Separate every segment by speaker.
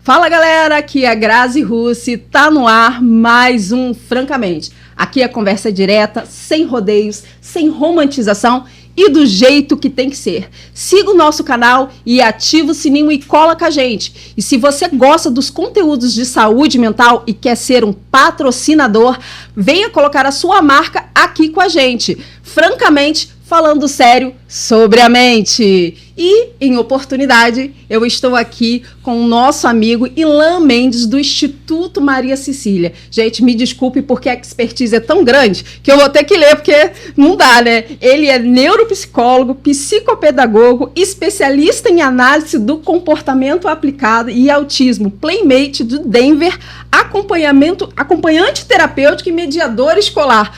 Speaker 1: Fala galera, aqui é a Grazi Russi, tá no ar mais um Francamente. Aqui a conversa é direta, sem rodeios, sem romantização e do jeito que tem que ser. Siga o nosso canal e ativa o sininho e cola com a gente. E se você gosta dos conteúdos de saúde mental e quer ser um patrocinador, venha colocar a sua marca aqui com a gente. Francamente, falando sério sobre a mente. E, em oportunidade, eu estou aqui com o nosso amigo Ilan Mendes, do Instituto Maria Cecília. Gente, me desculpe porque a expertise é tão grande que eu vou ter que ler, porque não dá, né? Ele é neuropsicólogo, psicopedagogo, especialista em análise do comportamento aplicado e autismo, playmate do Denver, acompanhante terapêutico e mediador escolar.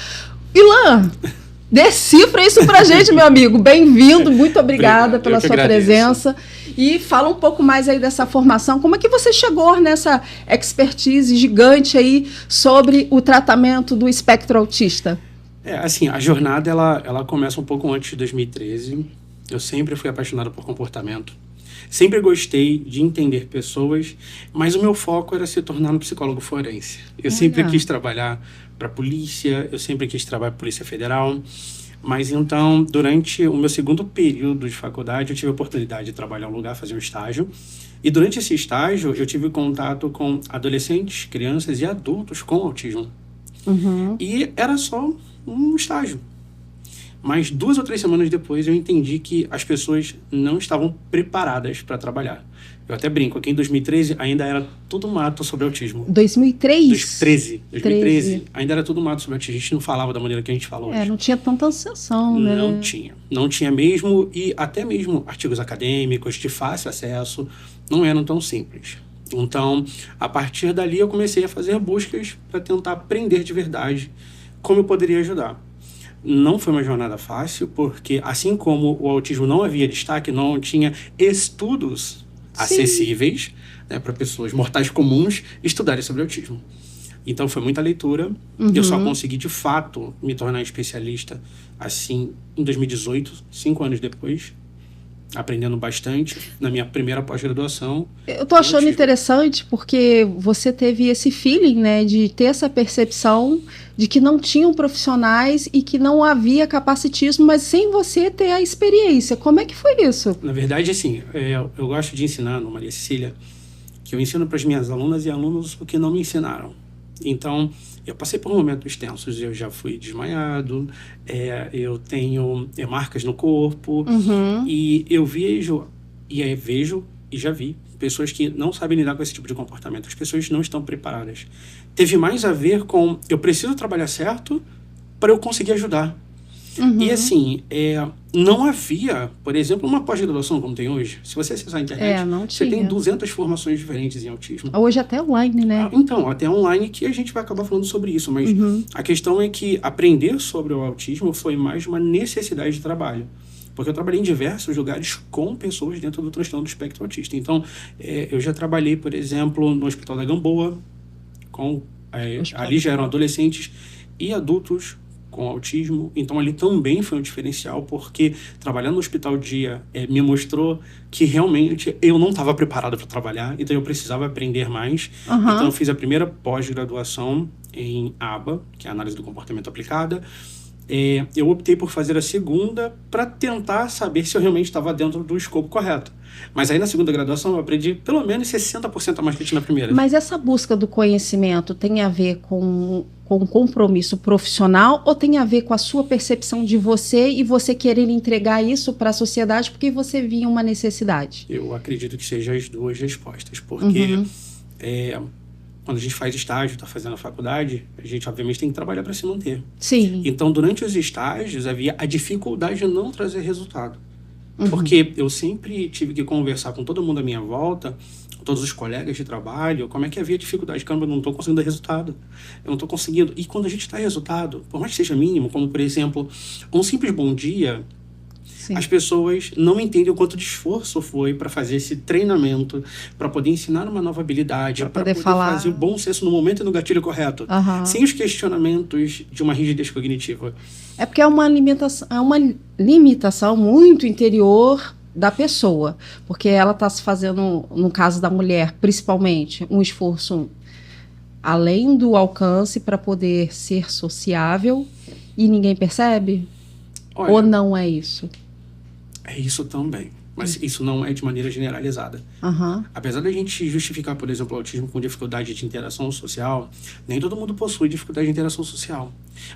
Speaker 1: Ilan, decifra isso pra gente, meu amigo. Bem-vindo, muito obrigada pela sua presença. E fala um pouco mais aí dessa formação. Como é que você chegou nessa expertise gigante aí sobre o tratamento do espectro autista?
Speaker 2: Assim, a jornada ela começa um pouco antes de 2013. Eu sempre fui apaixonado por comportamento. Sempre gostei de entender pessoas, mas o meu foco era se tornar um psicólogo forense. Eu sempre quis trabalhar para a polícia, eu sempre quis trabalhar para a Polícia Federal, mas então, durante o meu segundo período de faculdade, eu tive a oportunidade de trabalhar em um lugar, fazer um estágio, e durante esse estágio eu tive contato com adolescentes, crianças e adultos com autismo. E era só um estágio. Mas 2 ou 3 semanas depois eu entendi que as pessoas não estavam preparadas para trabalhar. Eu até brinco, aqui em 2013 ainda era tudo mato sobre autismo.
Speaker 1: 2013?
Speaker 2: 2013 ainda era tudo mato sobre autismo. A gente não falava da maneira que a gente fala hoje.
Speaker 1: Não tinha tanta ascensão, né?
Speaker 2: Não tinha mesmo, e até mesmo artigos acadêmicos de fácil acesso não eram tão simples. Então, a partir dali eu comecei a fazer buscas para tentar aprender de verdade como eu poderia ajudar. Não foi uma jornada fácil, porque assim como o autismo não havia destaque, não tinha estudos acessíveis, né, para pessoas mortais comuns estudarem sobre autismo. Então foi muita leitura. Eu só consegui de fato me tornar especialista assim em 2018, 5 anos depois, aprendendo bastante na minha primeira pós-graduação.
Speaker 1: Eu tô achando interessante porque você teve esse feeling, né, de ter essa percepção de que não tinham profissionais e que não havia capacitismo, mas sem você ter a experiência. Como é que foi isso?
Speaker 2: Na verdade, assim, eu gosto de ensinar no Maria Cecília, que eu ensino para as minhas alunas e alunos o que não me ensinaram. Então, eu passei por momentos tensos, eu já fui desmaiado, eu tenho marcas no corpo, e eu vejo e já vi pessoas que não sabem lidar com esse tipo de comportamento. As pessoas não estão preparadas. Teve mais a ver com eu preciso trabalhar certo para eu conseguir ajudar. E assim, não havia, por exemplo, uma pós-graduação como tem hoje. Se você acessar a internet, você tem 200 formações diferentes em autismo.
Speaker 1: Hoje até online, né?
Speaker 2: Então, até online, que a gente vai acabar falando sobre isso. Mas a questão é que aprender sobre o autismo foi mais uma necessidade de trabalho. Porque eu trabalhei em diversos lugares com pessoas dentro do transtorno do espectro autista. Então, eu já trabalhei, por exemplo, no Hospital da Gamboa, ali já eram adolescentes e adultos com autismo. Então, ali também foi um diferencial, porque trabalhando no hospital dia me mostrou que realmente eu não estava preparado para trabalhar, então eu precisava aprender mais. Então, eu fiz a primeira pós-graduação em ABA, que é a Análise do Comportamento Aplicada. Eu optei por fazer a segunda para tentar saber se eu realmente estava dentro do escopo correto. Mas aí na segunda graduação eu aprendi pelo menos 60% a mais que tinha na primeira.
Speaker 1: Mas essa busca do conhecimento tem a ver com um compromisso profissional ou tem a ver com a sua percepção de você e você querer entregar isso para a sociedade porque você via uma necessidade?
Speaker 2: Eu acredito que sejam as duas respostas, porque quando a gente faz estágio, está fazendo a faculdade, a gente obviamente tem que trabalhar para se manter.
Speaker 1: Sim.
Speaker 2: Então, durante os estágios, havia a dificuldade de não trazer resultado. Porque eu sempre tive que conversar com todo mundo à minha volta, com todos os colegas de trabalho, como é que havia dificuldade. Caramba, eu não estou conseguindo dar resultado. Eu não estou conseguindo. E quando a gente dá resultado, por mais que seja mínimo, como, por exemplo, um simples bom dia, as pessoas não entendem o quanto de esforço foi para fazer esse treinamento, para poder ensinar uma nova habilidade, para poder fazer o bom senso no momento e no gatilho correto, sem os questionamentos de uma rigidez cognitiva.
Speaker 1: É porque é uma limitação muito interior da pessoa, porque ela está se fazendo, no caso da mulher, principalmente, um esforço além do alcance para poder ser sociável e ninguém percebe?
Speaker 2: Olha,
Speaker 1: ou não é isso?
Speaker 2: É isso também, mas isso não é de maneira generalizada.
Speaker 1: Uhum.
Speaker 2: Apesar da gente justificar, por exemplo, o autismo com dificuldade de interação social, nem todo mundo possui dificuldade de interação social.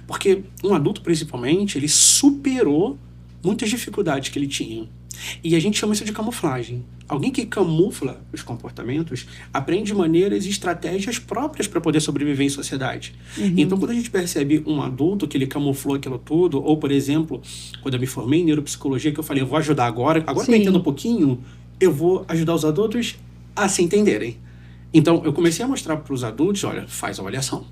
Speaker 2: Porque um adulto, principalmente, ele superou muitas dificuldades que ele tinha. E a gente chama isso de camuflagem. Alguém que camufla os comportamentos aprende maneiras e estratégias próprias para poder sobreviver em sociedade.
Speaker 1: Uhum.
Speaker 2: Então, quando a gente percebe um adulto que ele camuflou aquilo tudo, ou, por exemplo, quando eu me formei em neuropsicologia, que eu falei, eu vou ajudar agora que eu entendo um pouquinho, eu vou ajudar os adultos a se entenderem. Então, eu comecei a mostrar para os adultos, olha, faz avaliação.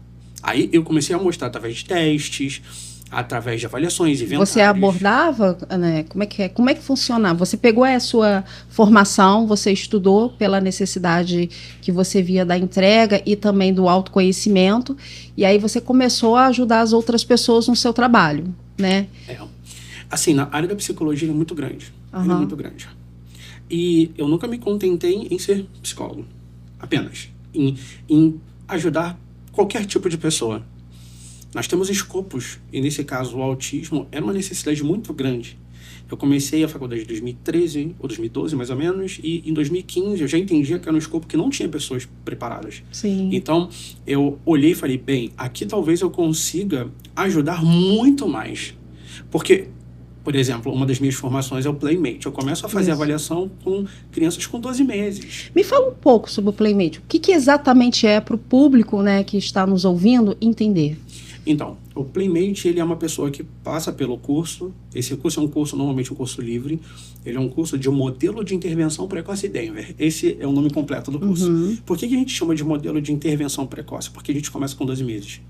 Speaker 2: Aí, eu comecei a mostrar através de testes, através de avaliações, inventários.
Speaker 1: Você abordava, né? Como é que funcionava? Você pegou a sua formação, você estudou pela necessidade que você via da entrega e também do autoconhecimento, e aí você começou a ajudar as outras pessoas no seu trabalho, né?
Speaker 2: Assim, na área da psicologia ele é muito grande. Ele é muito grande. E eu nunca me contentei em ser psicólogo, apenas. Em ajudar qualquer tipo de pessoa. Nós temos escopos, e nesse caso o autismo era uma necessidade muito grande. Eu comecei a faculdade em 2013, ou 2012 mais ou menos, e em 2015 eu já entendia que era um escopo que não tinha pessoas preparadas.
Speaker 1: Sim.
Speaker 2: Então eu olhei e falei, bem, aqui talvez eu consiga ajudar muito mais. Porque, por exemplo, uma das minhas formações é o Playmate. Eu começo a fazer avaliação com crianças com 12 meses.
Speaker 1: Me fala um pouco sobre o Playmate. O que exatamente é para o público, né, que está nos ouvindo entender?
Speaker 2: Então, o Playmate, ele é uma pessoa que passa pelo curso. Esse curso é um curso, normalmente um curso livre. Ele é um curso de modelo de intervenção precoce Denver. Esse é o nome completo do curso. Por que a gente chama de modelo de intervenção precoce? Porque a gente começa com 12 meses.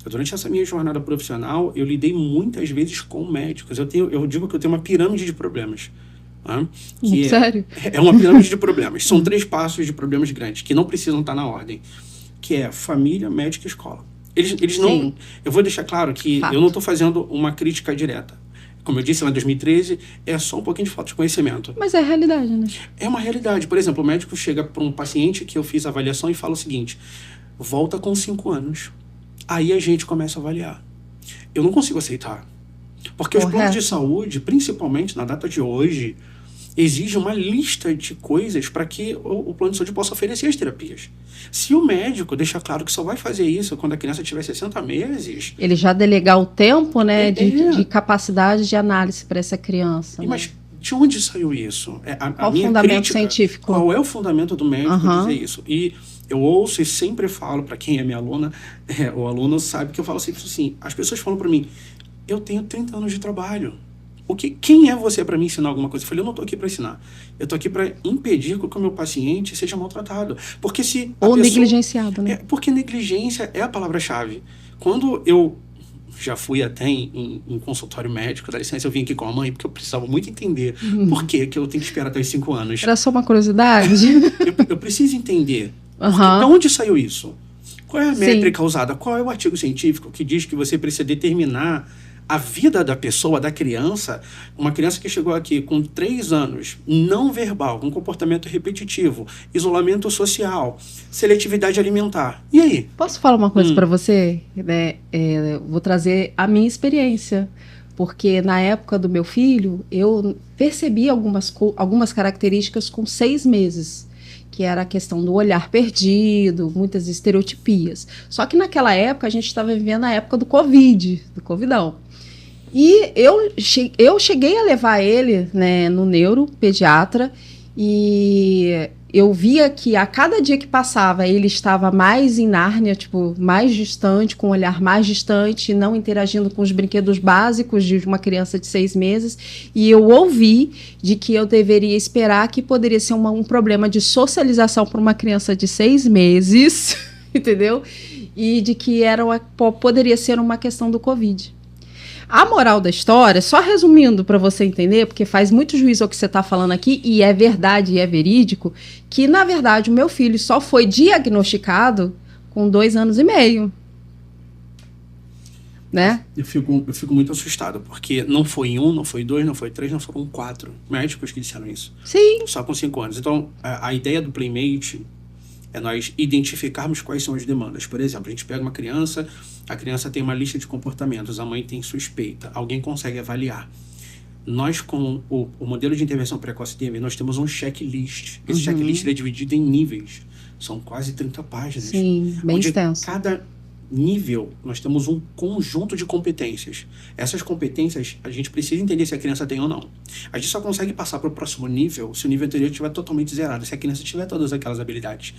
Speaker 2: Durante essa minha jornada profissional, eu lidei muitas vezes com médicos. Eu digo que eu tenho uma pirâmide de problemas. Né?
Speaker 1: Sério?
Speaker 2: É uma pirâmide de problemas. São 3 passos de problemas grandes, que não precisam estar na ordem. Que é família, médico e escola. Eles não... Eu vou deixar claro que eu não estou fazendo uma crítica direta. Como eu disse lá em 2013, é só um pouquinho de falta de conhecimento.
Speaker 1: Mas é a realidade, né?
Speaker 2: É uma realidade. Por exemplo, o médico chega para um paciente que eu fiz a avaliação e fala o seguinte, volta com 5 anos. Aí a gente começa a avaliar. Eu não consigo aceitar. Porque os planos de saúde, principalmente na data de hoje, exigem uma lista de coisas para que o plano de saúde possa oferecer as terapias. Se o médico deixa claro que só vai fazer isso quando a criança tiver 60 meses...
Speaker 1: Ele já delegar o tempo, né, de capacidade de análise para essa criança.
Speaker 2: Mas né? De onde saiu isso?
Speaker 1: Qual o fundamento científico?
Speaker 2: Qual é o fundamento do médico dizer isso? E eu ouço e sempre falo para quem é minha aluna, o aluno sabe que eu falo sempre assim, as pessoas falam para mim, eu tenho 30 anos de trabalho. Quem é você para me ensinar alguma coisa? Eu falei, eu não estou aqui para ensinar. Eu estou aqui para impedir que o meu paciente seja maltratado. Porque se
Speaker 1: Ou negligenciado, né?
Speaker 2: Porque negligência é a palavra-chave. Quando eu já fui até em consultório médico, dá licença, eu vim aqui com a mãe, porque eu precisava muito entender por que eu tenho que esperar até os 5 anos.
Speaker 1: Era só uma curiosidade?
Speaker 2: eu preciso entender. De onde saiu isso? Qual é a métrica usada? Qual é o artigo científico que diz que você precisa determinar a vida da pessoa, da criança, uma criança que chegou aqui com 3 anos, não verbal, com comportamento repetitivo, isolamento social, seletividade alimentar. E aí?
Speaker 1: Posso falar uma coisa para você? Vou trazer a minha experiência. Porque na época do meu filho, eu percebi algumas características com 6 meses. Que era a questão do olhar perdido, muitas estereotipias. Só que naquela época, a gente estava vivendo a época do Covidão. E eu cheguei a levar ele, né, no neuropediatra e eu via que a cada dia que passava ele estava mais em Nárnia, tipo, mais distante, com um olhar mais distante, não interagindo com os brinquedos básicos de uma criança de 6 meses. E eu ouvi de que eu deveria esperar que poderia ser um problema de socialização para uma criança de 6 meses, entendeu? E de que poderia ser uma questão do Covid. A moral da história, só resumindo para você entender, porque faz muito juízo ao que você está falando aqui, e é verdade e é verídico, que, na verdade, o meu filho só foi diagnosticado com 2 anos e meio. né?
Speaker 2: Eu fico muito assustado, porque não foi 1, não foi 2, não foi 3, não foram 4 médicos que disseram isso.
Speaker 1: Sim.
Speaker 2: Só com 5 anos. Então, a ideia do Playmate é nós identificarmos quais são as demandas. Por exemplo, a gente pega uma criança, a criança tem uma lista de comportamentos, a mãe tem suspeita, alguém consegue avaliar. Nós, com o modelo de intervenção precoce DEMVER, nós temos um checklist. Esse checklist é dividido em níveis. São quase 30 páginas.
Speaker 1: Sim, bem extenso.
Speaker 2: Cada nível, nós temos um conjunto de competências. Essas competências, a gente precisa entender se a criança tem ou não. A gente só consegue passar para o próximo nível se o nível anterior estiver totalmente zerado, se a criança tiver todas aquelas habilidades.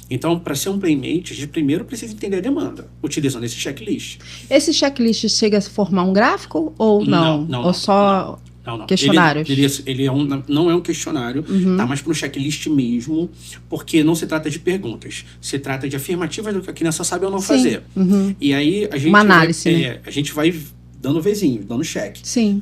Speaker 2: Então, para ser um Playmate, a gente primeiro precisa entender a demanda, utilizando esse checklist.
Speaker 1: Esse checklist chega a formar um gráfico ou não? Ou só questionários?
Speaker 2: Ele não é um questionário, tá? Mas para um checklist mesmo, porque não se trata de perguntas, se trata de afirmativas do que a criança sabe ou não fazer. E aí a gente
Speaker 1: uma análise, né?
Speaker 2: A gente vai dando vezinho, dando check.
Speaker 1: Sim.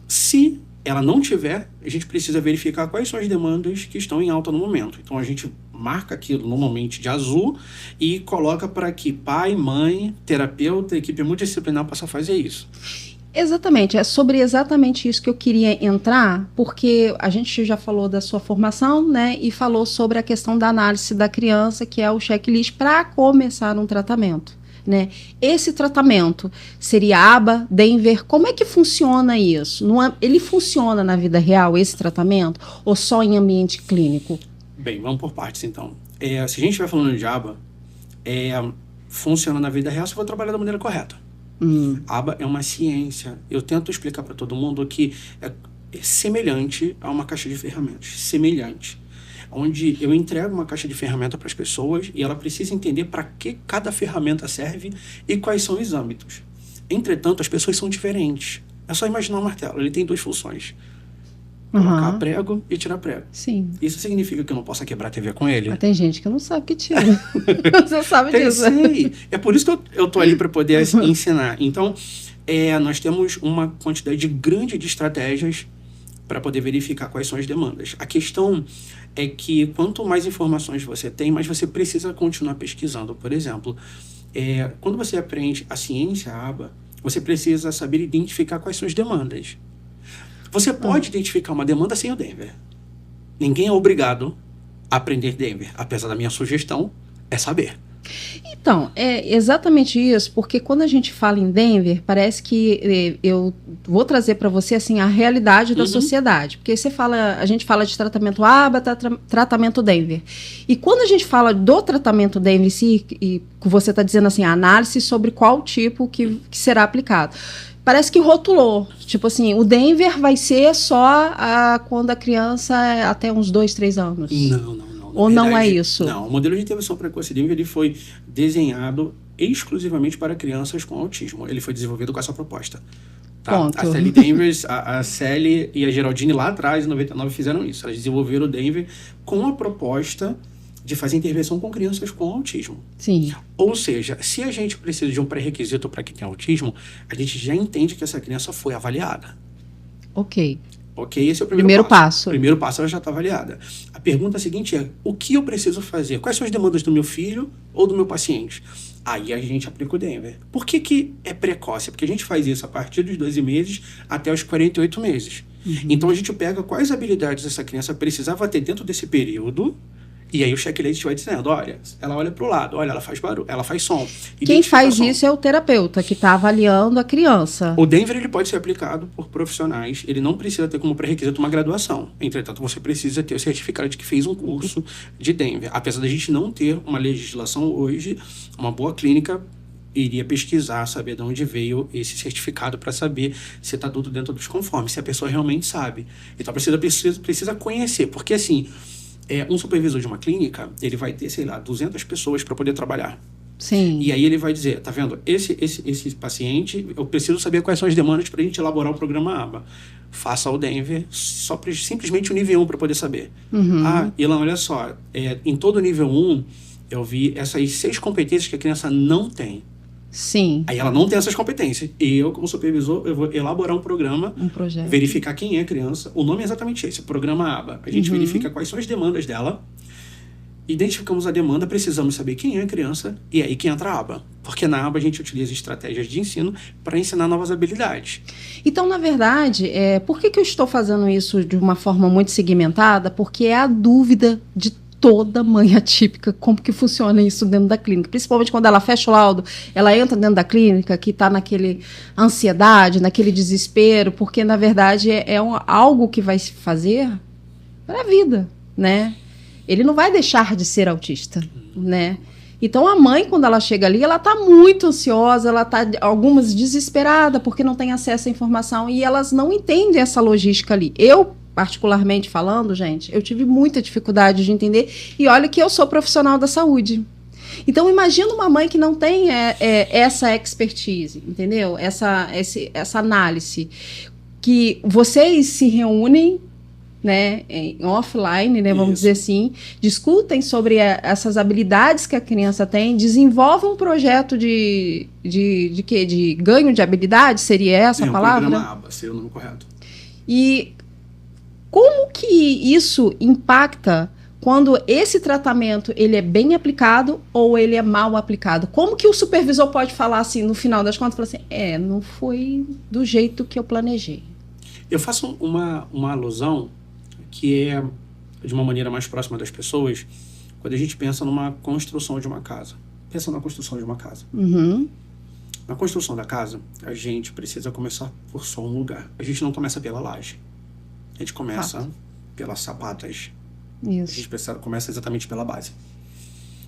Speaker 2: Se ela não tiver, a gente precisa verificar quais são as demandas que estão em alta no momento. Então a gente marca aquilo normalmente de azul e coloca para que pai, mãe, terapeuta, equipe multidisciplinar possa fazer isso.
Speaker 1: Exatamente, é sobre exatamente isso que eu queria entrar, porque a gente já falou da sua formação, né, e falou sobre a questão da análise da criança, que é o checklist para começar um tratamento, né? Esse tratamento seria ABA, DEMVER, como é que funciona isso? Ele funciona na vida real, esse tratamento, ou só em ambiente clínico?
Speaker 2: Bem, vamos por partes então. Se a gente estiver falando de ABA, funciona na vida real se for trabalhar da maneira correta. ABA é uma ciência. Eu tento explicar para todo mundo que é semelhante a uma caixa de ferramentas. Semelhante. Onde eu entrego uma caixa de ferramenta para as pessoas e ela precisa entender para que cada ferramenta serve e quais são os âmbitos. Entretanto, as pessoas são diferentes. É só imaginar um martelo. Ele tem 2 funções. Colocar prego e tirar prego.
Speaker 1: Sim.
Speaker 2: Isso significa que eu não possa quebrar a TV com ele?
Speaker 1: Mas tem gente que não sabe que tira. Você sabe disso.
Speaker 2: Sei. É por isso que eu tô ali para poder ensinar. Então, nós temos uma quantidade grande de estratégias para poder verificar quais são as demandas. A questão é que quanto mais informações você tem, mais você precisa continuar pesquisando. Por exemplo, quando você aprende a ciência ABA, você precisa saber identificar quais são as demandas. Você pode identificar uma demanda sem o DEMVER. Ninguém é obrigado a aprender DEMVER. Apesar da minha sugestão, é saber.
Speaker 1: Então, é exatamente isso, porque quando a gente fala em DEMVER, parece que eu vou trazer para você assim, a realidade da sociedade. Porque a gente fala de tratamento ABA, tratamento DEMVER. E quando a gente fala do tratamento DEMVER em si, e você está dizendo assim, a análise sobre qual tipo que será aplicado. Parece que rotulou. Tipo assim, o DEMVER vai ser só quando a criança é até uns 2, 3 anos.
Speaker 2: Não.
Speaker 1: Ou verdade, não é isso?
Speaker 2: Não, o modelo de intervenção precoce DEMVER ele foi desenhado exclusivamente para crianças com autismo. Ele foi desenvolvido com essa proposta. Tá?
Speaker 1: Ponto.
Speaker 2: A Sally Danvers, a Sally e a Geraldine lá atrás, em 99, fizeram isso. Elas desenvolveram o DEMVER com a proposta de fazer intervenção com crianças com autismo.
Speaker 1: Sim.
Speaker 2: Ou seja, se a gente precisa de um pré-requisito para quem tem autismo, a gente já entende que essa criança foi avaliada.
Speaker 1: Ok,
Speaker 2: esse é o primeiro
Speaker 1: passo.
Speaker 2: O primeiro passo, ela já está avaliada. A pergunta seguinte é, o que eu preciso fazer? Quais são as demandas do meu filho ou do meu paciente? Aí a gente aplica o DEMVER. Por que é precoce? Porque a gente faz isso a partir dos 12 meses até os 48 meses. Então a gente pega quais habilidades essa criança precisava ter dentro desse período. E aí o checklist vai dizendo, olha, ela olha para o lado, olha, ela faz barulho, ela faz som.
Speaker 1: Quem faz isso é o terapeuta, que está avaliando a criança.
Speaker 2: O DEMVER ele pode ser aplicado por profissionais, ele não precisa ter como pré-requisito uma graduação. Entretanto, você precisa ter o certificado de que fez um curso de DEMVER. Apesar da gente não ter uma legislação hoje, uma boa clínica iria pesquisar, saber de onde veio esse certificado para saber se está tudo dentro dos conformes, se a pessoa realmente sabe. Então, precisa conhecer, porque assim... um supervisor de uma clínica, ele vai ter, 200 pessoas para poder trabalhar.
Speaker 1: Sim.
Speaker 2: E aí ele vai dizer, tá vendo, esse paciente, eu preciso saber quais são as demandas para a gente elaborar o programa ABA. Faça o DEMVER, simplesmente o nível 1 para poder saber. Ilan, olha só, em todo o nível 1, eu vi essas 6 competências que a criança não tem.
Speaker 1: Sim.
Speaker 2: Aí ela não tem essas competências. E eu, como supervisor, eu vou elaborar um programa,
Speaker 1: projeto.
Speaker 2: Verificar quem é a criança. O nome é exatamente esse, Programa ABA. A gente verifica quais são as demandas dela Identificamos a demanda, precisamos saber quem é a criança e aí que entra a aba. Porque na aba a gente utiliza estratégias de ensino para ensinar novas habilidades.
Speaker 1: Então, na verdade, por que eu estou fazendo isso de uma forma muito segmentada? Porque é a dúvida de toda mãe atípica, como que funciona isso dentro da clínica. Principalmente quando ela fecha o laudo, ela entra dentro da clínica, que está naquele ansiedade, naquele desespero, porque, na verdade, algo que vai se fazer para a vida, né? Ele não vai deixar de ser autista, né? Então, a mãe, quando ela chega ali, ela está muito ansiosa, ela está, algumas, desesperada, porque não tem acesso à informação, e elas não entendem essa logística ali. Eu, particularmente falando, gente, eu tive muita dificuldade de entender, e olha que eu sou profissional da saúde. Então, imagina uma mãe que não tem essa expertise, entendeu? Essa análise. Que vocês se reúnem, né, em offline, né, vamos dizer assim, discutem sobre essas habilidades que a criança tem, desenvolvem um projeto de quê? De ganho de habilidade, seria essa a palavra?
Speaker 2: Programa ABA, seria o nome correto.
Speaker 1: E como que isso impacta quando esse tratamento ele é bem aplicado ou ele é mal aplicado? Como que o supervisor pode falar assim, no final das contas, falar assim, não foi do jeito que eu planejei?
Speaker 2: Eu faço uma alusão que é de uma maneira mais próxima das pessoas, quando a gente pensa numa construção de uma casa. Pensa na construção de uma casa.
Speaker 1: Uhum.
Speaker 2: Na construção da casa, a gente precisa começar por só um lugar. A gente não começa pela laje. A gente começa pelas sapatas.
Speaker 1: Isso.
Speaker 2: A gente começa exatamente pela base.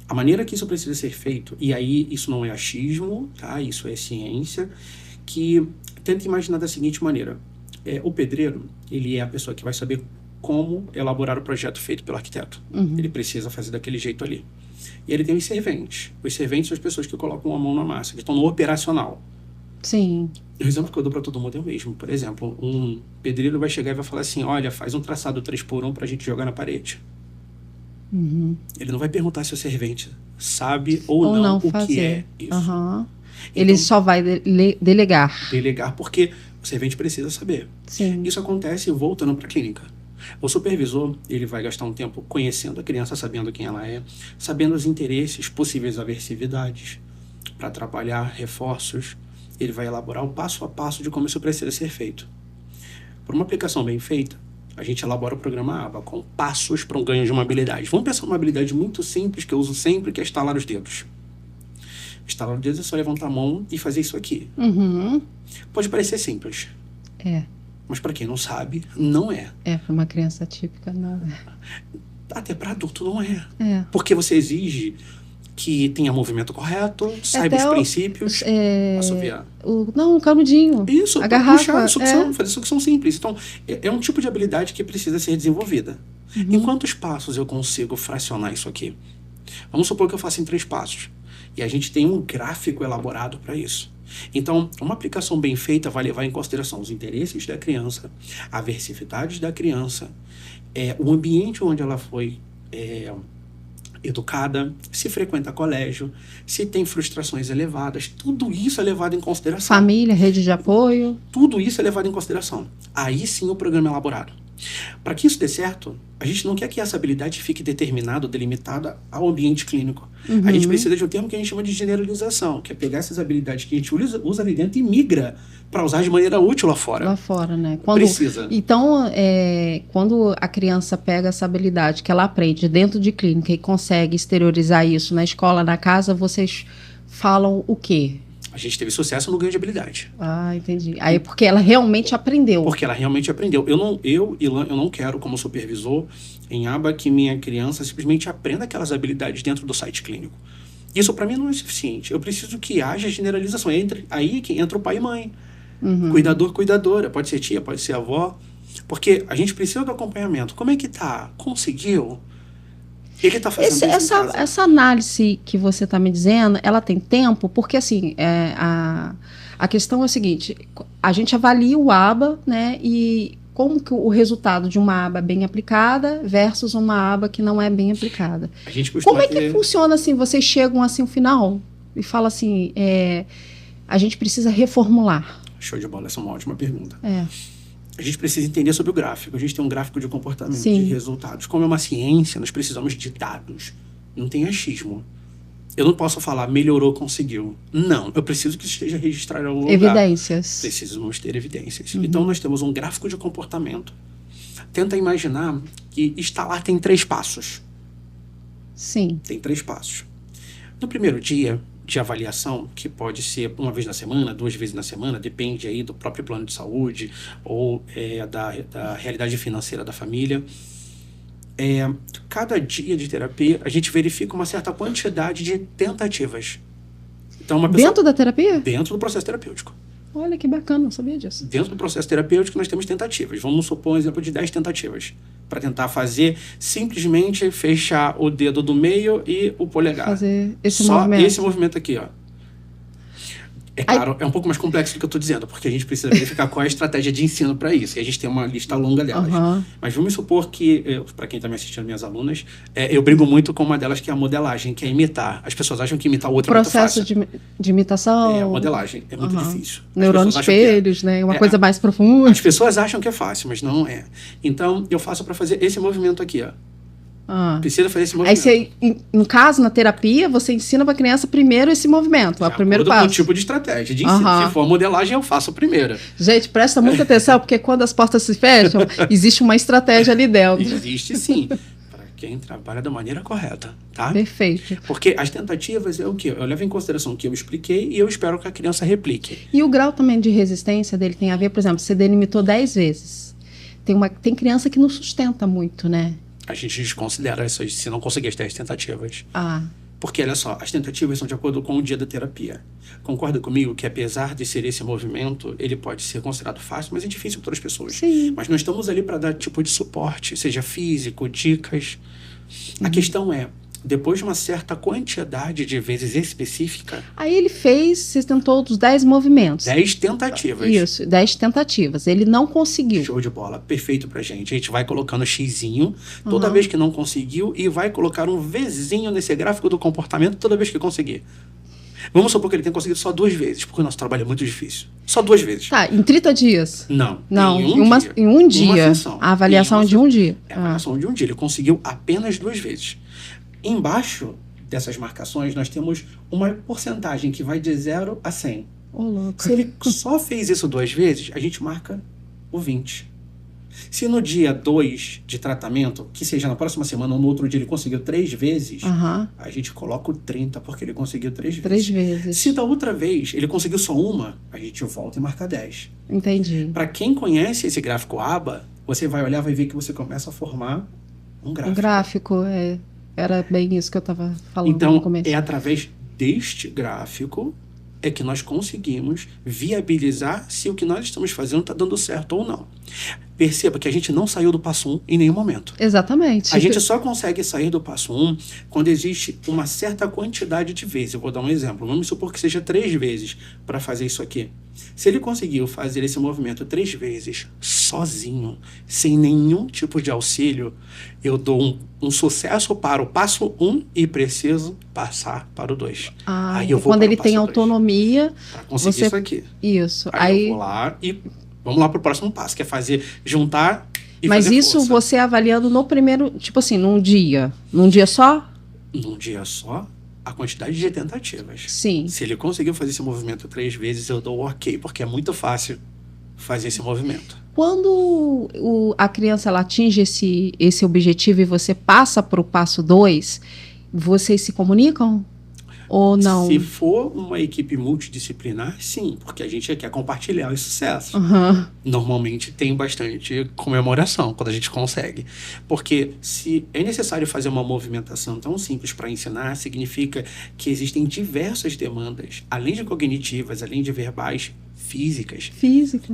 Speaker 2: A maneira que isso precisa ser feito, e aí isso não é achismo, tá? Isso é ciência, que tenta imaginar da seguinte maneira. O pedreiro, ele é a pessoa que vai saber como elaborar o projeto feito pelo arquiteto.
Speaker 1: Uhum.
Speaker 2: Ele precisa fazer daquele jeito ali. E ele tem os serventes. Os serventes são as pessoas que colocam a mão na massa, que estão no operacional.
Speaker 1: Sim.
Speaker 2: O exemplo que eu dou para todo mundo é o mesmo. Por exemplo, um pedreiro vai chegar e vai falar assim, olha, faz um traçado 3x1 para a gente jogar na parede.
Speaker 1: Uhum.
Speaker 2: Ele não vai perguntar se o servente sabe ou não o
Speaker 1: fazer.
Speaker 2: que é isso.
Speaker 1: Uhum. Ele então, só vai delegar.
Speaker 2: Delegar porque o servente precisa saber.
Speaker 1: Sim.
Speaker 2: Isso acontece voltando para a clínica. O supervisor, ele vai gastar um tempo conhecendo a criança, sabendo quem ela é, sabendo os interesses, possíveis aversividades, para trabalhar reforços. Ele vai elaborar o passo a passo de como isso precisa ser feito. Por uma aplicação bem feita, a gente elabora o programa ABA com passos para um ganho de uma habilidade. Vamos pensar numa habilidade muito simples que eu uso sempre, que é estalar os dedos. Estalar os dedos é só levantar a mão e fazer isso aqui.
Speaker 1: Uhum.
Speaker 2: Pode parecer simples. Mas para quem não sabe, não é.
Speaker 1: Para uma criança típica, não é.
Speaker 2: Até para adulto não é. Porque você exige que tenha movimento correto, saiba os princípios. Assoviar.
Speaker 1: O canudinho.
Speaker 2: Isso,
Speaker 1: a garrafa.
Speaker 2: Puxar, sucção, fazer sucção simples. Então, é um tipo de habilidade que precisa ser desenvolvida.
Speaker 1: Uhum.
Speaker 2: Em quantos passos eu consigo fracionar isso aqui? Vamos supor que eu faça em 3 passos. E a gente tem um gráfico elaborado para isso. Então, uma aplicação bem feita vai levar em consideração os interesses da criança, a aversividade da criança, o ambiente onde ela foi educada, se frequenta colégio, se tem frustrações elevadas, tudo isso é levado em consideração.
Speaker 1: Família, rede de apoio.
Speaker 2: Tudo isso é levado em consideração. Aí sim o programa é elaborado. Para que isso dê certo, a gente não quer que essa habilidade fique determinada ou delimitada ao ambiente clínico.
Speaker 1: Uhum.
Speaker 2: A gente precisa de um termo que a gente chama de generalização, que é pegar essas habilidades que a gente usa ali dentro e migra para usar de maneira útil lá fora.
Speaker 1: Lá fora, né?
Speaker 2: Precisa.
Speaker 1: Então, quando a criança pega essa habilidade que ela aprende dentro de clínica e consegue exteriorizar isso na escola, na casa, vocês falam o quê?
Speaker 2: A gente teve sucesso no ganho de habilidade.
Speaker 1: Ah, entendi. Aí porque ela realmente aprendeu.
Speaker 2: Porque ela realmente aprendeu. Eu não quero, como supervisor em aba, que minha criança simplesmente aprenda aquelas habilidades dentro do site clínico. Isso para mim não é suficiente. Eu preciso que haja generalização. Aí que entra o pai e mãe.
Speaker 1: Uhum.
Speaker 2: Cuidador, cuidadora. Pode ser tia, pode ser avó. Porque a gente precisa do acompanhamento. Como é que tá? Conseguiu? O que está fazendo
Speaker 1: essa análise que você está me dizendo, ela tem tempo? Porque, assim, a questão é a seguinte, a gente avalia o aba, né, e como que o resultado de uma aba bem aplicada versus uma aba que não é bem aplicada.
Speaker 2: A gente costuma
Speaker 1: como é que funciona, assim, vocês chegam, assim, ao final e falam assim, a gente precisa reformular?
Speaker 2: Show de bola, essa é uma ótima pergunta. A gente precisa entender sobre o gráfico. A gente tem um gráfico de comportamento,
Speaker 1: Sim.
Speaker 2: de resultados. Como é uma ciência, nós precisamos de dados. Não tem achismo. Eu não posso falar, melhorou, conseguiu. Não, eu preciso que isso esteja registrado em algum lugar.
Speaker 1: Evidências.
Speaker 2: Precisamos ter evidências. Então, nós temos um gráfico de comportamento. Tenta imaginar que instalar tem 3 passos.
Speaker 1: Sim.
Speaker 2: Tem 3 passos. No primeiro dia de avaliação, que pode ser uma vez na semana, 2 vezes na semana, depende aí do próprio plano de saúde ou da realidade financeira da família. Cada dia de terapia, a gente verifica uma certa quantidade de tentativas. Então, uma pessoa,
Speaker 1: Dentro da terapia?
Speaker 2: dentro do processo terapêutico.
Speaker 1: Olha que bacana, não sabia disso.
Speaker 2: Dentro do processo terapêutico, nós temos tentativas. Vamos supor um exemplo de 10 tentativas. Para tentar fazer, simplesmente fechar o dedo do meio e o polegar.
Speaker 1: Fazer esse
Speaker 2: Só
Speaker 1: movimento.
Speaker 2: esse movimento aqui, ó. É claro, é um pouco mais complexo do que eu estou dizendo, porque a gente precisa verificar qual é a estratégia de ensino para isso. E a gente tem uma lista longa delas. Mas vamos supor que, para quem está me assistindo, minhas alunas, eu brigo muito com uma delas que é a modelagem, que é imitar. As pessoas acham que imitar o outro
Speaker 1: Processo
Speaker 2: é muito fácil.
Speaker 1: de imitação.
Speaker 2: A modelagem é muito difícil.
Speaker 1: Neurônios espelhos, né? Uma coisa mais profunda.
Speaker 2: As pessoas acham que é fácil, mas não é. Então, eu faço para fazer esse movimento aqui, ó. Precisa fazer esse movimento.
Speaker 1: Aí, no caso, na terapia, você ensina para a criança primeiro esse movimento, o primeiro passo.
Speaker 2: Com o tipo de estratégia de ensino. Se for modelagem, eu faço a primeira.
Speaker 1: Gente, presta muita atenção, porque quando as portas se fecham, existe uma estratégia ali dentro.
Speaker 2: Existe sim, para quem trabalha da maneira correta, tá?
Speaker 1: Perfeito.
Speaker 2: Porque as tentativas é o quê? Eu levo em consideração o que eu expliquei e eu espero que a criança replique.
Speaker 1: E o grau também de resistência dele tem a ver, por exemplo, você delimitou 10 vezes. Tem criança que não sustenta muito, né?
Speaker 2: A gente desconsidera essas, se não conseguir as 10 tentativas. Porque, olha só, as tentativas são de acordo com o dia da terapia. Concorda comigo que, apesar de ser esse movimento, ele pode ser considerado fácil, mas é difícil para outras pessoas.
Speaker 1: Sim.
Speaker 2: Mas nós estamos ali para dar tipo de suporte, seja físico, dicas. A questão é, depois de uma certa quantidade de vezes específica...
Speaker 1: Aí ele você tentou os 10 movimentos.
Speaker 2: 10 tentativas.
Speaker 1: Isso, 10 tentativas. Ele não conseguiu.
Speaker 2: Show de bola, perfeito pra gente. A gente vai colocando xizinho toda vez que não conseguiu e vai colocar um Vzinho nesse gráfico do comportamento toda vez que conseguir. Vamos supor que ele tenha conseguido só 2 vezes, porque o nosso trabalho é muito difícil. Só 2 vezes.
Speaker 1: Tá, em 30 dias?
Speaker 2: Não,
Speaker 1: em um dia.
Speaker 2: Uma sessão.
Speaker 1: A avaliação de um dia.
Speaker 2: É a avaliação de um dia. Ele conseguiu apenas 2 vezes. Embaixo dessas marcações, nós temos uma porcentagem que vai de 0 a 100.
Speaker 1: Louco.
Speaker 2: Se ele só fez isso 2 vezes, a gente marca o 20. Se no dia 2 de tratamento, que seja na próxima semana ou no outro dia, ele conseguiu 3 vezes, a gente coloca o 30, porque ele conseguiu 3 vezes.
Speaker 1: 3 vezes.
Speaker 2: Se da outra vez ele conseguiu só uma, a gente volta e marca 10.
Speaker 1: Entendi.
Speaker 2: Para quem conhece esse gráfico ABA, você vai olhar e vai ver que você começa a formar um gráfico.
Speaker 1: Um gráfico, era bem isso que eu estava falando
Speaker 2: então,
Speaker 1: no começo.
Speaker 2: é através deste gráfico é que nós conseguimos viabilizar se o que nós estamos fazendo está dando certo ou não. Perceba que a gente não saiu do passo 1 em nenhum momento.
Speaker 1: Exatamente.
Speaker 2: A gente só consegue sair do passo 1 quando existe uma certa quantidade de vezes. Eu vou dar um exemplo. Vamos supor que seja 3 vezes para fazer isso aqui. Se ele conseguiu fazer esse movimento 3 vezes sozinho, sem nenhum tipo de auxílio, eu dou um sucesso para o passo 1 e preciso passar para o 2.
Speaker 1: Aí eu vou quando ele tem autonomia...
Speaker 2: Para conseguir isso aqui.
Speaker 1: Isso.
Speaker 2: Aí eu vou lá e... Vamos lá para o próximo passo, que é juntar e
Speaker 1: Mas
Speaker 2: fazer
Speaker 1: isso
Speaker 2: força.
Speaker 1: Você avaliando no primeiro, tipo assim, num dia? Num dia só?
Speaker 2: Num dia só, a quantidade de tentativas.
Speaker 1: Sim.
Speaker 2: Se ele conseguiu fazer esse movimento 3 vezes, eu dou ok, porque é muito fácil fazer esse movimento.
Speaker 1: Quando a criança ela atinge esse objetivo e você passa para o passo 2, vocês se comunicam? Ou não?
Speaker 2: Se for uma equipe multidisciplinar, sim, porque a gente quer compartilhar os sucessos. Normalmente tem bastante comemoração quando a gente consegue. Porque se é necessário fazer uma movimentação tão simples para ensinar, significa que existem diversas demandas, além de cognitivas, além de verbais, físicas.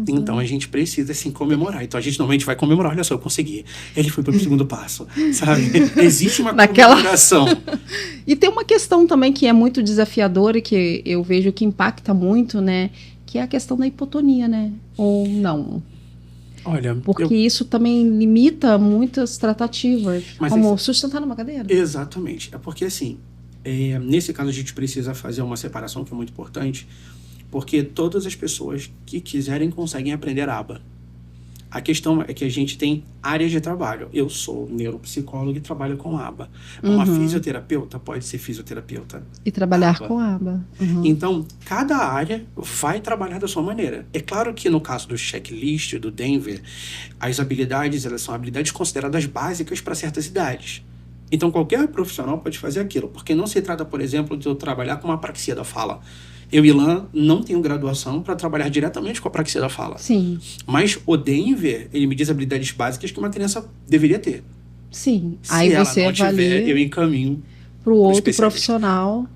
Speaker 2: Então a gente precisa sim comemorar. Então a gente normalmente vai comemorar. Olha só, eu consegui. Ele foi para o segundo passo, sabe? Existe uma comemoração.
Speaker 1: E tem uma questão também que é muito desafiadora e que eu vejo que impacta muito, né? Que é a questão da hipotonia, né? Ou não?
Speaker 2: Olha,
Speaker 1: porque isso também limita muitas tratativas, como sustentar numa cadeira.
Speaker 2: Exatamente. É porque assim, nesse caso a gente precisa fazer uma separação que é muito importante, porque todas as pessoas que quiserem conseguem aprender ABA. A questão é que a gente tem áreas de trabalho. Eu sou neuropsicólogo e trabalho com aba. Uma fisioterapeuta pode ser fisioterapeuta.
Speaker 1: E trabalhar com aba.
Speaker 2: Então, cada área vai trabalhar da sua maneira. É claro que no caso do checklist, do Denver, as habilidades, elas são habilidades consideradas básicas para certas idades. Então, qualquer profissional pode fazer aquilo. Porque não se trata, por exemplo, de eu trabalhar com uma apraxia da fala. Eu, Ilan, não tenho graduação para trabalhar diretamente com a apraxia da fala.
Speaker 1: Sim.
Speaker 2: Mas o Denver, ele me diz habilidades básicas que uma criança deveria ter.
Speaker 1: Sim.
Speaker 2: Se
Speaker 1: aí
Speaker 2: ela
Speaker 1: você
Speaker 2: não tiver, eu encaminho
Speaker 1: para o outro profissional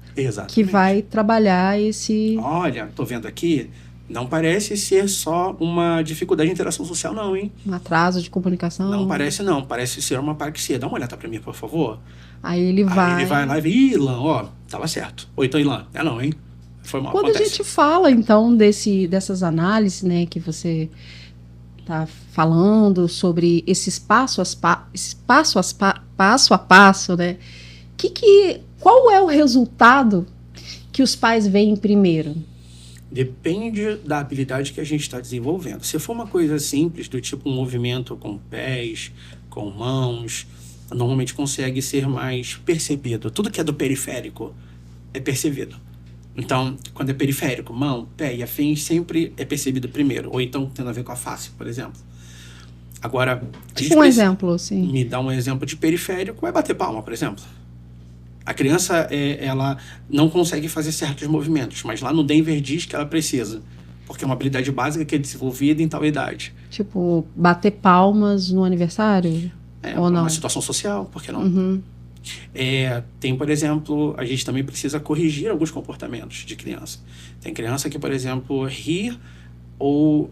Speaker 1: que vai trabalhar esse...
Speaker 2: Olha, tô vendo aqui, não parece ser só uma dificuldade de interação social não, hein?
Speaker 1: Um atraso de comunicação.
Speaker 2: Não parece não, parece ser uma apraxia. Dá uma olhada para mim, por favor.
Speaker 1: Aí ele vai
Speaker 2: lá e vê, ih, Ilan, ó, tava certo. Ou então, Ilan, não, hein? Foi mal,
Speaker 1: Quando
Speaker 2: acontece.
Speaker 1: a gente fala, então, dessas análises, né, que você está falando sobre esses passo a passo, né? Qual é o resultado que os pais veem primeiro?
Speaker 2: Depende da habilidade que a gente está desenvolvendo. Se for uma coisa simples, do tipo um movimento com pés, com mãos, normalmente consegue ser mais percebido. Tudo que é do periférico é percebido. Então, quando é periférico, mão, pé e afins, sempre é percebido primeiro. Ou então, tendo a ver com a face, por exemplo. Agora...
Speaker 1: Tipo um exemplo, assim.
Speaker 2: Me dá um exemplo de periférico, é bater palma, por exemplo. A criança, ela não consegue fazer certos movimentos, mas lá no Denver diz que ela precisa. Porque é uma habilidade básica que é desenvolvida em tal idade.
Speaker 1: Tipo, bater palmas no aniversário? Ou não?
Speaker 2: Uma situação social, por que não? Tem, por exemplo, a gente também precisa corrigir alguns comportamentos de criança. Tem criança que, por exemplo, ri ou,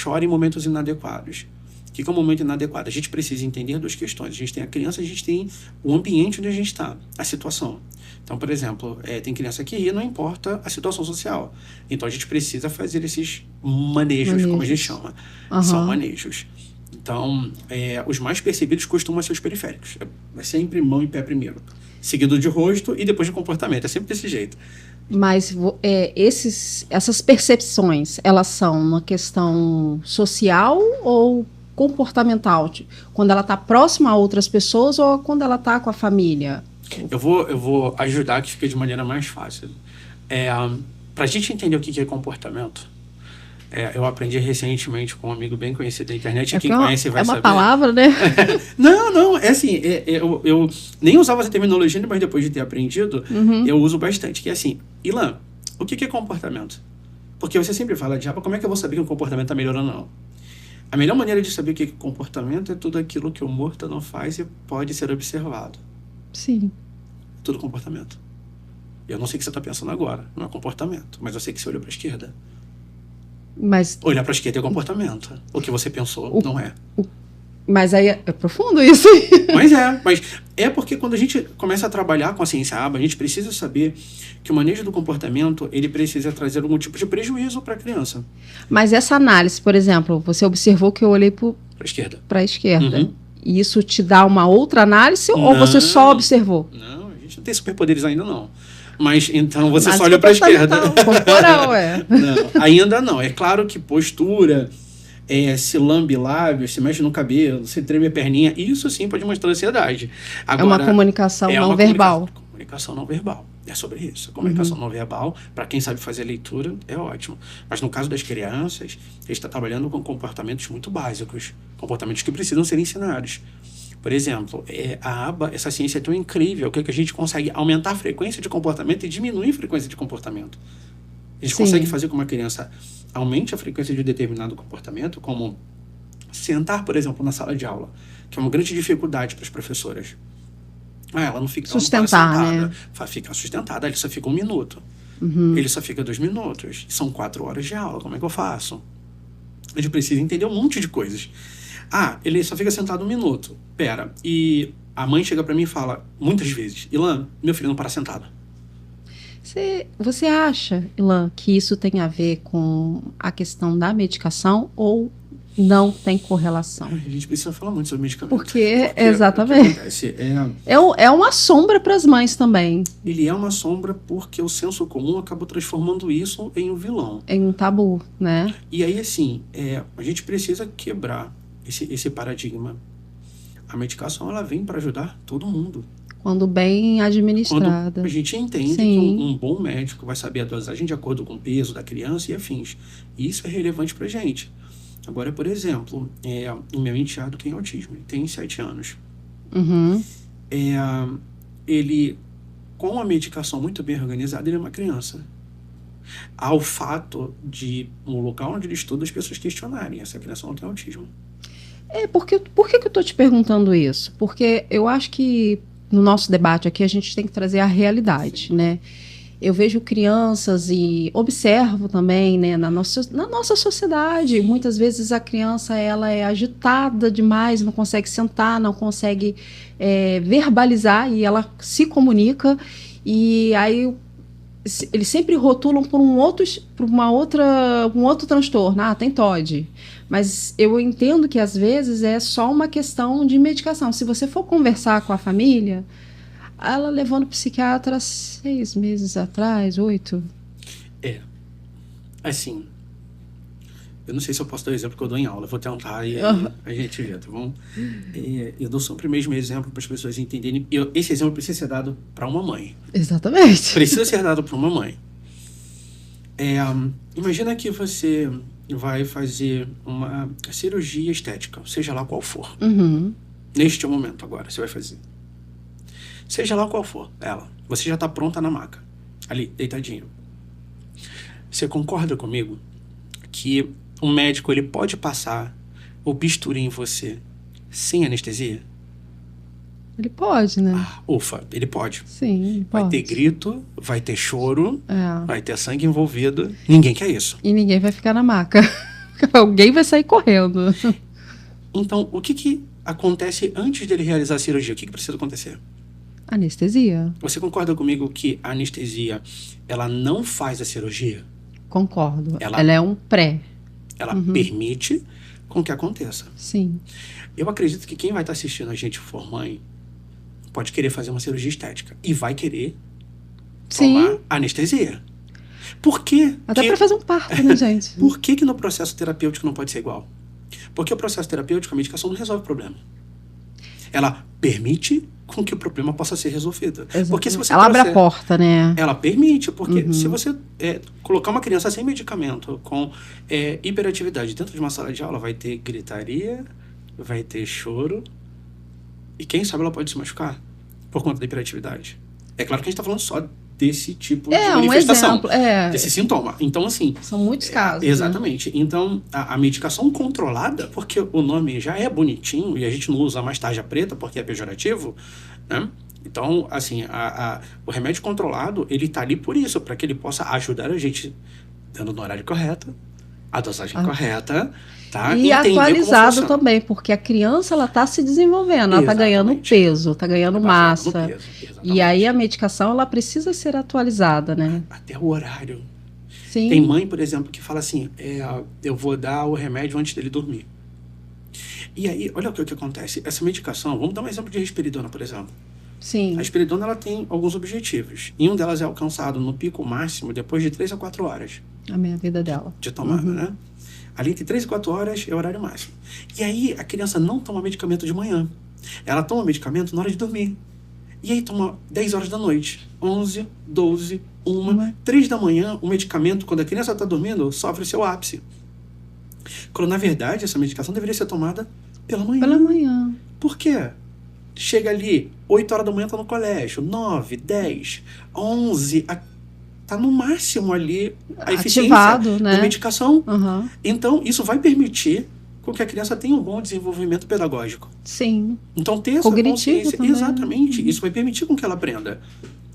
Speaker 2: chora em momentos inadequados. O que é um momento inadequado? A gente precisa entender duas questões. A gente tem a criança, a gente tem o ambiente onde a gente está, a situação. Então, por exemplo, tem criança que ri, não importa a situação social. Então, a gente precisa fazer esses manejos. Como a gente chama. São manejos. Então, os mais percebidos costumam ser os periféricos. É sempre mão e pé primeiro. Seguido de rosto e depois de comportamento. É sempre desse jeito.
Speaker 1: Mas essas percepções, elas são uma questão social ou comportamental? Quando ela está próxima a outras pessoas ou quando ela está com a família?
Speaker 2: Eu vou ajudar que fique de maneira mais fácil. Para a gente entender o que é comportamento, eu aprendi recentemente com um amigo bem conhecido da internet. Quem conhece vai saber.
Speaker 1: É uma palavra, né?
Speaker 2: Não, é assim, eu nem usava essa terminologia, mas depois de ter aprendido, eu uso bastante. Que é assim, Ilan, o que é comportamento? Porque você sempre fala, como é que eu vou saber que o comportamento está melhorando ou não? A melhor maneira de saber o que é comportamento é tudo aquilo que o morto não faz e pode ser observado.
Speaker 1: Sim.
Speaker 2: Tudo comportamento. Eu não sei o que você está pensando agora, não é comportamento, mas eu sei que você olhou para a esquerda.
Speaker 1: Mas
Speaker 2: olhar para a esquerda é comportamento. O que você pensou não é.
Speaker 1: Mas aí é profundo isso.
Speaker 2: Mas é porque quando a gente começa a trabalhar com a ciência aba, a gente precisa saber que o manejo do comportamento, ele precisa trazer algum tipo de prejuízo para a criança.
Speaker 1: Mas essa análise, por exemplo, você observou que eu olhei para a esquerda. E isso te dá uma outra análise ou você só observou?
Speaker 2: Não, a gente não tem superpoderes ainda não. Mas então você só olha para a esquerda.
Speaker 1: Corporal,
Speaker 2: Não, ainda não. É claro que postura, se lambe lábios, se mexe no cabelo, se treme a perninha, isso sim pode mostrar ansiedade. Agora,
Speaker 1: é uma comunicação não verbal.
Speaker 2: Comunicação não verbal. É sobre isso. A comunicação não verbal, para quem sabe fazer leitura, é ótimo. Mas no caso das crianças, a gente está trabalhando com comportamentos muito básicos. Comportamentos que precisam ser ensinados. Por exemplo, a aba, essa ciência é tão incrível que a gente consegue aumentar a frequência de comportamento e diminuir a frequência de comportamento. A gente consegue fazer com que uma criança aumente a frequência de determinado comportamento, como sentar, por exemplo, na sala de aula, que é uma grande dificuldade para as professoras. Ela não fica
Speaker 1: sustentar,
Speaker 2: sentada,
Speaker 1: né?
Speaker 2: Fica sustentada, ele só fica 1 minuto. Ele só fica 2 minutos. São 4 horas de aula, como é que eu faço? A gente precisa entender um monte de coisas. Ele só fica sentado 1 minuto. Pera, e a mãe chega para mim e fala, muitas vezes, Ilan, meu filho não para sentado.
Speaker 1: Você acha, Ilan, que isso tem a ver com a questão da medicação ou Não tem correlação.
Speaker 2: A gente precisa falar muito sobre medicamento.
Speaker 1: Porque exatamente.
Speaker 2: O que acontece
Speaker 1: é uma sombra para as mães também.
Speaker 2: Ele é uma sombra porque o senso comum acabou transformando isso em um vilão.
Speaker 1: Em um tabu, né?
Speaker 2: E aí, assim, a gente precisa quebrar esse paradigma. A medicação, ela vem para ajudar todo mundo.
Speaker 1: Quando bem administrada.
Speaker 2: Quando a gente entende que um bom médico vai saber a dosagem de acordo com o peso da criança e afins. E isso é relevante pra gente. Agora, por exemplo, o meu enteado tem autismo, ele tem 7 anos.
Speaker 1: Uhum.
Speaker 2: Ele, com a medicação muito bem organizada, ele é uma criança. Há o fato de, no local onde ele estuda, as pessoas questionarem, essa criança não tem autismo.
Speaker 1: Por que eu estou te perguntando isso? Porque eu acho que no nosso debate aqui a gente tem que trazer a realidade,
Speaker 2: Sim.
Speaker 1: né? Eu vejo crianças e observo também, né, na nossa sociedade, muitas vezes a criança ela é agitada demais, não consegue sentar, não consegue verbalizar e ela se comunica e aí eles sempre rotulam por um outro transtorno. Tem TOD. Mas eu entendo que às vezes é só uma questão de medicação. Se você for conversar com a família, ela levou no psiquiatra 6 meses atrás, 8.
Speaker 2: Assim, eu não sei se eu posso dar o exemplo que eu dou em aula. Eu vou tentar e a gente vê, tá bom? Eu dou sempre o mesmo exemplo para as pessoas entenderem. Esse exemplo precisa ser dado para uma mãe.
Speaker 1: Exatamente.
Speaker 2: Precisa ser dado para uma mãe. Imagina que você vai fazer uma cirurgia estética, seja lá qual for.
Speaker 1: Uhum.
Speaker 2: Neste momento agora, você vai fazer. Seja lá qual for ela. Você já está pronta na maca. Ali, deitadinho. Você concorda comigo que o médico ele pode passar o bisturi em você sem anestesia?
Speaker 1: Ele pode, né?
Speaker 2: Ufa, ele pode.
Speaker 1: Sim, ele pode.
Speaker 2: Vai ter grito, vai ter choro,
Speaker 1: É.
Speaker 2: vai ter sangue envolvido. Ninguém quer isso.
Speaker 1: E ninguém vai ficar na maca. Alguém vai sair correndo.
Speaker 2: Então, o que acontece antes dele realizar a cirurgia? O que precisa acontecer?
Speaker 1: Anestesia.
Speaker 2: Você concorda comigo que a anestesia, ela não faz a cirurgia?
Speaker 1: Concordo.
Speaker 2: Ela
Speaker 1: é um pré.
Speaker 2: Ela permite com que aconteça.
Speaker 1: Sim.
Speaker 2: Eu acredito que quem vai estar assistindo a gente for mãe pode querer fazer uma cirurgia estética e vai querer tomar anestesia. Por quê?
Speaker 1: Até para fazer um parto, né, gente?
Speaker 2: Por que no processo terapêutico não pode ser igual? Porque o processo terapêutico, a medicação não resolve o problema. Ela permite com que o problema possa ser resolvido. Porque se você
Speaker 1: ela abre a porta, né?
Speaker 2: Ela permite, porque se você colocar uma criança sem medicamento, com hiperatividade dentro de uma sala de aula, vai ter gritaria, vai ter choro, e quem sabe ela pode se machucar por conta da hiperatividade. É claro que a gente está falando só desse tipo de manifestação,
Speaker 1: um exemplo,
Speaker 2: desse sintoma. Então, assim...
Speaker 1: São muitos casos.
Speaker 2: Exatamente. Né? Então, a medicação controlada, porque o nome já é bonitinho, e a gente não usa mais tarja preta, porque é pejorativo, né? Então, assim, o remédio controlado, ele tá ali por isso, para que ele possa ajudar a gente, dando no horário correto, a dosagem correta, tá?
Speaker 1: E atualizado também, porque a criança, ela tá se desenvolvendo, ela tá ganhando peso, tá ganhando massa. E aí a medicação, ela precisa ser atualizada, né?
Speaker 2: Até o horário.
Speaker 1: Sim.
Speaker 2: Tem mãe, por exemplo, que fala assim, eu vou dar o remédio antes dele dormir. E aí, olha o que acontece. Essa medicação, vamos dar um exemplo de risperidona, por exemplo.
Speaker 1: Sim.
Speaker 2: A risperidona, ela tem alguns objetivos. E um delas é alcançado no pico máximo depois de 3 a 4 horas.
Speaker 1: A minha vida dela.
Speaker 2: De tomada, né? Ali entre 3 e 4 horas é o horário máximo. E aí, a criança não toma medicamento de manhã. Ela toma medicamento na hora de dormir. E aí toma 10 horas da noite. 11, 12, 1, 3 da manhã, o medicamento, quando a criança está dormindo, sofre o seu ápice. Quando, na verdade, essa medicação deveria ser tomada pela manhã.
Speaker 1: Pela manhã.
Speaker 2: Por quê? Chega ali, 8 horas da manhã tá no colégio, 9, 10, 11, tá no máximo ali a eficiência da medicação. Então, isso vai permitir com que a criança tenha um bom desenvolvimento pedagógico.
Speaker 1: Sim.
Speaker 2: Então, ter essa consciência, exatamente, isso vai permitir com que ela aprenda.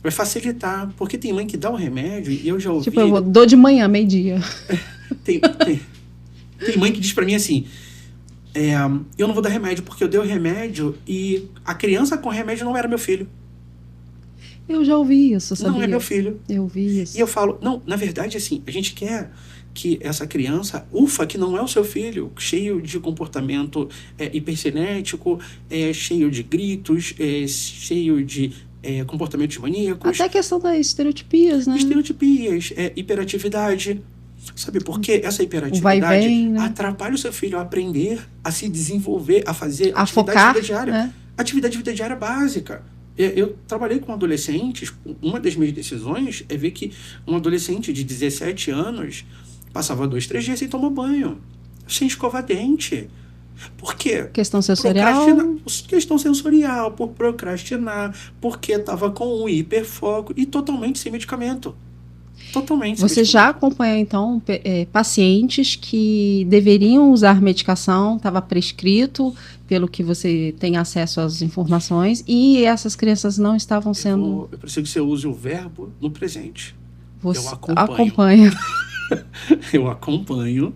Speaker 2: Vai facilitar, porque tem mãe que dá o remédio, e eu já ouvi...
Speaker 1: Tipo, eu dou de manhã, meio-dia.
Speaker 2: Tem mãe que diz pra mim assim... eu não vou dar remédio porque eu dei o remédio e a criança com remédio não era meu filho.
Speaker 1: Eu já ouvi isso, sabia?
Speaker 2: Não é meu filho.
Speaker 1: Eu ouvi isso.
Speaker 2: E eu falo, não, na verdade, assim, a gente quer que essa criança, que não é o seu filho, cheio de comportamento hipercinético, cheio de gritos, cheio de comportamentos maníacos.
Speaker 1: Até a questão das estereotipias, né?
Speaker 2: Estereotipias, hiperatividade. Sabe por quê? Essa hiperatividade
Speaker 1: né?
Speaker 2: atrapalha o seu filho a aprender, a se desenvolver, a fazer
Speaker 1: a
Speaker 2: atividade
Speaker 1: focar,
Speaker 2: de vida diária.
Speaker 1: Né?
Speaker 2: Atividade de vida diária básica. Eu trabalhei com adolescentes. Uma das minhas decisões é ver que um adolescente de 17 anos passava 2, 3 dias sem tomar banho, sem escovar dente. Por quê?
Speaker 1: Questão sensorial.
Speaker 2: Questão sensorial, por procrastinar, porque estava com um hiperfoco e totalmente sem medicamento. Totalmente.
Speaker 1: Você já acompanhou, então, pacientes que deveriam usar medicação, estava prescrito, pelo que você tem acesso às informações, e essas crianças não estavam sendo...
Speaker 2: Eu preciso que você use o verbo no presente.
Speaker 1: Você
Speaker 2: eu
Speaker 1: acompanha.
Speaker 2: Eu acompanho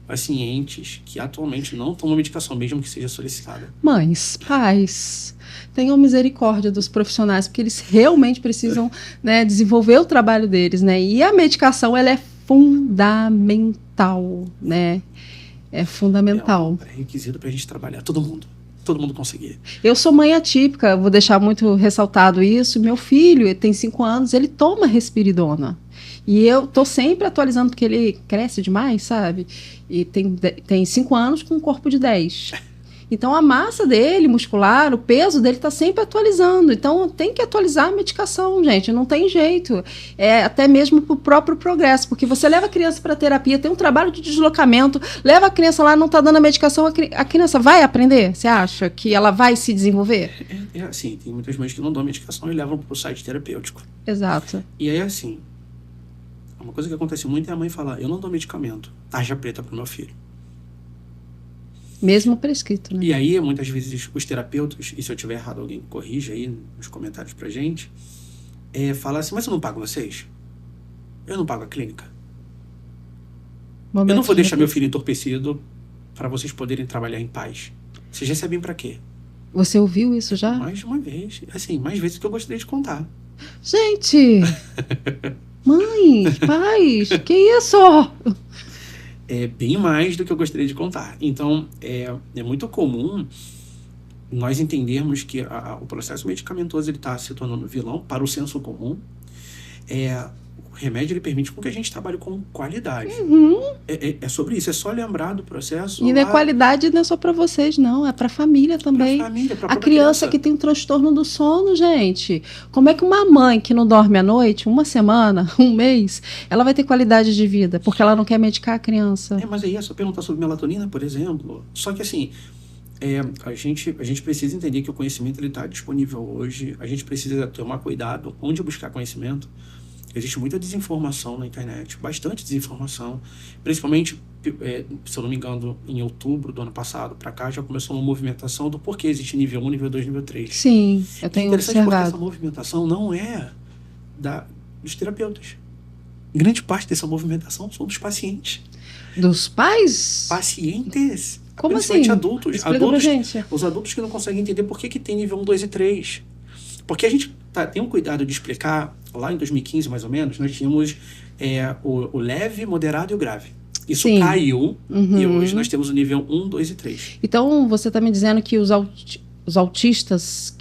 Speaker 2: pacientes que atualmente não tomam medicação, mesmo que seja solicitada.
Speaker 1: Mães, pais, tenham misericórdia dos profissionais, porque eles realmente precisam, né, desenvolver o trabalho deles, né? E a medicação, ela é fundamental, né? É fundamental.
Speaker 2: É requisito para a gente trabalhar, todo mundo conseguir.
Speaker 1: Eu sou mãe atípica, vou deixar muito ressaltado isso. Meu filho tem 5 anos, ele toma risperidona. E eu tô sempre atualizando, porque ele cresce demais, sabe? E tem 5 anos com um corpo de 10. Então, a massa dele, muscular, o peso dele está sempre atualizando. Então, tem que atualizar a medicação, gente. Não tem jeito. Até mesmo para o próprio progresso. Porque você leva a criança para terapia, tem um trabalho de deslocamento, leva a criança lá, não está dando a medicação, a criança vai aprender? Você acha que ela vai se desenvolver?
Speaker 2: Assim, tem muitas mães que não dão medicação e levam para o site terapêutico.
Speaker 1: Exato.
Speaker 2: E aí, assim, uma coisa que acontece muito é a mãe falar, eu não dou medicamento, tarja preta para o meu filho.
Speaker 1: Mesmo prescrito, né?
Speaker 2: E aí, muitas vezes, os terapeutas, e se eu tiver errado, alguém corrija aí nos comentários pra gente, fala assim, mas eu não pago vocês? Eu não pago a clínica? Eu não vou deixar meu filho entorpecido para vocês poderem trabalhar em paz. Vocês recebem pra quê?
Speaker 1: Você ouviu isso já?
Speaker 2: Mais de uma vez. Assim, mais vezes do que eu gostaria de contar.
Speaker 1: Gente! Mãe, pais, que isso?
Speaker 2: É bem mais do que eu gostaria de contar. Então, é muito comum nós entendermos que o processo medicamentoso está se tornando vilão para o senso comum. O remédio ele permite com que a gente trabalhe com qualidade.
Speaker 1: Uhum.
Speaker 2: É sobre isso, é só lembrar do processo.
Speaker 1: E a qualidade não é só para vocês, não, é para a família também.
Speaker 2: Pra família, pra
Speaker 1: a criança que tem um transtorno do sono, gente. Como é que uma mãe que não dorme à noite, 1 semana, 1 mês, ela vai ter qualidade de vida? Porque ela não quer medicar a criança.
Speaker 2: Mas aí é só perguntar sobre melatonina, por exemplo. Só que assim, a gente precisa entender que o conhecimento está disponível hoje. A gente precisa tomar cuidado onde buscar conhecimento. Existe muita desinformação na internet, bastante desinformação. Principalmente, se eu não me engano, em outubro do ano passado para cá, já começou uma movimentação do porquê existe nível 1, nível 2, nível 3.
Speaker 1: Sim, eu tenho
Speaker 2: interessante
Speaker 1: observado.
Speaker 2: Porque essa movimentação não é dos terapeutas. Grande parte dessa movimentação são dos pacientes.
Speaker 1: Dos pais?
Speaker 2: Pacientes.
Speaker 1: Como
Speaker 2: principalmente
Speaker 1: assim?
Speaker 2: Adultos. Os adultos que não conseguem entender por que tem nível 1, 2 e 3. Porque a gente tem um cuidado de explicar, lá em 2015 mais ou menos, nós tínhamos o leve, moderado e o grave. Isso
Speaker 1: Sim.
Speaker 2: caiu e
Speaker 1: Uhum.
Speaker 2: hoje nós temos o nível 1, 2 e 3.
Speaker 1: Então, você está me dizendo que os autistas,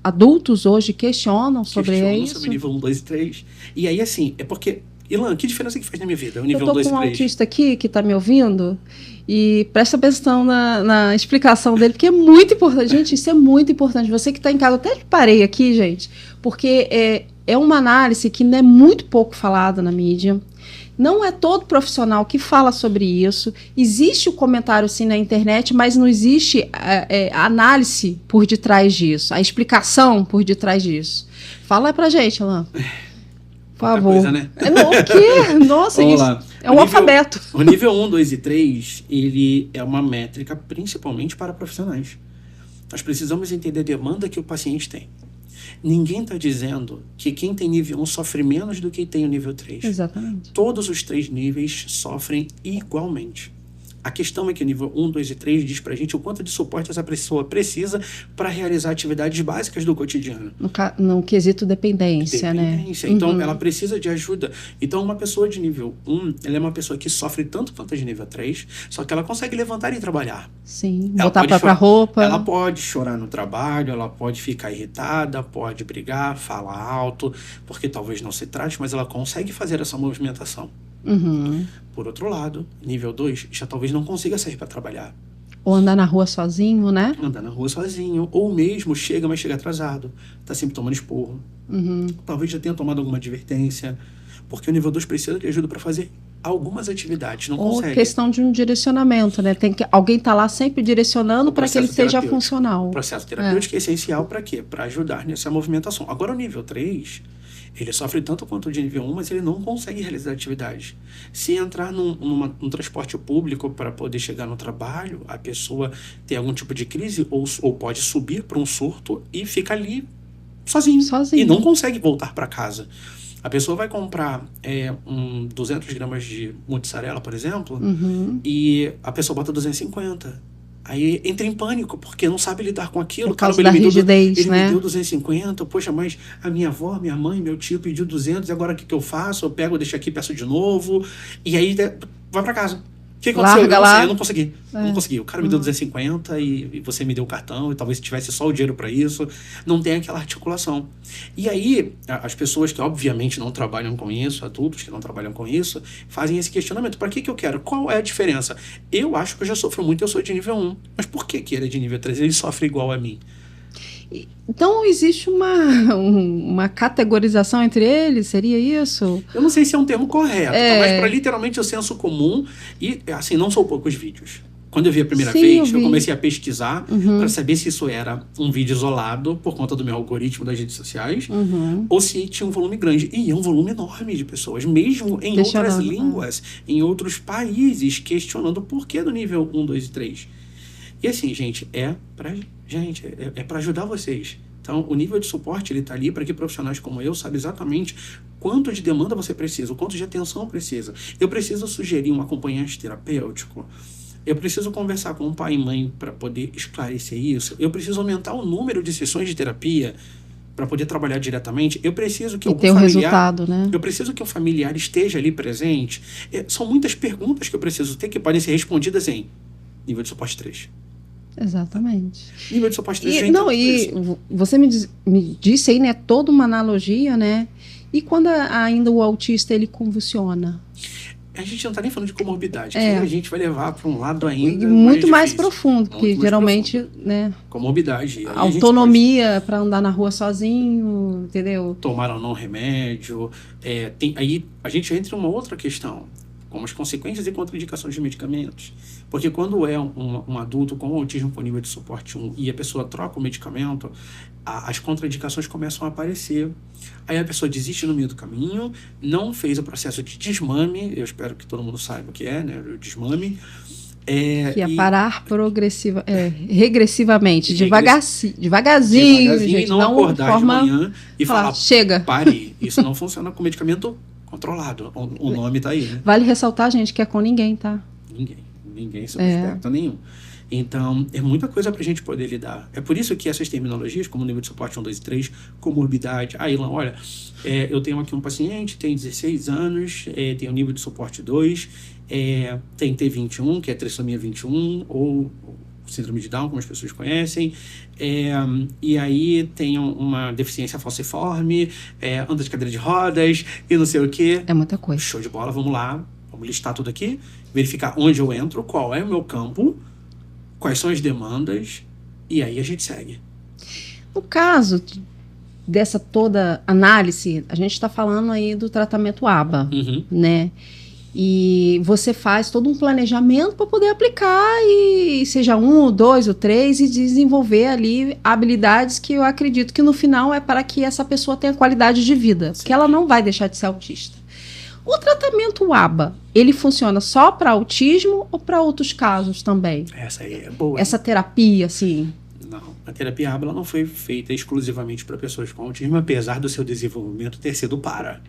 Speaker 1: adultos hoje, questionam sobre isso?
Speaker 2: Sobre o nível 1, 2 e 3. E aí, assim, é porque... Ilan, que diferença que faz na minha vida? O nível
Speaker 1: Eu tô
Speaker 2: 1, 2 e
Speaker 1: com
Speaker 2: 3.
Speaker 1: um autista aqui que está me ouvindo e presta atenção na explicação dele, porque é muito importante. Gente, isso é muito importante. Você que está em casa, eu até parei aqui, gente, porque é uma análise que não é muito pouco falada na mídia. Não é todo profissional que fala sobre isso. Existe o comentário, sim, na internet, mas não existe a análise por detrás disso, a explicação por detrás disso. Fala pra gente, Alain. Por favor.
Speaker 2: Coisa, né?
Speaker 1: O quê? Nossa,
Speaker 2: Vamos
Speaker 1: isso
Speaker 2: lá.
Speaker 1: é um alfabeto.
Speaker 2: O nível 1, 2 e 3, ele é uma métrica principalmente para profissionais. Nós precisamos entender a demanda que o paciente tem. Ninguém está dizendo que quem tem nível 1 sofre menos do que tem o nível 3.
Speaker 1: Exatamente.
Speaker 2: Todos os 3 níveis sofrem igualmente. A questão é que o nível 1, 2 e 3 diz pra gente o quanto de suporte essa pessoa precisa para realizar atividades básicas do cotidiano.
Speaker 1: No quesito dependência, né?
Speaker 2: Então, ela precisa de ajuda. Então, uma pessoa de nível 1, ela é uma pessoa que sofre tanto quanto a de nível 3, só que ela consegue levantar e trabalhar.
Speaker 1: Sim,
Speaker 2: Ela
Speaker 1: botar a
Speaker 2: pode
Speaker 1: própria roupa.
Speaker 2: Ela pode chorar no trabalho, ela pode ficar irritada, pode brigar, falar alto, porque talvez não se trate, mas ela consegue fazer essa movimentação. Por outro lado, nível 2 já talvez não consiga sair para trabalhar.
Speaker 1: Ou andar na rua sozinho, né?
Speaker 2: Andar na rua sozinho, ou mesmo chega, mas chega atrasado, tá sempre tomando esporro. Talvez já tenha tomado alguma advertência, porque o nível 2 precisa de ajuda para fazer algumas atividades, não
Speaker 1: Ou
Speaker 2: consegue.
Speaker 1: questão de um direcionamento, né? Alguém tá lá sempre direcionando para que ele seja funcional.
Speaker 2: O processo terapêutico é essencial para quê? Para ajudar nessa movimentação. Agora, o nível 3, ele sofre tanto quanto o de nível 1, mas ele não consegue realizar atividades. Se entrar num transporte público para poder chegar no trabalho, a pessoa tem algum tipo de crise ou pode subir para um surto e fica ali sozinho. E não consegue voltar para casa. A pessoa vai comprar 200 gramas de mussarela, por exemplo, e a pessoa bota 250. Aí entra em pânico, porque não sabe lidar com aquilo.
Speaker 1: Por causa da rigidez,
Speaker 2: ele
Speaker 1: né?
Speaker 2: me deu 250, poxa, mas a minha avó, minha mãe, meu tio pediu 200, e agora o que eu faço? Eu pego, deixo aqui, peço de novo, e aí vai pra casa. O que aconteceu? Eu não consegui. Não consegui. O cara me deu 250 e você me deu o cartão, e talvez tivesse só o dinheiro para isso. Não tem aquela articulação. E aí, as pessoas que obviamente não trabalham com isso, adultos que não trabalham com isso, fazem esse questionamento. Para que eu quero? Qual é a diferença? Eu acho que eu já sofro muito, eu sou de nível 1. Mas por que ele é de nível 3? Ele sofre igual a mim.
Speaker 1: Então, existe uma categorização entre eles? Seria isso?
Speaker 2: Eu não sei se é um termo correto, mas para literalmente o senso comum, e assim, não são poucos vídeos. Quando eu vi a primeira vez, eu comecei a pesquisar para saber se isso era um vídeo isolado por conta do meu algoritmo das redes sociais, ou se tinha um volume grande. E é um volume enorme de pessoas, mesmo em outras línguas, em outros países, questionando o porquê do nível 1, 2 e 3. E assim, gente, é para ajudar vocês. Então, o nível de suporte, ele está ali para que profissionais como eu saibam exatamente quanto de demanda você precisa, o quanto de atenção precisa. Eu preciso sugerir um acompanhante terapêutico, eu preciso conversar com o pai e mãe para poder esclarecer isso, eu preciso aumentar o número de sessões de terapia para poder trabalhar diretamente, eu preciso que algum
Speaker 1: resultado, né?
Speaker 2: Eu preciso que o familiar esteja ali presente. São muitas perguntas que eu preciso ter que podem ser respondidas em nível de suporte 3.
Speaker 1: Exatamente.
Speaker 2: Nível de suporte 3.
Speaker 1: Você me disse aí, né, toda uma analogia, né? E quando ainda o autista ele convulsiona?
Speaker 2: A gente não está nem falando de comorbidade, que a gente vai levar para um lado ainda
Speaker 1: muito mais profundo, porque geralmente, né?
Speaker 2: Comorbidade.
Speaker 1: Autonomia para andar na rua sozinho, entendeu?
Speaker 2: Tomar ou não remédio. Aí a gente entra em uma outra questão, como as consequências e contraindicações de medicamentos. Porque quando é um adulto com autismo com nível de suporte 1 e a pessoa troca o medicamento, as contraindicações começam a aparecer. Aí a pessoa desiste no meio do caminho, não fez o processo de desmame, eu espero que todo mundo saiba o que é, né, o desmame.
Speaker 1: Que é parar regressivamente, devagarzinho, gente,
Speaker 2: não acordar de manhã e falar,
Speaker 1: chega.
Speaker 2: Pare. Isso não funciona com medicamento controlado. O nome tá aí, né?
Speaker 1: Vale ressaltar, gente, que é com ninguém, tá?
Speaker 2: Ninguém sob espectro nenhum. Então, é muita coisa pra gente poder lidar. É por isso que essas terminologias, como nível de suporte 1, 2 e 3, comorbidade. Ilan, olha, eu tenho aqui um paciente, tem 16 anos, tem o nível de suporte 2, tem T21, que é trissomia 21, ou síndrome de Down, como as pessoas conhecem, e aí tem uma deficiência falciforme, anda de cadeira de rodas, e não sei o quê.
Speaker 1: É muita coisa.
Speaker 2: Show de bola, vamos lá. Vamos listar tudo aqui, verificar onde eu entro, qual é o meu campo, quais são as demandas, e aí a gente segue.
Speaker 1: No caso dessa toda análise, a gente está falando aí do tratamento ABA, né? E você faz todo um planejamento para poder aplicar, e seja 1, 2 ou 3, e desenvolver ali habilidades que eu acredito que no final é para que essa pessoa tenha qualidade de vida, porque ela não vai deixar de ser autista. O tratamento ABA, ele funciona só para autismo ou para outros casos também?
Speaker 2: Essa aí é boa.
Speaker 1: Essa terapia, assim?
Speaker 2: Não, a terapia ABA ela não foi feita exclusivamente para pessoas com autismo, apesar do seu desenvolvimento ter sido para.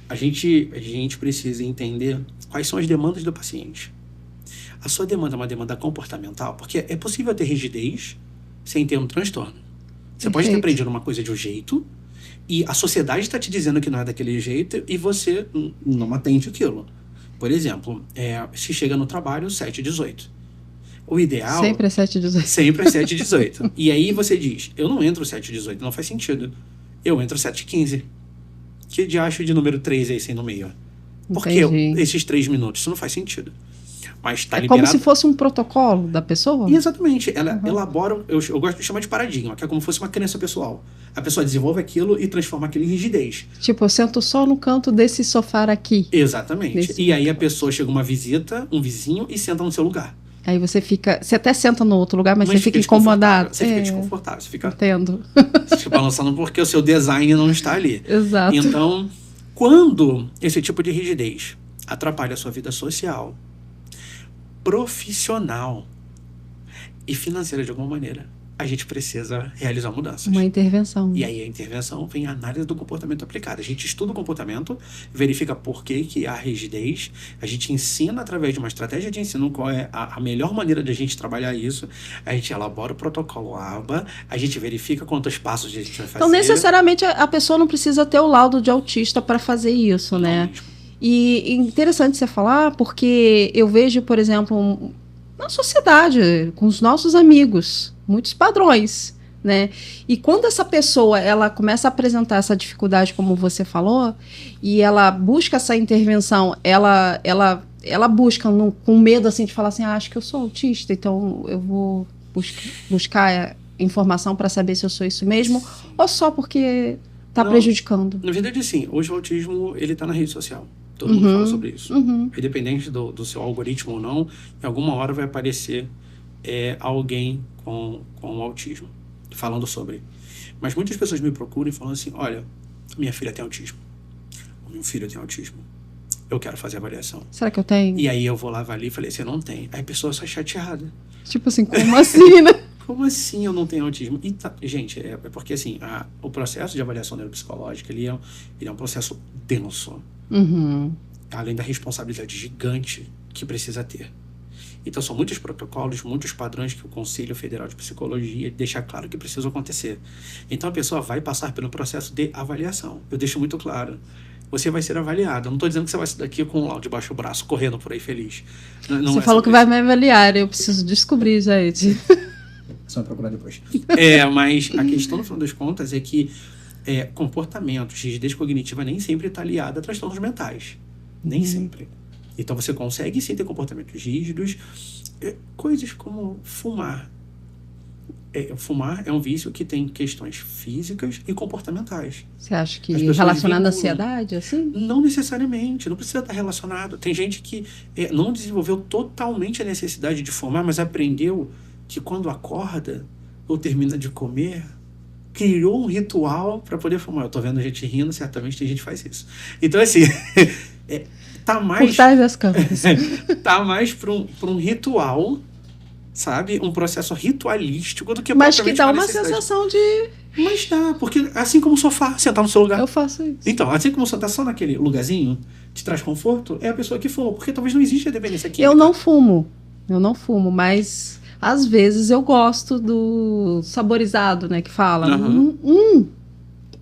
Speaker 2: A gente precisa entender quais são as demandas do paciente. a sua demanda é uma demanda comportamental, porque é possível ter rigidez sem ter um transtorno. Você pode ter aprendido uma coisa de um jeito, e a sociedade está te dizendo que não é daquele jeito, e você não atende aquilo. Por exemplo, se chega no trabalho 7h18. O ideal...
Speaker 1: Sempre é 7h18.
Speaker 2: Sempre é 7h18. E aí você diz, eu não entro 7h18, não faz sentido. Eu entro 7h15. Que diacho de número 3 aí sem no meio? Por que esses 3 minutos? Isso não faz sentido. Mas tá liberado.
Speaker 1: Como se fosse um protocolo da pessoa?
Speaker 2: Exatamente. Ela elabora, eu gosto de chamar de paradigma, que é como se fosse uma crença pessoal. A pessoa desenvolve aquilo e transforma aquilo em rigidez.
Speaker 1: Tipo, eu sento só no canto desse sofá aqui.
Speaker 2: Exatamente. E aí a pessoa chega uma visita, um vizinho, e senta no seu lugar.
Speaker 1: Aí você até senta no outro lugar, mas você fica incomodado.
Speaker 2: Você fica desconfortável. Você fica...
Speaker 1: Entendo.
Speaker 2: Você fica balançando porque o seu design não está ali.
Speaker 1: Exato.
Speaker 2: Então, quando esse tipo de rigidez atrapalha a sua vida social, profissional e financeira de alguma maneira, a gente precisa realizar mudanças.
Speaker 1: Uma intervenção.
Speaker 2: E aí a intervenção vem a análise do comportamento aplicado. A gente estuda o comportamento, verifica por que há rigidez, a gente ensina através de uma estratégia de ensino qual é a melhor maneira de a gente trabalhar isso, a gente elabora o protocolo ABA, a gente verifica quantos passos a gente vai fazer.
Speaker 1: Então, necessariamente, a pessoa não precisa ter o laudo de autista para fazer isso, né? E interessante você falar, porque eu vejo, por exemplo, na sociedade, com os nossos amigos, muitos padrões, né? E quando essa pessoa, ela começa a apresentar essa dificuldade, como você falou, e ela busca essa intervenção, ela busca com medo, assim, de falar assim, acho que eu sou autista, então eu vou buscar informação para saber se eu sou isso mesmo, ou só porque está prejudicando.
Speaker 2: Na verdade, sim. Hoje o autismo, ele está na rede social. Todo mundo fala sobre isso. Independente do seu algoritmo ou não, em alguma hora vai aparecer alguém com autismo falando sobre. Mas muitas pessoas me procuram e falam assim, olha, minha filha tem autismo. O meu filho tem autismo. Eu quero fazer avaliação.
Speaker 1: Será que eu tenho?
Speaker 2: E aí eu vou lá, avalio e falei, você não tem. Aí a pessoa sai chateada.
Speaker 1: Tipo assim, como assim, né?
Speaker 2: Como assim eu não tenho autismo? E gente, é porque assim, o processo de avaliação neuropsicológica, ele é um processo denso. Além da responsabilidade gigante que precisa ter. Então são muitos protocolos, muitos padrões que o Conselho Federal de Psicologia deixa claro que precisam acontecer. Então a pessoa vai passar pelo processo de avaliação. Eu deixo muito claro. Você vai ser avaliado. Eu não estou dizendo que você vai sair daqui com um laudo debaixo do braço, correndo por aí feliz. Não
Speaker 1: você falou que vai me avaliar, eu preciso descobrir, gente.
Speaker 2: Só procurar depois. Mas a questão, no final das contas, é que comportamentos, rigidez cognitiva nem sempre está aliada a transtornos mentais. Nem sempre. Então você consegue sim ter comportamentos rígidos, coisas como fumar. Fumar é um vício que tem questões físicas e comportamentais.
Speaker 1: Você acha que relacionado à ansiedade, assim?
Speaker 2: Não necessariamente, não precisa estar relacionado. Tem gente que não desenvolveu totalmente a necessidade de fumar, mas aprendeu que quando acorda ou termina de comer, criou um ritual para poder fumar. Eu tô vendo gente rindo, certamente tem gente que faz isso. Então, assim, tá mais...
Speaker 1: Por trás das câmeras.
Speaker 2: Tá mais para um ritual, sabe? Um processo ritualístico do que
Speaker 1: mas que dá uma sensação de...
Speaker 2: Mas dá, porque assim como o sofá, sentar no seu lugar.
Speaker 1: Eu faço isso.
Speaker 2: Então, assim como sentar só naquele lugarzinho, te traz conforto, é a pessoa que fuma, porque talvez não exista a dependência química.
Speaker 1: Eu não fumo, mas às vezes eu gosto do saborizado, né, que fala,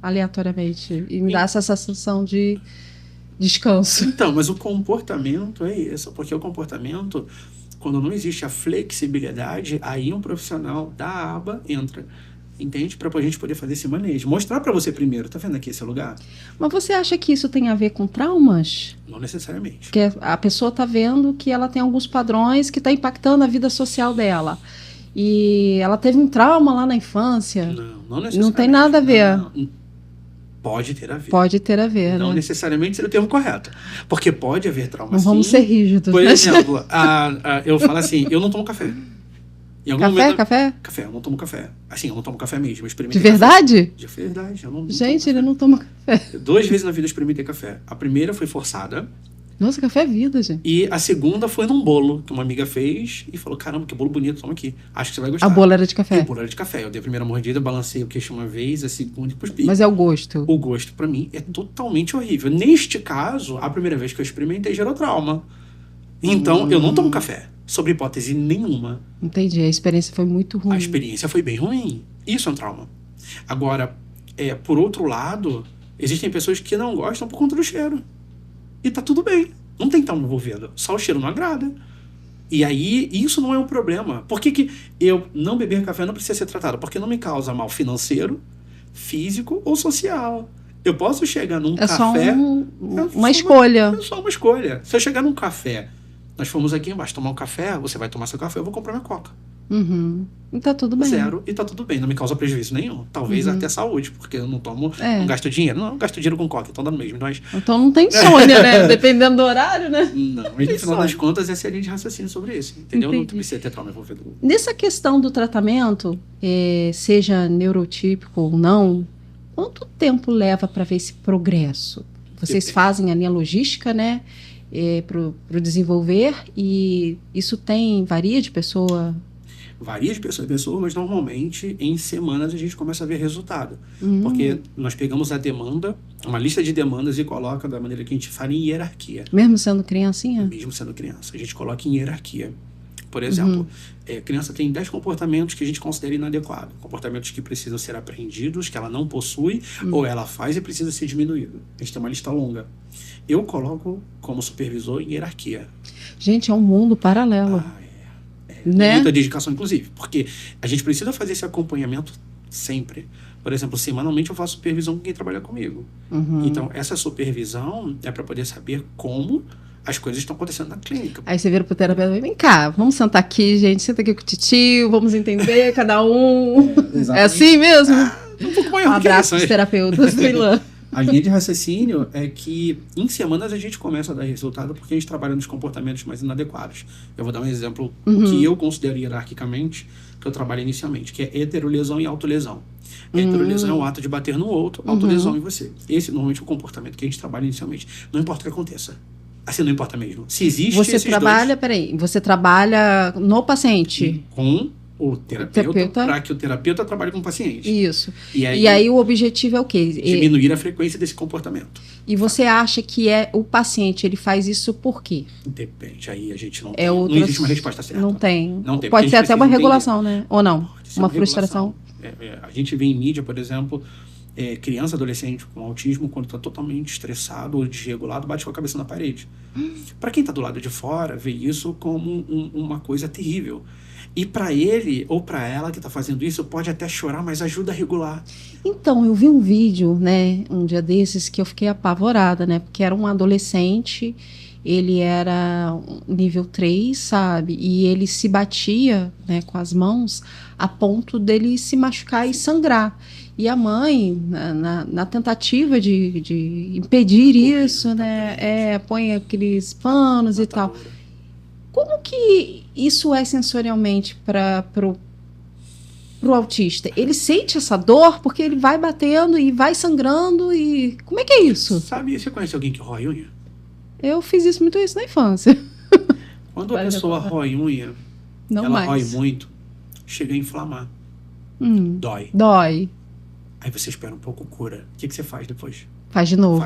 Speaker 1: aleatoriamente, e me dá essa sensação de descanso.
Speaker 2: Então, mas o comportamento é isso, porque o comportamento, quando não existe a flexibilidade, aí um profissional da aba entra, entende? Para a gente poder fazer esse manejo. Mostrar para você primeiro, tá vendo aqui esse lugar?
Speaker 1: Mas você acha que isso tem a ver com traumas?
Speaker 2: Não necessariamente.
Speaker 1: Porque a pessoa tá vendo que ela tem alguns padrões que tá impactando a vida social dela. E ela teve um trauma lá na infância.
Speaker 2: Não necessariamente.
Speaker 1: Não tem nada a ver.
Speaker 2: Não. Pode ter a ver.
Speaker 1: Pode ter a ver,
Speaker 2: não
Speaker 1: né?
Speaker 2: necessariamente seria o termo correto. Porque pode haver trauma,
Speaker 1: não vamos ser rígidos.
Speaker 2: Por exemplo, eu falo assim, eu não tomo café.
Speaker 1: Café?
Speaker 2: Café, eu não tomo café. Assim, eu não tomo café mesmo.
Speaker 1: De verdade?
Speaker 2: De verdade. Eu não
Speaker 1: gente, ele não toma café.
Speaker 2: 2 vezes na vida eu experimentei café. A primeira foi forçada.
Speaker 1: Nossa, café é vida, gente.
Speaker 2: E a segunda foi num bolo que uma amiga fez e falou, caramba, que bolo bonito, toma aqui. Acho que você vai gostar.
Speaker 1: A bolo era de café?
Speaker 2: O bolo era de café. Eu dei a primeira mordida, balancei o queixo uma vez, a segunda e cuspi.
Speaker 1: Mas é o gosto?
Speaker 2: O gosto, pra mim, é totalmente horrível. Neste caso, a primeira vez que eu experimentei gerou trauma. Então, eu não tomo café. sobre hipótese nenhuma.
Speaker 1: Entendi, a experiência foi muito ruim.
Speaker 2: A experiência foi bem ruim. Isso é um trauma. Agora, por outro lado, existem pessoas que não gostam por conta do cheiro. E tá tudo bem. Não tem trauma envolvido. Só o cheiro não agrada. E aí, isso não é um problema. Por que eu não beber café não precisa ser tratado? Porque não me causa mal financeiro, físico ou social. Eu posso chegar num café...
Speaker 1: Só uma escolha.
Speaker 2: É só uma escolha. Se eu chegar num café, nós fomos aqui embaixo tomar um café, você vai tomar seu café, eu vou comprar minha coca.
Speaker 1: Uhum. E tá tudo bem.
Speaker 2: Zero, e tá tudo bem. Não me causa prejuízo nenhum. Talvez até saúde, porque eu não tomo... Não gasto dinheiro. Não, eu gasto dinheiro com coca, então dá no mesmo. Mas...
Speaker 1: Então não tem insônia, né? Dependendo do horário, né?
Speaker 2: Não, mas no final das contas, essa é a linha de raciocínio sobre isso. Entendeu? Entendi. Não precisa ter trauma envolvido.
Speaker 1: Nessa questão do tratamento, seja neurotípico ou não, quanto tempo leva para ver esse progresso? Vocês fazem a linha logística, né? Para o desenvolver, e isso varia de pessoa?
Speaker 2: Varia de pessoa em pessoa, mas normalmente em semanas a gente começa a ver resultado. Porque nós pegamos a demanda, uma lista de demandas, e coloca da maneira que a gente fala em hierarquia.
Speaker 1: Mesmo sendo criancinha?
Speaker 2: Mesmo sendo criança. A gente coloca em hierarquia. Por exemplo, a criança tem 10 comportamentos que a gente considera inadequados. Comportamentos que precisam ser aprendidos, que ela não possui, ou ela faz e precisa ser diminuído. A gente tem uma lista longa. Eu coloco como supervisor em hierarquia.
Speaker 1: Gente, é um mundo paralelo. Né?
Speaker 2: Muita dedicação, inclusive. Porque a gente precisa fazer esse acompanhamento sempre. Por exemplo, semanalmente eu faço supervisão com quem trabalha comigo. Então, essa supervisão é para poder saber como as coisas estão acontecendo na clínica.
Speaker 1: Aí você vira pro terapeuta e vem cá, vamos sentar aqui, gente, senta aqui com o titio, vamos entender cada um. É assim mesmo?
Speaker 2: Um pouco maior.
Speaker 1: Um abraço para os terapeutas do Ilan.
Speaker 2: A linha de raciocínio é que em semanas a gente começa a dar resultado porque a gente trabalha nos comportamentos mais inadequados. Eu vou dar um exemplo que eu considero hierarquicamente, que eu trabalho inicialmente, que é heterolesão e autolesão. Heterolesão é o ato de bater no outro, autolesão em você. Esse normalmente é o comportamento que a gente trabalha inicialmente. Não importa o que aconteça. Assim, não importa mesmo. Se existe
Speaker 1: você trabalha no paciente?
Speaker 2: Com o terapeuta. Para que o terapeuta trabalhe com o paciente.
Speaker 1: Isso. E aí o objetivo é o quê?
Speaker 2: Diminuir a frequência desse comportamento.
Speaker 1: E você acha que o paciente, ele faz isso por quê?
Speaker 2: Depende. Aí a gente não tem. Não existe uma resposta certa.
Speaker 1: Não tem. Pode ser até uma regulação, né? Ou não? Uma frustração.
Speaker 2: A gente vê em mídia, por exemplo, criança, adolescente com autismo, quando está totalmente estressado ou desregulado, bate com a cabeça na parede. Para quem está do lado de fora, vê isso como uma coisa terrível. E para ele ou para ela que está fazendo isso, pode até chorar, mas ajuda a regular.
Speaker 1: Então, eu vi um vídeo, né, um dia desses, que eu fiquei apavorada, né, porque era um adolescente, ele era nível 3, sabe, e ele se batia, né, com as mãos a ponto dele se machucar e sangrar. E a mãe, na tentativa de impedir isso, né, põe aqueles panos e tal. Como que isso é sensorialmente para o autista? Ele sente essa dor porque ele vai batendo e vai sangrando e... Como é que é isso?
Speaker 2: Sabe, você conhece alguém que rói unha?
Speaker 1: Eu fiz muito isso na infância.
Speaker 2: Quando a pessoa rói unha, ela rói muito, chega a inflamar. Dói. Aí você espera um pouco, cura. O que você faz depois?
Speaker 1: Faz de novo.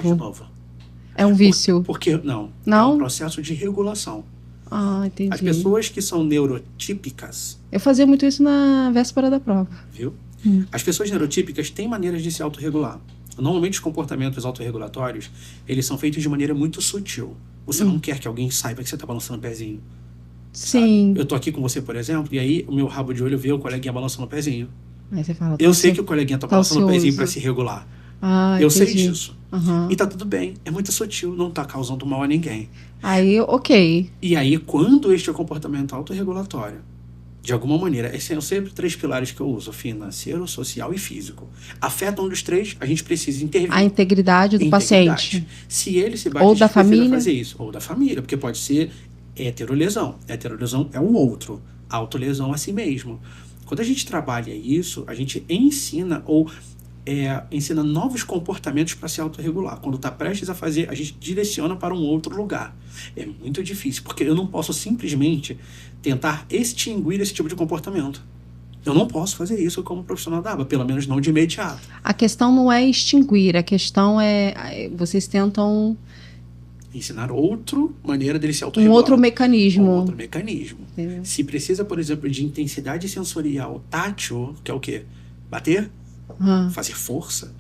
Speaker 1: É um vício.
Speaker 2: Porque não? É um processo de regulação.
Speaker 1: Ah, entendi.
Speaker 2: As pessoas que são neurotípicas...
Speaker 1: Eu fazia muito isso na véspera da prova.
Speaker 2: Viu? As pessoas neurotípicas têm maneiras de se autorregular. Normalmente os comportamentos autorregulatórios, eles são feitos de maneira muito sutil. Você não quer que alguém saiba que você está balançando o pezinho.
Speaker 1: Sim.
Speaker 2: Sabe? Eu tô aqui com você, por exemplo, e aí o meu rabo de olho vê o coleguinha balançando o pezinho.
Speaker 1: Aí você fala,
Speaker 2: eu sei que o coleguinha tá balançando o pezinho para se regular. Eu sei disso. E tá tudo bem. É muito sutil, não tá causando mal a ninguém.
Speaker 1: Aí, ok.
Speaker 2: E aí, quando este é o comportamento autorregulatório, de alguma maneira, são sempre 3 pilares que eu uso: financeiro, social e físico. Afeta um dos 3, a gente precisa intervir.
Speaker 1: A integridade do paciente.
Speaker 2: Se ele se bate,
Speaker 1: ou da família,
Speaker 2: fazer isso. Ou da família, porque pode ser heterolesão. Heterolesão é o outro. Autolesão a si mesmo. Quando a gente trabalha isso, a gente ensina ensina novos comportamentos para se autorregular. Quando está prestes a fazer, a gente direciona para um outro lugar. É muito difícil, porque eu não posso simplesmente tentar extinguir esse tipo de comportamento. Eu não posso fazer isso como profissional da aba, pelo menos não de imediato.
Speaker 1: A questão não é extinguir, a questão é vocês tentam
Speaker 2: Ensinar outra maneira dele se
Speaker 1: Um
Speaker 2: autorregular.
Speaker 1: outro mecanismo.
Speaker 2: Um outro mecanismo.
Speaker 1: Entendeu?
Speaker 2: Se precisa, por exemplo, de intensidade sensorial tátil, que é o quê? Bater, fazer força,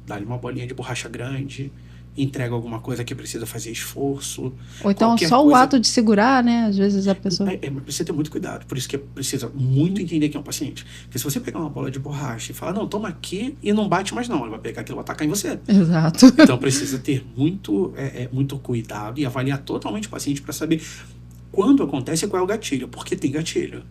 Speaker 2: dar-lhe uma bolinha de borracha grande, entrega alguma coisa que precisa fazer esforço.
Speaker 1: Ou então só o ato de segurar, né? Às vezes a pessoa...
Speaker 2: Precisa ter muito cuidado. Por isso que precisa muito entender que é um paciente. Porque se você pegar uma bola de borracha e falar, não, toma aqui e não bate mais não, ele vai pegar aquilo e vai atacar em você.
Speaker 1: Exato.
Speaker 2: Então precisa ter muito cuidado e avaliar totalmente o paciente para saber quando acontece e qual é o gatilho. Porque tem gatilho.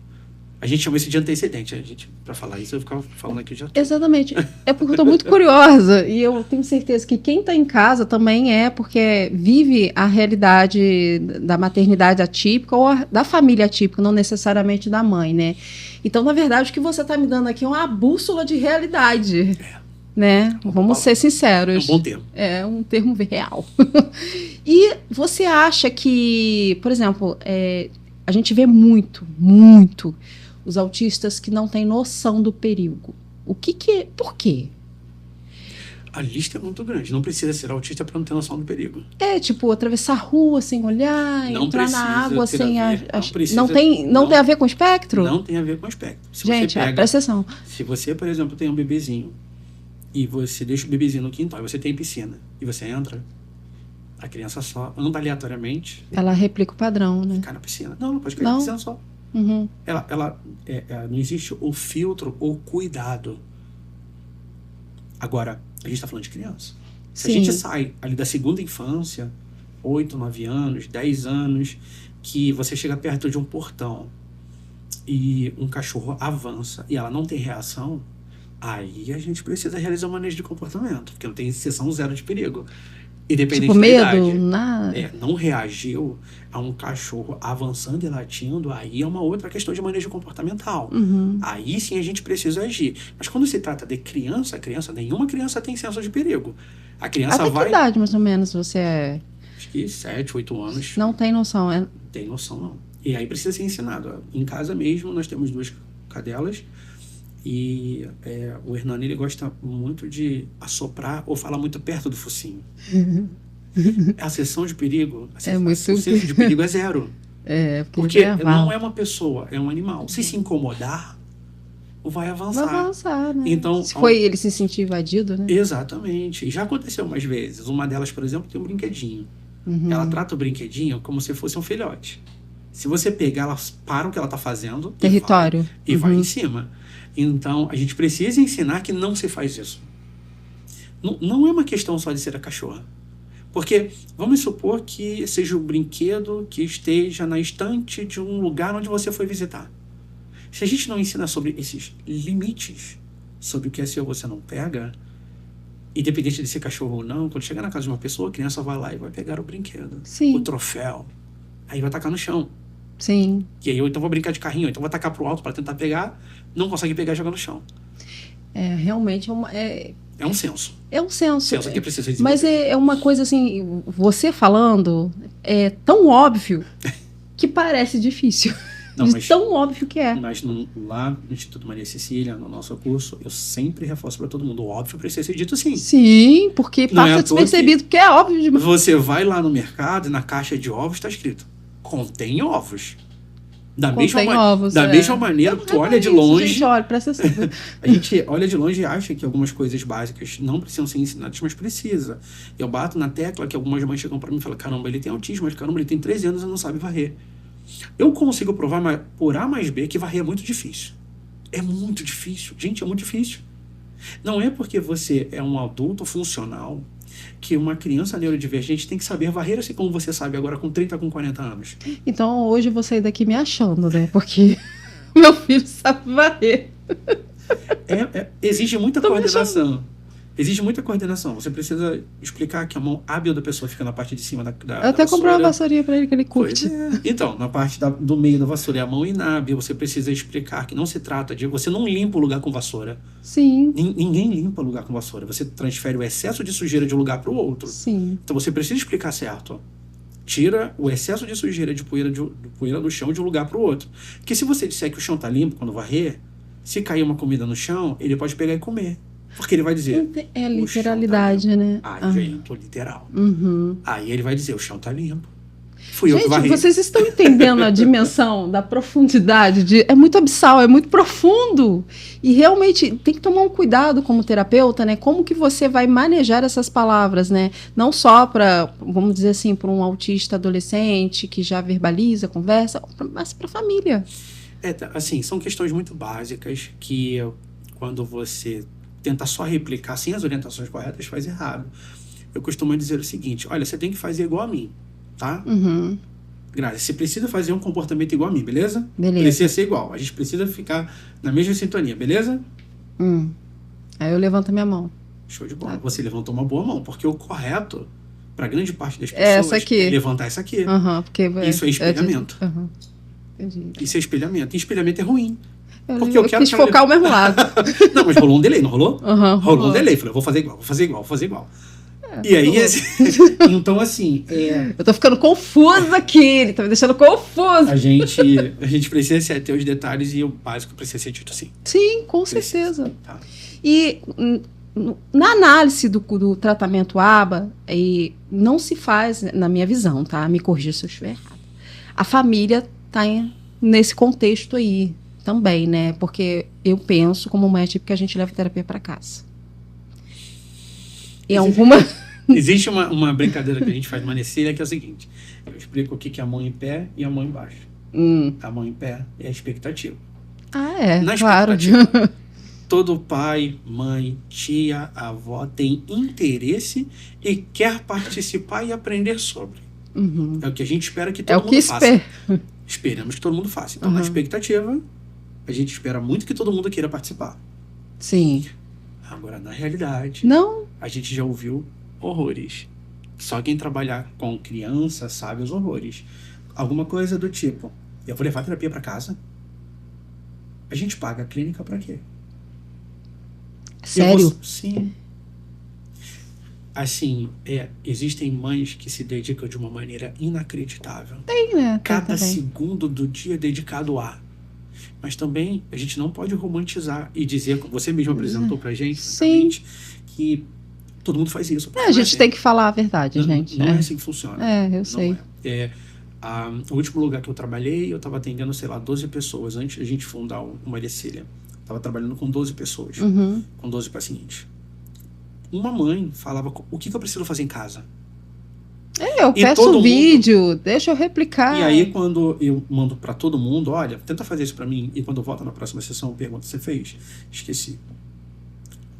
Speaker 2: A gente chama isso de antecedente. Para falar isso, eu ficava falando aqui já.
Speaker 1: Exatamente. É porque eu estou muito curiosa e eu tenho certeza que quem está em casa também porque vive a realidade da maternidade atípica ou da família atípica, não necessariamente da mãe, né? Então, na verdade, o que você está me dando aqui é uma bússola de realidade. Né? Vamos ser sinceros.
Speaker 2: É um bom termo.
Speaker 1: É um termo real. E você acha que, por exemplo, a gente vê muito os autistas que não têm noção do perigo. Por quê?
Speaker 2: A lista é muito grande. Não precisa ser autista para não ter noção do perigo.
Speaker 1: Tipo, atravessar a rua sem olhar,
Speaker 2: não
Speaker 1: entrar na água sem...
Speaker 2: Não
Speaker 1: tem a ver com espectro?
Speaker 2: Não tem a ver com espectro.
Speaker 1: Gente, presta atenção.
Speaker 2: Se você, por exemplo, tem um bebezinho e você deixa o bebezinho no quintal e você tem piscina e você entra, a criança só anda aleatoriamente.
Speaker 1: Ela replica o padrão, né?
Speaker 2: Cai na piscina. Não pode cair na piscina só.
Speaker 1: Uhum.
Speaker 2: Não existe o filtro ou cuidado. Agora, a gente está falando de criança. Se a gente sai ali da segunda infância, 8, 9 anos, 10 anos, que você chega perto de um portão e um cachorro avança e ela não tem reação, aí a gente precisa realizar um manejo de comportamento, porque não tem seção zero de perigo. Independente
Speaker 1: tipo,
Speaker 2: da idade.
Speaker 1: medo,
Speaker 2: não reagiu a um cachorro avançando e latindo, aí é uma outra questão de manejo comportamental.
Speaker 1: Uhum.
Speaker 2: Aí sim a gente precisa agir. Mas quando se trata de criança, nenhuma criança tem senso de perigo. A criança
Speaker 1: Até que idade, mais ou menos, você é?
Speaker 2: Acho que 7, 8 anos.
Speaker 1: Não tem noção,
Speaker 2: Não tem noção, não. E aí precisa ser ensinado. Em casa mesmo, nós temos 2 cadelas. E o Hernani, ele gosta muito de assoprar ou falar muito perto do focinho. A sensação de perigo, o senso de perigo é zero. Porque não é uma pessoa, é um animal. Se incomodar, vai avançar.
Speaker 1: Vai avançar, né?
Speaker 2: Então,
Speaker 1: ele se sentir invadido, né?
Speaker 2: Exatamente. E já aconteceu mais vezes. Uma delas, por exemplo, tem um brinquedinho. Uhum. Ela trata o brinquedinho como se fosse um filhote. Se você pegar, elas param o que ela está fazendo.
Speaker 1: Território.
Speaker 2: E vai em cima. Então, a gente precisa ensinar que não se faz isso. Não é uma questão só de ser a cachorra. Porque vamos supor que seja um brinquedo que esteja na estante de um lugar onde você foi visitar. Se a gente não ensina sobre esses limites, sobre o que é seu você não pega, independente de ser cachorro ou não, quando chegar na casa de uma pessoa, a criança vai lá e vai pegar o brinquedo.
Speaker 1: Sim.
Speaker 2: O troféu. Aí vai tacar no chão.
Speaker 1: Sim.
Speaker 2: E aí eu então vou brincar de carrinho, então vou tacar pro alto para tentar pegar, não consegue pegar e joga no chão.
Speaker 1: Realmente
Speaker 2: é um senso.
Speaker 1: É um senso.
Speaker 2: Senso que precisa desenvolver.
Speaker 1: Mas é uma coisa assim, você falando é tão óbvio que parece difícil. Tão óbvio que é.
Speaker 2: Mas lá no Instituto Maria Cecília, no nosso curso, eu sempre reforço para todo mundo, o óbvio precisa ser dito sim.
Speaker 1: Sim, porque passa despercebido, porque é óbvio demais.
Speaker 2: Você vai lá no mercado e na caixa de ovos está escrito contém ovos. Da mesma maneira que tu olha de longe.
Speaker 1: Gente, olha, presta atenção.
Speaker 2: A gente olha de longe e acha que algumas coisas básicas não precisam ser ensinadas, mas precisa. Eu bato na tecla que algumas mães chegam para mim e falam: caramba, ele tem autismo, mas caramba, ele tem 13 anos e não sabe varrer. Eu consigo provar por A mais B que varrer é muito difícil. É muito difícil. Gente, é muito difícil. Não é porque você é um adulto funcional que uma criança neurodivergente tem que saber varrer assim como você sabe agora com 30, com 40 anos.
Speaker 1: Então hoje eu vou sair daqui me achando, né? Porque meu filho sabe varrer.
Speaker 2: Exige muita coordenação. Exige muita coordenação. Você precisa explicar que a mão hábil da pessoa fica na parte de cima da vassoura.
Speaker 1: Eu até comprei uma vassourinha pra ele que ele curte.
Speaker 2: Então, na parte do meio da vassoura é a mão inábil. Você precisa explicar que não se trata de... Você não limpa o lugar com vassoura.
Speaker 1: Sim.
Speaker 2: Ninguém limpa o lugar com vassoura. Você transfere o excesso de sujeira de um lugar para o outro.
Speaker 1: Sim.
Speaker 2: Então você precisa explicar certo. Tira o excesso de sujeira, de poeira do chão de um lugar para o outro. Porque se você disser que o chão tá limpo quando varrer, se cair uma comida no chão, ele pode pegar e comer. Porque ele vai dizer...
Speaker 1: É literalidade, né?
Speaker 2: Gente, tô literal.
Speaker 1: Uhum.
Speaker 2: Aí ele vai dizer, o chão tá limpo. Fui eu que
Speaker 1: Gente,
Speaker 2: varri.
Speaker 1: vocês estão entendendo a dimensão da profundidade? É muito abissal, é muito profundo. E realmente tem que tomar um cuidado como terapeuta, né? Como que você vai manejar essas palavras, né? Não só para, vamos dizer assim, para um autista adolescente que já verbaliza, conversa, mas para a família.
Speaker 2: Assim, são questões muito básicas que quando você tenta só replicar sem as orientações corretas, faz errado. Eu costumo dizer o seguinte, olha, você tem que fazer igual a mim, tá?
Speaker 1: Uhum.
Speaker 2: Graça, você precisa fazer um comportamento igual a mim, beleza?
Speaker 1: Beleza.
Speaker 2: Precisa ser igual. A gente precisa ficar na mesma sintonia, beleza?
Speaker 1: Aí eu levanto a minha mão.
Speaker 2: Show de bola. Você levantou uma boa mão, porque o correto, para grande parte das pessoas,
Speaker 1: essa aqui.
Speaker 2: é levantar essa aqui.
Speaker 1: Porque
Speaker 2: isso é espelhamento.
Speaker 1: Entendi.
Speaker 2: Isso é espelhamento. E espelhamento é ruim.
Speaker 1: Porque eu quis focar o mesmo lado.
Speaker 2: Não, mas rolou um delay, não rolou? Rolou um delay. Falei, vou fazer igual. E aí, então assim...
Speaker 1: Eu tô ficando confusa aqui, ele tá me deixando confusa.
Speaker 2: A gente precisa ter os detalhes e o básico precisa ser dito assim.
Speaker 1: Sim, com certeza.
Speaker 2: Tá.
Speaker 1: E na análise do tratamento ABA, não se faz, na minha visão, tá? Me corrija se eu estiver errado. A família tá nesse contexto aí também, né? Porque eu penso como médico que a gente leva terapia para casa.
Speaker 2: Existe uma brincadeira que a gente faz numa Necília, que é o seguinte: eu explico o que é a mão em pé e a mão embaixo. A mão em pé é a expectativa. Na expectativa, claro. Todo pai, mãe, tia, avó tem interesse e quer participar e aprender sobre. É o que a gente espera que todo mundo faça. Esperamos que todo mundo faça. Então, na expectativa, a gente espera muito que todo mundo queira participar.
Speaker 1: Sim.
Speaker 2: Agora, na realidade, a gente já ouviu horrores. Só quem trabalhar com criança sabe os horrores. Alguma coisa do tipo, eu vou levar a terapia para casa? A gente paga a clínica para quê?
Speaker 1: Sério?
Speaker 2: Sim. Assim, existem mães que se dedicam de uma maneira inacreditável.
Speaker 1: Tem, né?
Speaker 2: Cada segundo do dia é dedicado a... Mas também a gente não pode romantizar e dizer, como você mesmo apresentou pra gente, que todo mundo faz isso.
Speaker 1: A gente tem que falar a verdade, gente.
Speaker 2: Não é assim que funciona.
Speaker 1: Eu sei.
Speaker 2: O último lugar que eu trabalhei, eu estava atendendo, 12 pessoas. Antes de a gente fundar uma Ercília. Estava trabalhando com 12 pessoas, com 12 pacientes. Uma mãe falava, o que eu preciso fazer em casa?
Speaker 1: Eu peço vídeo, deixa eu replicar.
Speaker 2: E aí, quando eu mando para todo mundo, olha, tenta fazer isso para mim, e quando eu volto na próxima sessão, eu pergunto, você fez? Esqueci.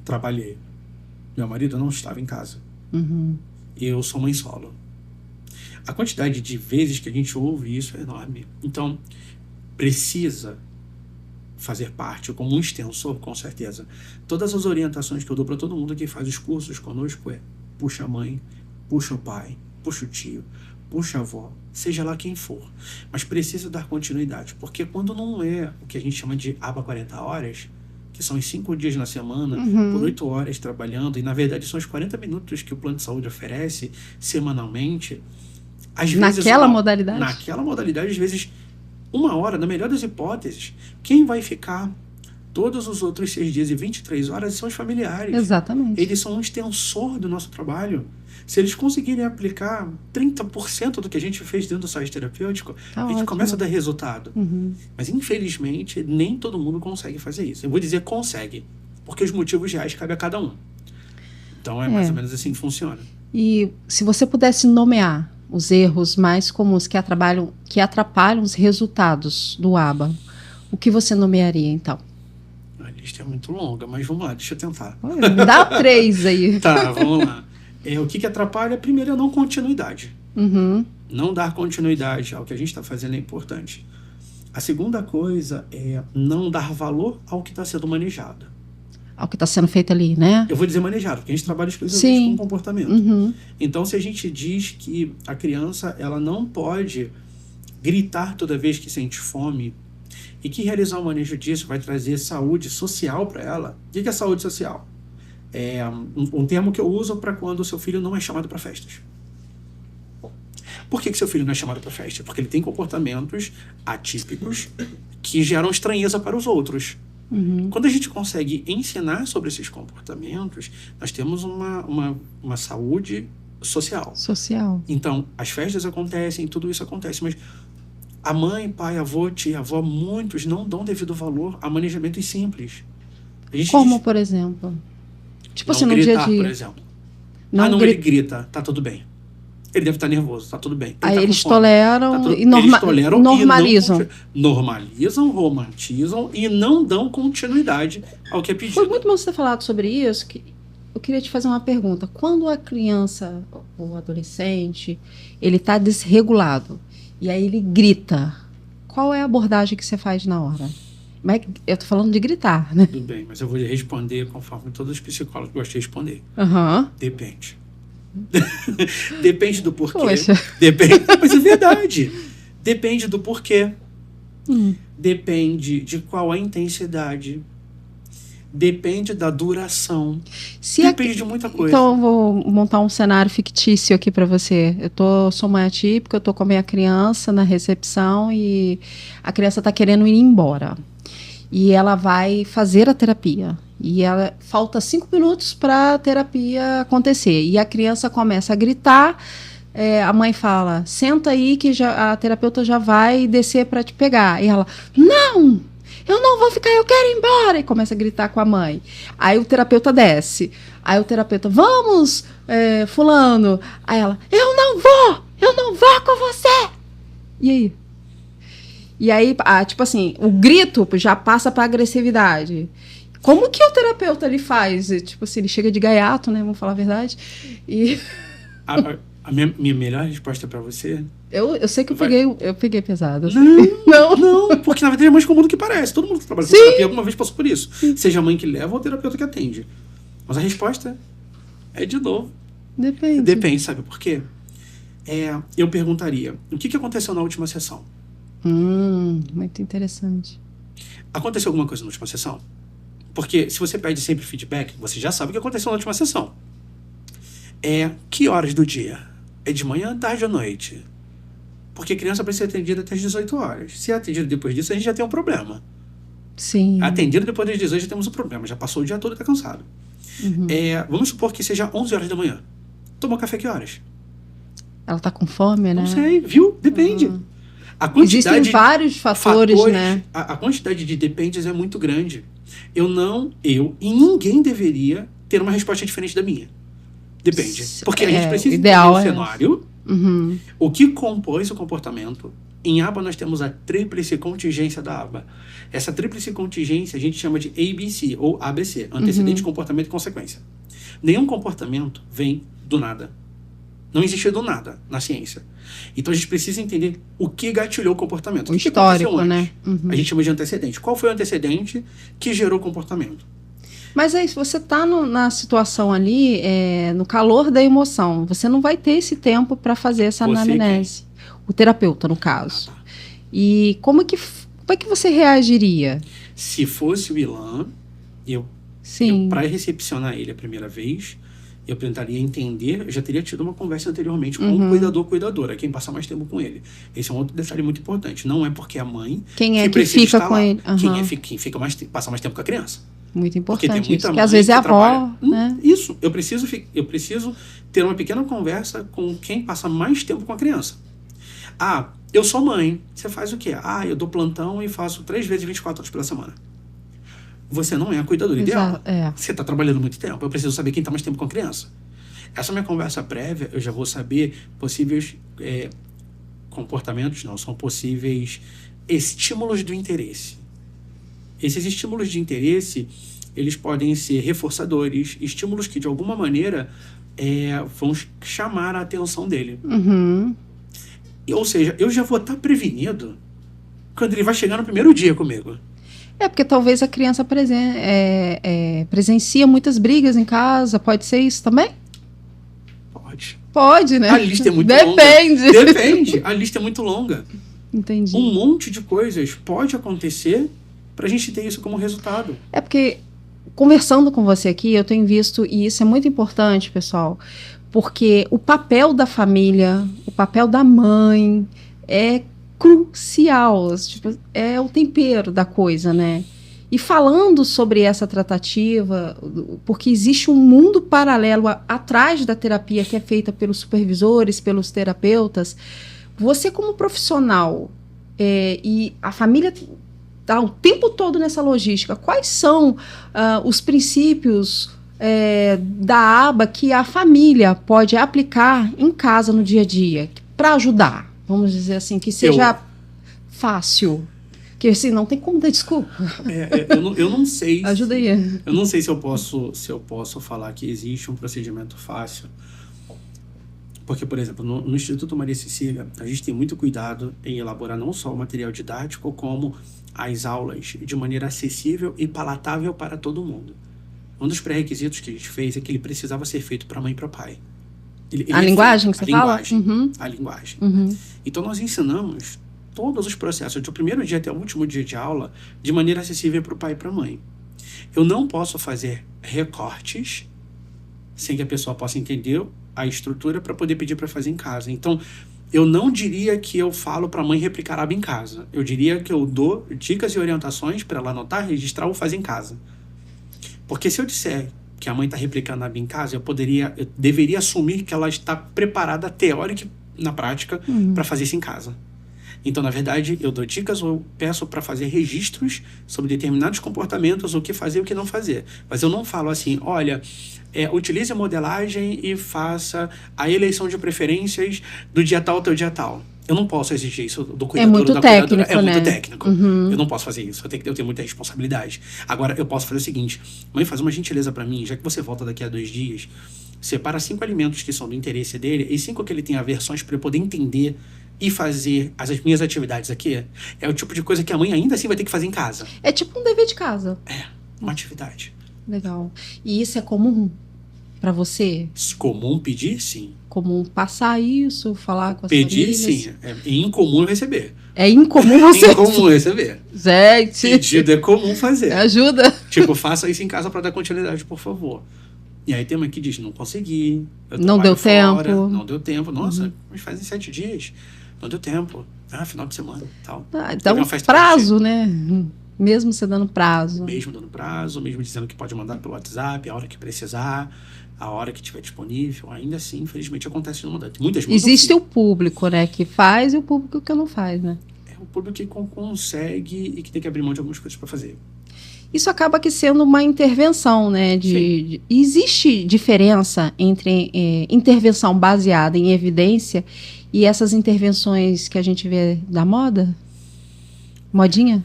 Speaker 2: Trabalhei. Meu marido não estava em casa. Eu sou mãe solo. A quantidade de vezes que a gente ouve isso é enorme. Então, precisa fazer parte, como um extensor, com certeza. Todas as orientações que eu dou para todo mundo que faz os cursos conosco puxa a mãe, puxa o pai, puxa o tio, puxa a avó, seja lá quem for. Mas precisa dar continuidade, porque quando não é o que a gente chama de aba 40 horas, que são os 5 dias na semana, por 8 horas trabalhando, e na verdade são os 40 minutos que o plano de saúde oferece semanalmente, às vezes...
Speaker 1: Naquela modalidade?
Speaker 2: Naquela modalidade, às vezes, 1 hora, na melhor das hipóteses, quem vai ficar todos os outros 6 dias e 23 horas são os familiares.
Speaker 1: Exatamente.
Speaker 2: Eles são um extensor do nosso trabalho. Se eles conseguirem aplicar 30% do que a gente fez dentro do site terapêutico, a gente começa a dar resultado. Mas, infelizmente, nem todo mundo consegue fazer isso. Eu vou dizer consegue, porque os motivos reais cabem a cada um. Então, é mais ou menos assim que funciona.
Speaker 1: E se você pudesse nomear os erros mais comuns que atrapalham os resultados do ABA, o que você nomearia, então?
Speaker 2: A lista é muito longa, mas vamos lá, deixa eu tentar.
Speaker 1: Dá 3 aí.
Speaker 2: Tá, vamos lá. O que atrapalha, primeiro, é a não continuidade. Não dar continuidade ao que a gente está fazendo é importante. A segunda coisa é não dar valor ao que está sendo manejado.
Speaker 1: Ao que está sendo feito ali, né?
Speaker 2: Eu vou dizer manejado, porque a gente trabalha exclusivamente com comportamento. Então, se a gente diz que a criança ela não pode gritar toda vez que sente fome e que realizar o manejo disso vai trazer saúde social para ela, o que é saúde social? É um termo que eu uso para quando o seu filho não é chamado para festas. Por que seu filho não é chamado para festa? Porque ele tem comportamentos atípicos que geram estranheza para os outros. Quando a gente consegue ensinar sobre esses comportamentos, nós temos uma saúde social.
Speaker 1: Social.
Speaker 2: Então, as festas acontecem, tudo isso acontece, mas a mãe, pai, avô, tia, avó, muitos não dão devido valor a manejamentos simples.
Speaker 1: Como, por exemplo? Tipo assim, no
Speaker 2: gritar,
Speaker 1: dia a dia.
Speaker 2: Por exemplo. Ele grita, tá tudo bem. Ele deve estar nervoso, tá tudo bem.
Speaker 1: Aí
Speaker 2: tá
Speaker 1: eles toleram e normalizam.
Speaker 2: Normalizam, romantizam e não dão continuidade ao que é pedido.
Speaker 1: Foi muito bom você ter falado sobre isso, que eu queria te fazer uma pergunta. Quando a criança ou adolescente, ele está desregulado, e aí ele grita, qual é a abordagem que você faz na hora? Mas eu tô falando de gritar, né?
Speaker 2: Tudo bem, mas eu vou responder conforme todos os psicólogos gostam de responder. Depende. Depende do porquê.
Speaker 1: Poxa.
Speaker 2: Depende, mas é verdade. Depende do porquê. Depende de qual a intensidade. Depende da duração. Depende de muita coisa.
Speaker 1: Então eu vou montar um cenário fictício aqui para você. Sou mãe atípica, eu tô com a minha criança na recepção e a criança tá querendo ir embora. E ela vai fazer a terapia. E falta 5 minutos para a terapia acontecer. E a criança começa a gritar. A mãe fala, senta aí que a terapeuta já vai descer para te pegar. E ela, não! Eu não vou ficar, eu quero ir embora. E começa a gritar com a mãe. Aí o terapeuta desce. Aí o terapeuta, vamos, fulano. Aí ela, eu não vou com você. E aí? E aí, tipo assim, o grito já passa para agressividade. Como que o terapeuta ele faz? Tipo assim, ele chega de gaiato, né? Vamos falar a verdade. E...
Speaker 2: A minha melhor resposta para você...
Speaker 1: Eu sei que eu peguei pesado.
Speaker 2: Não, porque na verdade é mais comum do que parece. Todo mundo que trabalha com terapia alguma vez passou por isso. Seja a mãe que leva ou o terapeuta que atende. Mas a resposta é de novo. Depende, sabe por quê? Eu perguntaria, o que aconteceu na última sessão?
Speaker 1: Muito interessante.
Speaker 2: Aconteceu alguma coisa na última sessão? Porque se você pede sempre feedback, você já sabe o que aconteceu na última sessão. Que horas do dia? É de manhã, tarde ou noite? Porque a criança precisa ser atendida até as 18 horas. Se é atendida depois disso, a gente já tem um problema.
Speaker 1: Sim.
Speaker 2: Atendida depois das 18, já temos um problema. Já passou o dia todo e está cansado. Vamos supor que seja 11 horas da manhã. Tomou café que horas?
Speaker 1: Ela está com fome, né?
Speaker 2: Não sei, viu? Depende.
Speaker 1: Existem vários fatores, né?
Speaker 2: A quantidade de dependes é muito grande. Eu e ninguém deveria ter uma resposta diferente da minha. Depende. Porque a gente precisa entender o cenário, o que compôs o comportamento. Em aba nós temos a tríplice contingência da aba. Essa tríplice contingência a gente chama de ABC, ou ABC, antecedente, comportamento e consequência. Nenhum comportamento vem do nada. Não existe do nada na ciência. Então a gente precisa entender o que gatilhou o comportamento.
Speaker 1: O histórico, né?
Speaker 2: A gente chama de antecedente. Qual foi o antecedente que gerou o comportamento?
Speaker 1: Mas aí, se você está na situação ali, no calor da emoção, você não vai ter esse tempo para fazer essa anamnese. O terapeuta, no caso. E como é que você reagiria?
Speaker 2: Se fosse o Ilan, eu para recepcionar ele a primeira vez, eu tentaria entender, eu já teria tido uma conversa anteriormente com o cuidador, quem passa mais tempo com ele. Esse é um outro detalhe muito importante. Não é porque a mãe
Speaker 1: que fica com ele.
Speaker 2: Quem passa mais tempo com a criança.
Speaker 1: Muito importante.
Speaker 2: Porque tem muita
Speaker 1: porque às vezes é a avó, né?
Speaker 2: Isso. Eu preciso ter uma pequena conversa com quem passa mais tempo com a criança. Eu sou mãe. Você faz o quê? Eu dou plantão e faço 3 vezes 24 horas pela semana. Você não é a cuidadora ideal. Você está trabalhando muito tempo. Eu preciso saber quem está mais tempo com a criança. Essa minha conversa prévia, eu já vou saber possíveis comportamentos, são possíveis estímulos do interesse. Esses estímulos de interesse, eles podem ser reforçadores, estímulos que de alguma maneira vão chamar a atenção dele. Ou seja, eu já vou estar prevenido quando ele vai chegar no primeiro dia comigo.
Speaker 1: Porque talvez a criança presencia muitas brigas em casa. Pode ser isso também? Pode, né?
Speaker 2: A lista é muito longa. Depende. A lista é muito longa.
Speaker 1: Entendi.
Speaker 2: Um monte de coisas pode acontecer para a gente ter isso como resultado.
Speaker 1: Porque, conversando com você aqui, eu tenho visto, e isso é muito importante, pessoal, porque o papel da família, o papel da mãe é crucial, tipo, é o tempero da coisa, né? E falando sobre essa tratativa, porque existe um mundo paralelo atrás da terapia que é feita pelos supervisores, pelos terapeutas, você como profissional e a família está o tempo todo nessa logística, quais são os princípios da aba que a família pode aplicar em casa no dia a dia para ajudar? Vamos dizer assim, que seja fácil. Que assim, não tem como dar desculpa.
Speaker 2: Eu não sei.
Speaker 1: Ajuda aí.
Speaker 2: Eu não sei se eu posso falar que existe um procedimento fácil. Porque, por exemplo, no Instituto Maria Cecília, a gente tem muito cuidado em elaborar não só o material didático, como as aulas de maneira acessível e palatável para todo mundo. Um dos pré-requisitos que a gente fez é que ele precisava ser feito para mãe e para pai.
Speaker 1: A linguagem que você fala?
Speaker 2: A linguagem.
Speaker 1: Uhum.
Speaker 2: Então, nós ensinamos todos os processos, do primeiro dia até o último dia de aula, de maneira acessível para o pai e para a mãe. Eu não posso fazer recortes sem que a pessoa possa entender a estrutura para poder pedir para fazer em casa. Então, eu não diria que eu falo para a mãe replicar a aba em casa. Eu diria que eu dou dicas e orientações para ela anotar, registrar ou fazer em casa. Porque se eu disser que a mãe está replicando a aba em casa, eu deveria assumir que ela está preparada teórica e na prática para fazer isso em casa. Então, na verdade, eu dou dicas ou peço para fazer registros sobre determinados comportamentos, o que fazer e o que não fazer. Mas eu não falo assim, olha, utilize a modelagem e faça a eleição de preferências do dia tal até o dia tal. Eu não posso exigir isso do cuidador ou da cuidadora. É muito técnico. Eu não posso fazer isso. Eu tenho muita responsabilidade. Agora, eu posso fazer o seguinte. Mãe, faz uma gentileza para mim, já que você volta daqui a 2 dias, separa 5 alimentos que são do interesse dele e 5 que ele tem aversões para eu poder entender e fazer as minhas atividades aqui. É o tipo de coisa que a mãe ainda assim vai ter que fazer em casa.
Speaker 1: É tipo um dever de casa.
Speaker 2: Uma atividade.
Speaker 1: Legal. E isso é comum para você?
Speaker 2: Comum pedir, sim.
Speaker 1: Comum passar isso, falar com as
Speaker 2: pedir,
Speaker 1: famílias?
Speaker 2: Sim. É incomum receber.
Speaker 1: É incomum você...
Speaker 2: incomum receber.
Speaker 1: Gente...
Speaker 2: Pedido é comum fazer.
Speaker 1: Ajuda.
Speaker 2: Tipo, faça isso em casa para dar continuidade, por favor. E aí tem uma que diz, não consegui.
Speaker 1: Não deu tempo.
Speaker 2: Não deu tempo. Nossa, mas faz em 7 dias. Não deu tempo. Final de semana e tal.
Speaker 1: Então, prazo, né? Mesmo você dando prazo.
Speaker 2: Mesmo dando prazo, mesmo dizendo que pode mandar pelo WhatsApp, a hora que precisar, a hora que estiver disponível. Ainda assim, infelizmente, acontece no mundo.
Speaker 1: Existe o público, né, que faz e o público que não faz, né?
Speaker 2: É o público que consegue e que tem que abrir mão de algumas coisas para fazer.
Speaker 1: Isso acaba que sendo uma intervenção, né? Existe diferença entre intervenção baseada em evidência e essas intervenções que a gente vê da moda? Modinha?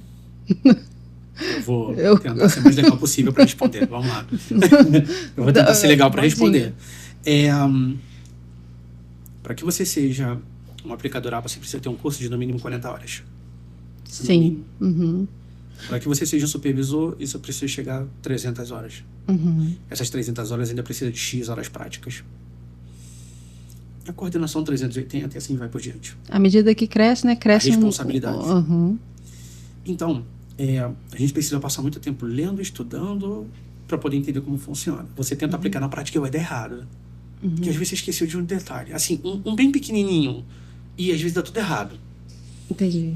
Speaker 2: Eu vou tentar ser o mais legal possível para responder. Vamos lá. Eu vou tentar ser legal para responder. Para que você seja um aplicador você precisa ter um curso de no mínimo 40 horas.
Speaker 1: Sim.
Speaker 2: Para que você seja um supervisor, isso precisa chegar a 300 horas. Essas 300 horas ainda precisa de X horas práticas. A coordenação 380 e assim vai por diante.
Speaker 1: À medida que cresce, né? Cresce
Speaker 2: a responsabilidade. Então, a gente precisa passar muito tempo lendo, estudando, para poder entender como funciona. Você tenta aplicar na prática e vai dar errado. Porque às vezes você esqueceu de um detalhe. Assim, um bem pequenininho. E às vezes dá tudo errado.
Speaker 1: Entendi.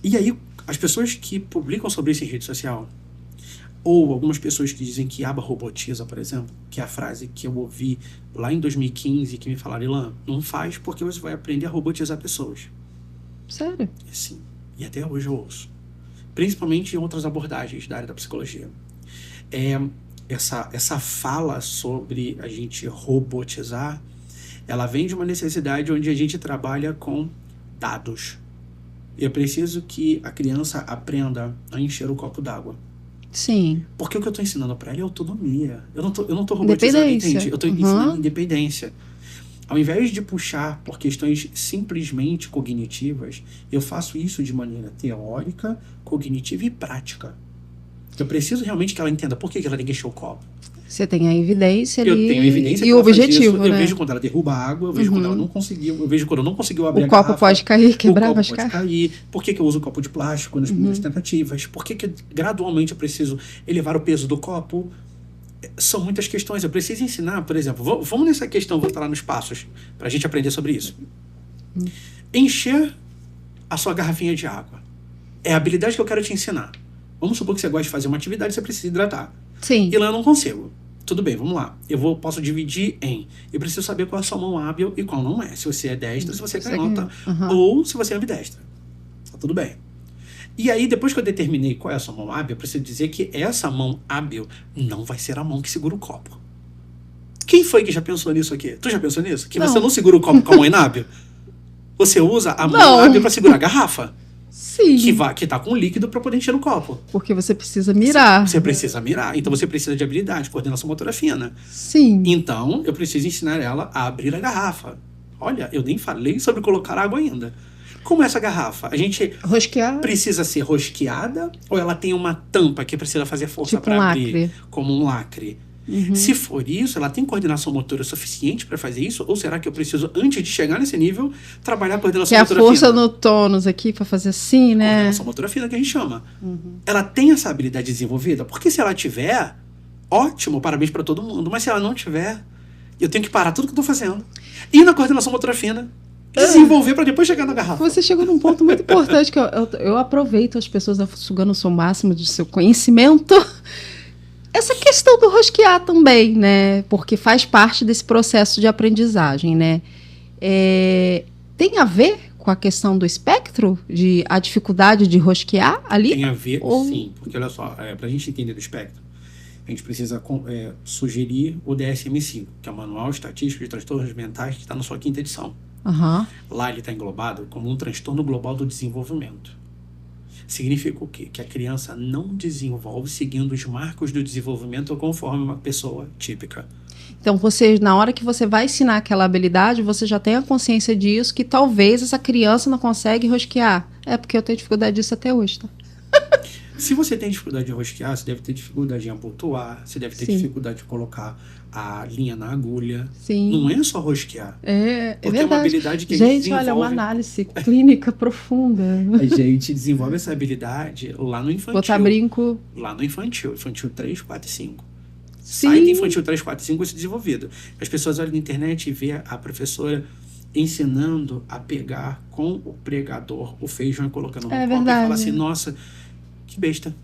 Speaker 2: E aí, as pessoas que publicam sobre isso em rede social, ou algumas pessoas que dizem que aba robotiza, por exemplo, que é a frase que eu ouvi lá em 2015, que me falaram, Ilan, não faz porque você vai aprender a robotizar pessoas.
Speaker 1: Sério?
Speaker 2: Sim. E até hoje eu ouço. Principalmente em outras abordagens da área da psicologia. Essa fala sobre a gente robotizar, ela vem de uma necessidade onde a gente trabalha com dados. Eu preciso que a criança aprenda a encher o copo d'água.
Speaker 1: Sim.
Speaker 2: Porque o que eu estou ensinando para ela é autonomia. Eu não estou robotizando, entende? Eu estou ensinando independência. Ao invés de puxar por questões simplesmente cognitivas, eu faço isso de maneira teórica, cognitiva e prática. Eu preciso realmente que ela entenda por que ela tem que encher o copo.
Speaker 1: Você tem a evidência ali.
Speaker 2: Eu tenho a evidência
Speaker 1: e o objetivo, né?
Speaker 2: Eu vejo quando ela derruba a água, eu vejo quando ela não conseguiu, eu vejo quando não conseguiu abrir a garrafa.
Speaker 1: O copo pode cair, quebrar,
Speaker 2: o copo
Speaker 1: machucar.
Speaker 2: pode cair. Por que eu uso copo de plástico nas primeiras tentativas? Por que gradualmente eu preciso elevar o peso do copo? São muitas questões. Eu preciso ensinar, por exemplo, vamos nessa questão, voltar lá nos passos, para a gente aprender sobre isso. Encher a sua garrafinha de água. É a habilidade que eu quero te ensinar. Vamos supor que você gosta de fazer uma atividade e você precisa hidratar.
Speaker 1: Sim.
Speaker 2: E lá eu não consigo. Tudo bem, vamos lá. Posso dividir em... Eu preciso saber qual é a sua mão hábil e qual não é. Se você é destra, se você é canhota, ou se você é ambidestra. Tá tudo bem. E aí, depois que eu determinei qual é a sua mão hábil, eu preciso dizer que essa mão hábil não vai ser a mão que segura o copo. Quem foi que já pensou nisso aqui? Tu já pensou nisso? Que você não segura o copo com a mão inábil? Você usa a mão hábil para segurar a garrafa.
Speaker 1: Sim.
Speaker 2: Que tá com líquido para poder encher no copo.
Speaker 1: Porque você precisa mirar.
Speaker 2: Você precisa mirar. Então você precisa de habilidade, coordenação motora fina.
Speaker 1: Sim.
Speaker 2: Então eu preciso ensinar ela a abrir a garrafa. Olha, eu nem falei sobre colocar água ainda. Como é essa garrafa? A gente precisa ser rosqueada ou ela tem uma tampa que precisa fazer força para abrir? Como um lacre. Se for isso, ela tem coordenação motora suficiente para fazer isso? Ou será que eu preciso, antes de chegar nesse nível, trabalhar a coordenação motora fina?
Speaker 1: Que é a força no tônus aqui para fazer assim, né?
Speaker 2: Coordenação motora fina que a gente chama. Ela tem essa habilidade desenvolvida? Porque se ela tiver, ótimo, parabéns para todo mundo. Mas se ela não tiver, eu tenho que parar tudo que eu tô fazendo. E na coordenação motora fina, desenvolver para depois chegar na garrafa.
Speaker 1: Você chegou num ponto muito importante, que eu aproveito as pessoas sugando o seu máximo de seu conhecimento. Essa questão do rosquear também, né? Porque faz parte desse processo de aprendizagem, né? Tem a ver com a questão do espectro, a dificuldade de rosquear ali?
Speaker 2: Tem a ver, sim. Porque, olha só, para a gente entender do espectro, a gente precisa sugerir o DSM-5, que é o Manual Estatístico de Transtornos Mentais, que está na sua 5ª edição. Lá ele está englobado como um transtorno global do desenvolvimento. Significa o quê? Que a criança não desenvolve seguindo os marcos do desenvolvimento conforme uma pessoa típica.
Speaker 1: Então, na hora que você vai ensinar aquela habilidade, você já tem a consciência disso, que talvez essa criança não consegue rosquear. É porque eu tenho dificuldade disso até hoje, tá?
Speaker 2: Se você tem dificuldade de rosquear, você deve ter dificuldade em abotoar, você deve ter dificuldade de colocar a linha na agulha.
Speaker 1: Sim.
Speaker 2: Não é só rosquear.
Speaker 1: É
Speaker 2: porque é uma habilidade que a
Speaker 1: gente
Speaker 2: desenvolve.
Speaker 1: Olha, uma análise clínica profunda.
Speaker 2: A gente desenvolve essa habilidade lá no infantil.
Speaker 1: Botar brinco.
Speaker 2: Lá no infantil 3, 4 e 5.
Speaker 1: Sim.
Speaker 2: Sai do infantil 3, 4 e 5 esse desenvolvido. As pessoas olham na internet e vê a professora ensinando a pegar com o pregador o feijão e colocando no copo e fala assim, nossa, que besta.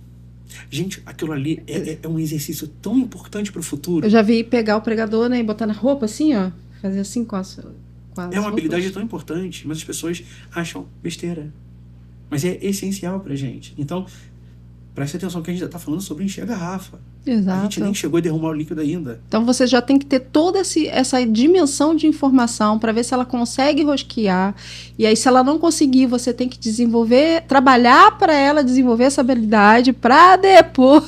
Speaker 2: Gente, aquilo ali é um exercício tão importante para o futuro.
Speaker 1: Eu já vi pegar o pregador, né, e botar na roupa assim, ó. Fazer assim com as
Speaker 2: É uma habilidade tão importante, mas as pessoas acham besteira. Mas é essencial pra gente. Então, preste atenção que a gente já está falando sobre encher a garrafa.
Speaker 1: Exato.
Speaker 2: A gente nem chegou a derramar o líquido ainda.
Speaker 1: Então você já tem que ter toda essa dimensão de informação para ver se ela consegue rosquear. E aí, se ela não conseguir, você tem que desenvolver, trabalhar para ela desenvolver essa habilidade para depois.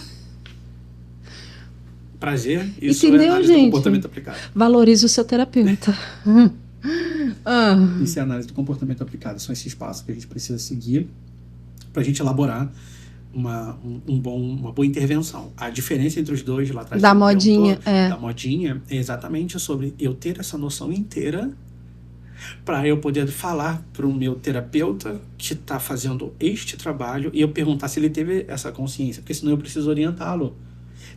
Speaker 2: Prazer, isso
Speaker 1: entendeu,
Speaker 2: é análise
Speaker 1: gente?
Speaker 2: do comportamento aplicado.
Speaker 1: Valorize o seu terapeuta.
Speaker 2: Isso é análise do comportamento aplicado. São esses passos que a gente precisa seguir para a gente elaborar uma boa intervenção. A diferença entre os dois lá atrás
Speaker 1: da modinha,
Speaker 2: da modinha é exatamente sobre eu ter essa noção inteira para eu poder falar para o meu terapeuta que está fazendo este trabalho e eu perguntar se ele teve essa consciência, porque senão eu preciso orientá-lo.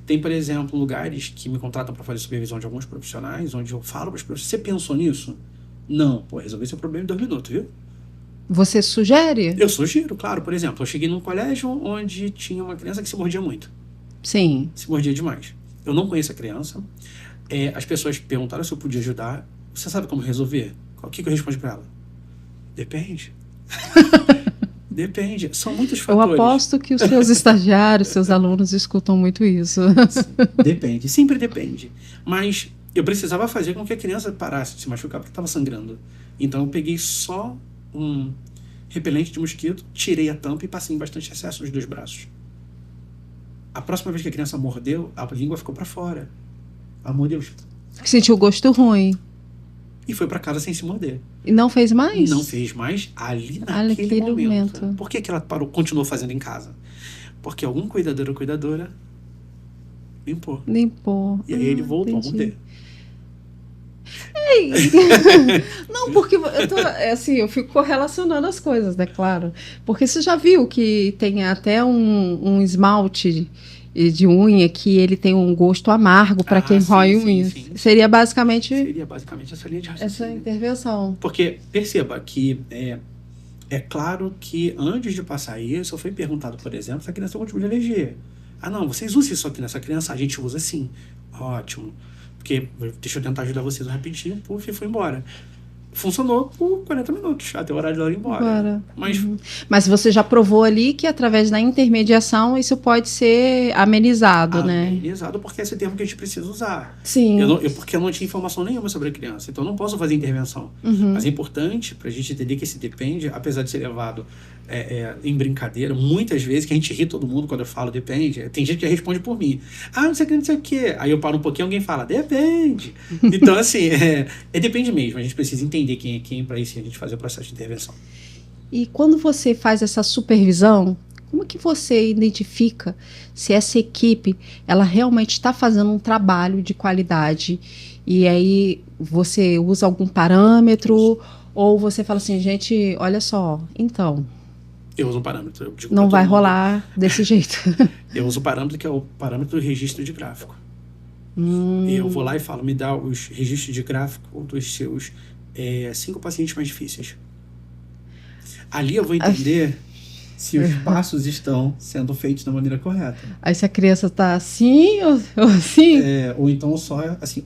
Speaker 2: Tem, por exemplo, lugares que me contratam para fazer supervisão de alguns profissionais, onde eu falo para os profissionais, você pensou nisso? Não, resolvi seu problema em 2 minutos, viu?
Speaker 1: Você sugere?
Speaker 2: Eu sugiro, claro. Por exemplo, eu cheguei num colégio onde tinha uma criança que se mordia muito.
Speaker 1: Sim.
Speaker 2: Se mordia demais. Eu não conheço a criança. As pessoas perguntaram se eu podia ajudar. Você sabe como resolver? O que eu respondo para ela? Depende. Depende. São muitos fatores.
Speaker 1: Eu aposto que os seus estagiários, seus alunos escutam muito isso.
Speaker 2: Depende. Sempre depende. Mas eu precisava fazer com que a criança parasse de se machucar porque estava sangrando. Então eu peguei só um repelente de mosquito, tirei a tampa e passei em bastante excesso nos 2 braços. A próxima vez que a criança mordeu, a língua ficou para fora. Ela mordeu.
Speaker 1: Sentiu o gosto ruim.
Speaker 2: E foi para casa sem se morder.
Speaker 1: E não fez mais?
Speaker 2: Não fez mais ali naquele momento. Por que ela continuou fazendo em casa? Porque algum cuidador ou cuidadora limpou. E aí ele voltou a morder.
Speaker 1: Não, porque eu fico correlacionando as coisas, né, claro. Porque você já viu que tem até um esmalte de unha que ele tem um gosto amargo para quem rói unhas.
Speaker 2: Sim.
Speaker 1: Seria basicamente
Speaker 2: essa linha de raciocínio.
Speaker 1: Essa intervenção.
Speaker 2: Porque perceba que É claro que antes de passar isso, eu fui perguntado, por exemplo, se a criança tem algum tipo de alergia. Ah, não, vocês usam isso aqui nessa criança? A gente usa sim. Ótimo. Porque, deixa eu tentar ajudar vocês rapidinho, puf, e foi embora. Funcionou por 40 minutos, até o horário dela ir embora.
Speaker 1: Agora,
Speaker 2: Mas
Speaker 1: Mas você já provou ali que através da intermediação isso pode ser amenizado, né?
Speaker 2: amenizado, porque é esse termo que a gente precisa usar.
Speaker 1: Sim.
Speaker 2: Porque eu não tinha informação nenhuma sobre a criança, então eu não posso fazer intervenção. Mas é importante para a gente entender que esse depende, apesar de ser levado em brincadeira, muitas vezes, que a gente ri todo mundo quando eu falo depende, tem gente que responde por mim. Ah, não sei o que, não sei o que. Aí eu paro um pouquinho e alguém fala, depende. Então, assim, depende mesmo. A gente precisa entender quem é quem para isso a gente fazer o processo de intervenção.
Speaker 1: E quando você faz essa supervisão, como que você identifica se essa equipe ela realmente está fazendo um trabalho de qualidade? E aí você usa algum parâmetro ou você fala assim, gente, olha só, então,
Speaker 2: Eu uso um parâmetro. Eu digo
Speaker 1: não
Speaker 2: pra
Speaker 1: vai
Speaker 2: todo mundo.
Speaker 1: rolar desse jeito.
Speaker 2: Eu uso o parâmetro que é o parâmetro do registro de gráfico. Eu vou lá e falo, me dá os registros de gráfico dos seus 5 pacientes mais difíceis. Ali eu vou entender se os passos estão sendo feitos da maneira correta.
Speaker 1: Aí se a criança tá assim ou assim,
Speaker 2: Ou então só assim,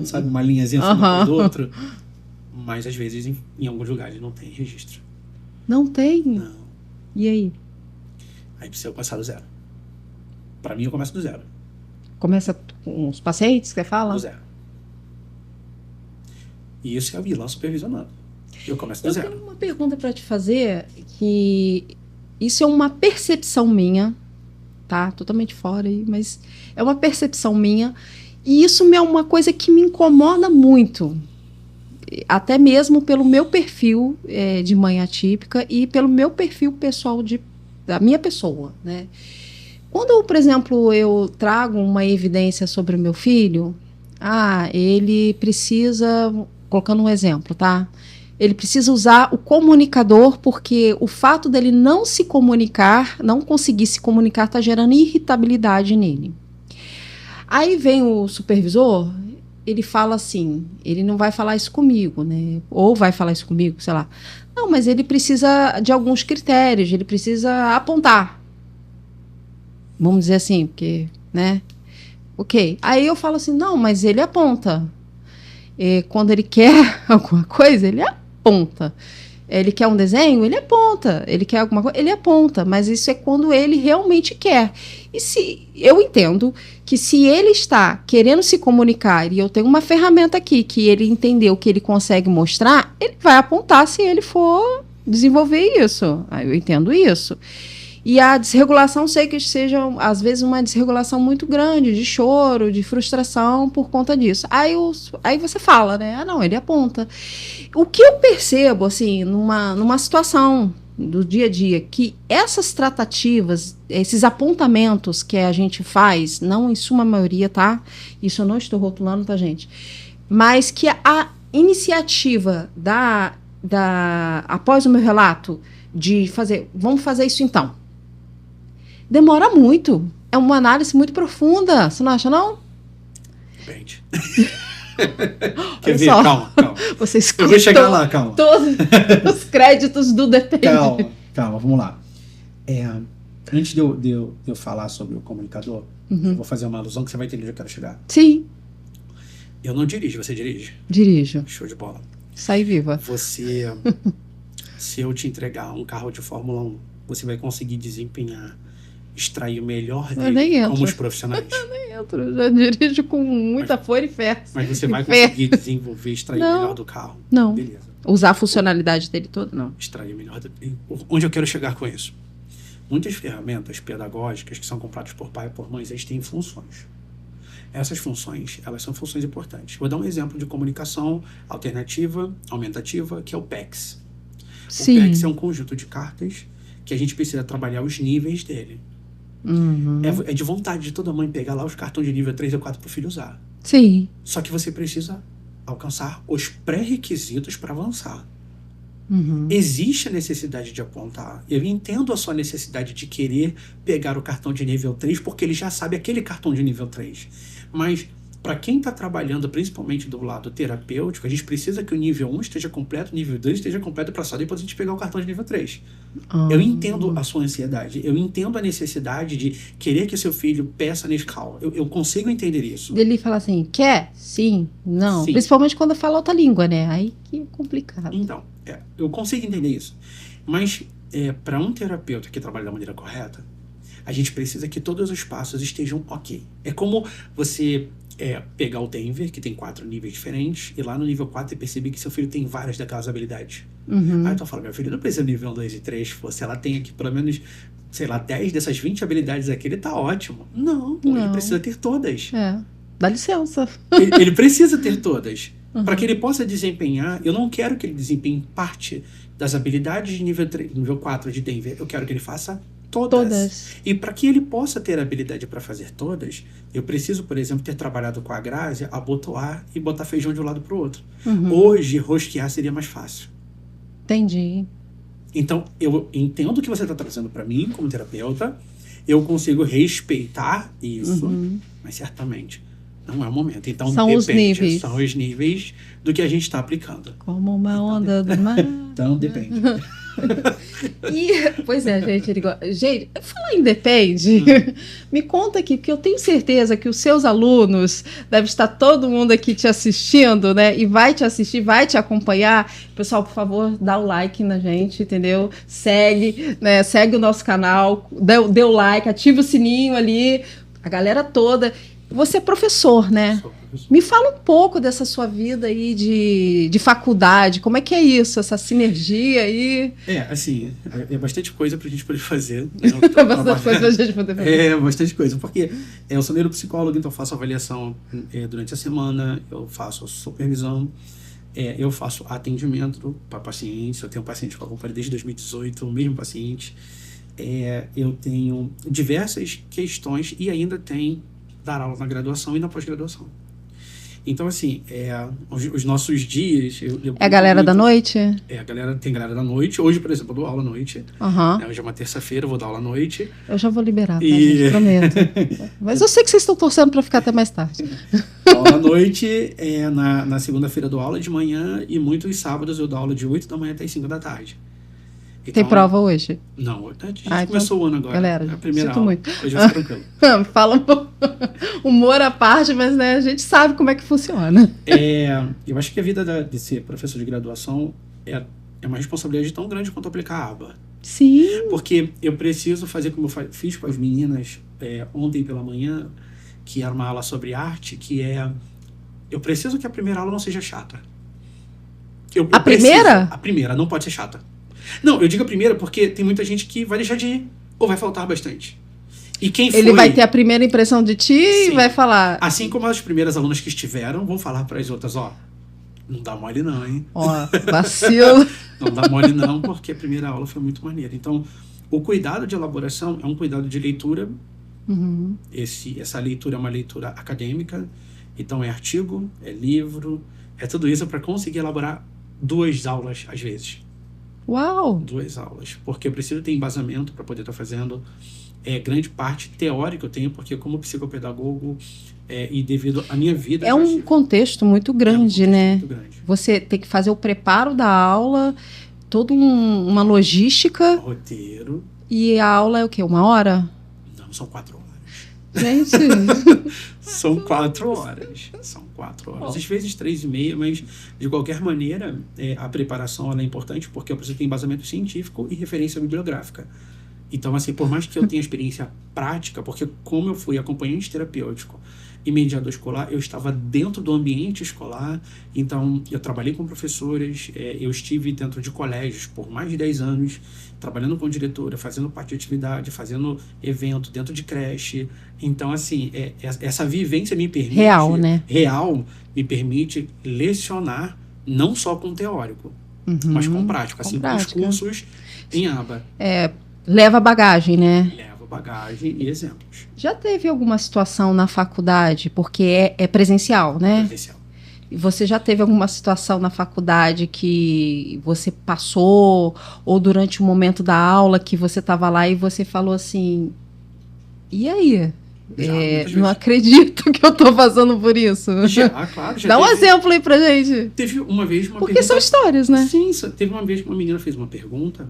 Speaker 2: sabe, uma linhazinha assim depois do outro. Mas às vezes em alguns lugares não tem registro.
Speaker 1: não tem.
Speaker 2: Não.
Speaker 1: E aí?
Speaker 2: Aí precisa eu passar do zero. Pra mim eu começo do zero.
Speaker 1: Começa com os pacientes, você fala?
Speaker 2: Do zero. E isso é a vilã supervisionando. Eu começo do
Speaker 1: Eu
Speaker 2: zero.
Speaker 1: tenho uma pergunta para te fazer, que isso é uma percepção minha, tá? Totalmente fora aí, mas é uma percepção minha. E isso é uma coisa que me incomoda muito. Até mesmo pelo meu perfil de mãe atípica e pelo meu perfil pessoal da minha pessoa, né? Quando, por exemplo, eu trago uma evidência sobre o meu filho, ele precisa, colocando um exemplo, tá? Ele precisa usar o comunicador porque o fato dele não se comunicar, não conseguir se comunicar, está gerando irritabilidade nele. Aí vem o supervisor, ele fala assim, ele não vai falar isso comigo, né? Ou vai falar isso comigo, sei lá. Não, mas ele precisa de alguns critérios, ele precisa apontar. Vamos dizer assim, porque, né? Ok. Aí eu falo assim, não, mas ele aponta. Quando ele quer alguma coisa, ele aponta. Ele quer um desenho, ele aponta. Ele quer alguma coisa, ele aponta. Mas isso é quando ele realmente quer. E se eu entendo que se ele está querendo se comunicar e eu tenho uma ferramenta aqui que ele entendeu que ele consegue mostrar, ele vai apontar se ele for desenvolver isso. Aí eu entendo isso. E a desregulação, sei que seja, às vezes, uma desregulação muito grande, de choro, de frustração por conta disso. Aí você fala, né? Não, ele aponta. O que eu percebo, assim, numa situação do dia a dia, que essas tratativas, esses apontamentos que a gente faz, não em suma maioria, tá? Isso eu não estou rotulando, tá, gente? Mas que a iniciativa após o meu relato, de fazer, vamos fazer isso então. Demora muito. É uma análise muito profunda. Você não acha, não?
Speaker 2: Depende. Quer ver?
Speaker 1: Só.
Speaker 2: Calma.
Speaker 1: Você
Speaker 2: Eu vou chegar lá, calma.
Speaker 1: Todos os créditos do depende.
Speaker 2: Calma, vamos lá. Antes de eu falar sobre o comunicador, eu vou fazer uma alusão que você vai entender onde eu quero chegar.
Speaker 1: Sim.
Speaker 2: Eu não dirijo, você dirige?
Speaker 1: Dirijo.
Speaker 2: Show de bola.
Speaker 1: Sai viva.
Speaker 2: Se eu te entregar um carro de Fórmula 1, você vai conseguir extrair o melhor dele como os profissionais.
Speaker 1: Eu já dirijo com muita força e fé.
Speaker 2: Mas você vai conseguir desenvolver, extrair o melhor do carro?
Speaker 1: Não.
Speaker 2: Beleza.
Speaker 1: Usar a funcionalidade dele toda, não.
Speaker 2: Extrair o melhor Onde eu quero chegar com isso? Muitas ferramentas pedagógicas que são compradas por pai e por mães, eles têm funções. Essas funções, elas são funções importantes. Vou dar um exemplo de comunicação alternativa, aumentativa, que é o PECS.
Speaker 1: Sim.
Speaker 2: O PECS é um conjunto de cartas que a gente precisa trabalhar os níveis dele. É de vontade de toda mãe pegar lá os cartões de nível 3 ou 4 para o filho usar.
Speaker 1: Sim.
Speaker 2: Só que você precisa alcançar os pré-requisitos para avançar. Existe a necessidade de apontar. Eu entendo a sua necessidade de querer pegar o cartão de nível 3 porque ele já sabe aquele cartão de nível 3. Mas para quem está trabalhando, principalmente do lado terapêutico, a gente precisa que o nível 1 esteja completo, o nível 2 esteja completo para só depois a gente pegar o cartão de nível 3. Eu entendo a sua ansiedade, eu entendo a necessidade de querer que seu filho peça na escala. Eu consigo entender isso.
Speaker 1: Ele fala assim, quer? Sim, não.
Speaker 2: Sim.
Speaker 1: Principalmente quando fala outra língua, né? Aí que é complicado.
Speaker 2: Então, eu consigo entender isso. Mas para um terapeuta que trabalha da maneira correta, a gente precisa que todos os passos estejam ok. É como você pegar o Denver, que tem 4 níveis diferentes, e lá no nível 4 você perceber que seu filho tem várias daquelas habilidades. Aí tu fala, meu filho não precisa do nível 1, 2 e 3, se ela tem aqui pelo menos, sei lá, 10 dessas 20 habilidades aqui, ele tá ótimo. Não, ele precisa ter todas.
Speaker 1: Dá licença.
Speaker 2: Ele precisa ter todas. Para que ele possa desempenhar, eu não quero que ele desempenhe parte das habilidades de nível 3, nível 4 de Denver, eu quero que ele faça todas. E para que ele possa ter a habilidade para fazer todas, eu preciso, por exemplo, ter trabalhado com a Grácia, abotoar e botar feijão de um lado para o outro. Hoje, rosquear seria mais fácil.
Speaker 1: Entendi.
Speaker 2: Então, eu entendo o que você está trazendo para mim, como terapeuta, eu consigo respeitar isso, mas certamente não é o momento. Então,
Speaker 1: são os níveis.
Speaker 2: São os níveis do que a gente está aplicando.
Speaker 1: Como uma onda do mar.
Speaker 2: Então, depende.
Speaker 1: Pois é, gente, falar em depende, me conta aqui, porque eu tenho certeza que os seus alunos, deve estar todo mundo aqui te assistindo, né, e vai te assistir, vai te acompanhar. Pessoal, por favor, dá o like na gente, entendeu? Segue, né, segue o nosso canal, dê o like, ativa o sininho ali, a galera toda. Você é professor, né? Sou professor. Me fala um pouco dessa sua vida aí de faculdade. Como é que é isso, essa sinergia aí?
Speaker 2: Assim, é bastante coisa pra gente poder fazer.
Speaker 1: Bastante coisa pra gente poder fazer.
Speaker 2: Bastante coisa. Porque eu sou neuropsicólogo, então eu faço avaliação durante a semana, eu faço supervisão, eu faço atendimento para pacientes. Eu tenho um paciente que eu acompanho desde 2018, o mesmo paciente. Eu tenho diversas questões e ainda tem dar aula na graduação e na pós-graduação. Então, assim, os nossos dias...
Speaker 1: a galera da noite?
Speaker 2: Tem galera da noite. Hoje, por exemplo, eu dou aula à noite. Hoje é uma terça-feira, eu vou dar aula à noite.
Speaker 1: Eu já vou liberar, tá, gente? Prometo. Mas eu sei que vocês estão torcendo para ficar até mais tarde.
Speaker 2: Aula à noite, na segunda-feira eu dou aula de manhã e muitos sábados eu dou aula de 8 da manhã até 5 da tarde. Então,
Speaker 1: tem prova hoje?
Speaker 2: Não, a gente começou o ano agora.
Speaker 1: Galera,
Speaker 2: é a primeira
Speaker 1: sinto
Speaker 2: aula.
Speaker 1: Muito.
Speaker 2: Hoje vai ser tranquilo.
Speaker 1: Fala um pouco. Humor à parte, mas né, a gente sabe como é que funciona.
Speaker 2: Eu acho que a vida de ser professor de graduação é uma responsabilidade tão grande quanto aplicar a aba.
Speaker 1: Sim.
Speaker 2: Porque eu preciso fazer como eu fiz com as meninas ontem pela manhã, que era uma aula sobre arte, eu preciso que a primeira aula não seja chata.
Speaker 1: A primeira?
Speaker 2: A primeira, não pode ser chata. Não, eu digo a primeira porque tem muita gente que vai deixar de ir ou vai faltar bastante. E quem foi...
Speaker 1: Ele vai ter a primeira impressão de ti e vai falar...
Speaker 2: Assim como as primeiras alunas que estiveram vão falar para as outras, não dá mole não, hein?
Speaker 1: Vacilo.
Speaker 2: Não dá mole não, porque a primeira aula foi muito maneira. Então, o cuidado de elaboração é um cuidado de leitura. Essa leitura é uma leitura acadêmica. Então, é artigo, é livro, é tudo isso para conseguir elaborar 2 aulas às vezes.
Speaker 1: Uau!
Speaker 2: 2 aulas, porque eu preciso ter embasamento para poder estar fazendo. Grande parte teórica eu tenho, porque como psicopedagogo e devido à minha vida...
Speaker 1: É um contexto muito grande, né?
Speaker 2: Muito grande.
Speaker 1: Você tem que fazer o preparo da aula, toda uma logística.
Speaker 2: Roteiro.
Speaker 1: E a aula é o quê? 1 hora?
Speaker 2: Não, são 4 horas.
Speaker 1: Gente...
Speaker 2: São 4 horas. São 4 horas. Às vezes 3,5, mas de qualquer maneira, a preparação ela é importante porque eu preciso ter embasamento científico e referência bibliográfica. Então, assim, por mais que eu tenha experiência prática, porque como eu fui acompanhante terapêutico e mediador escolar, eu estava dentro do ambiente escolar, então eu trabalhei com professores, eu estive dentro de colégios por mais de 10 anos, trabalhando com diretora, fazendo parte de atividade, fazendo evento dentro de creche. Então, assim, essa vivência me permite...
Speaker 1: Real, né?
Speaker 2: Real, me permite lecionar não só com teórico, mas com prático. Assim, com os cursos em aba.
Speaker 1: Leva bagagem, né?
Speaker 2: Leva bagagem e exemplos.
Speaker 1: Já teve alguma situação na faculdade, porque é presencial, né?
Speaker 2: Presencial.
Speaker 1: Você já teve alguma situação na faculdade que você passou, ou durante o momento da aula que você estava lá e você falou assim, e aí?
Speaker 2: muitas
Speaker 1: não
Speaker 2: vezes.
Speaker 1: acredito que eu tô passando por isso.
Speaker 2: Claro, já
Speaker 1: Dá um
Speaker 2: teve.
Speaker 1: exemplo aí pra gente.
Speaker 2: Teve uma vez uma
Speaker 1: Porque
Speaker 2: pergunta.
Speaker 1: são histórias, né?
Speaker 2: Sim, teve uma vez que uma menina fez uma pergunta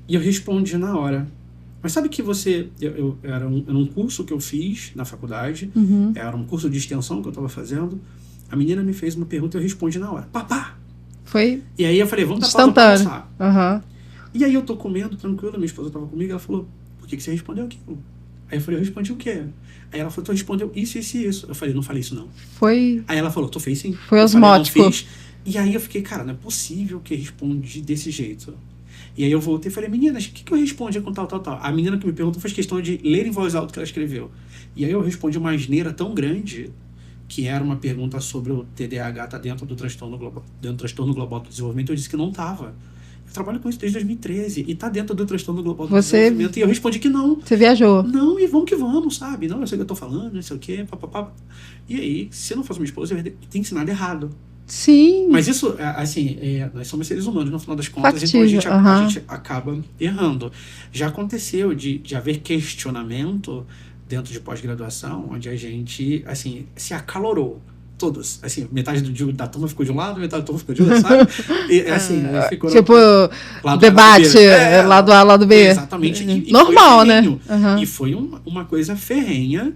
Speaker 2: e eu respondi na hora. Mas sabe que era um curso que eu fiz na faculdade, era um curso de extensão que eu estava fazendo. A menina me fez uma pergunta e eu respondi na hora. Papá!
Speaker 1: Foi
Speaker 2: E aí eu falei, vamos dar pausa pra
Speaker 1: instantâneo.
Speaker 2: almoçar. E aí eu tô comendo, tranquilo, minha esposa estava comigo, ela falou, por que você respondeu aquilo? Aí eu falei, eu respondi o quê? Aí ela falou, tu respondeu isso, isso e isso. Eu falei, não falei isso não.
Speaker 1: Foi
Speaker 2: Aí ela falou, tu fez sim.
Speaker 1: Foi
Speaker 2: Eu falei,
Speaker 1: osmótico.
Speaker 2: não fiz. E aí eu fiquei, cara, não é possível que eu respondi desse jeito. E aí eu voltei e falei, meninas, o que eu respondi com tal. A menina que me perguntou fez questão de ler em voz alta o que ela escreveu. E aí eu respondi uma asneira tão grande, que era uma pergunta sobre o TDAH tá dentro do transtorno global do desenvolvimento. Eu disse que não estava. Eu trabalho com isso desde 2013 e tá dentro do transtorno global do desenvolvimento. E eu respondi que não.
Speaker 1: Você viajou.
Speaker 2: Não, e vamos que vamos, sabe? Não, eu sei o que eu tô falando, não sei o quê, papapá. E aí, se eu não fosse minha esposa, eu ia ter ensinado errado.
Speaker 1: Sim.
Speaker 2: Mas isso, assim, nós somos seres humanos, no final das contas,
Speaker 1: Factível,
Speaker 2: então a gente acaba errando. Já aconteceu de haver questionamento dentro de pós-graduação, onde a gente, assim, se acalorou. Todos. Assim, metade da turma ficou de um lado, metade da turma ficou de outro, sabe? E, assim, ficou
Speaker 1: tipo,
Speaker 2: lado
Speaker 1: debate, lado A, lado B.
Speaker 2: Exatamente. E
Speaker 1: normal,
Speaker 2: foi
Speaker 1: né?
Speaker 2: E foi uma coisa ferrenha.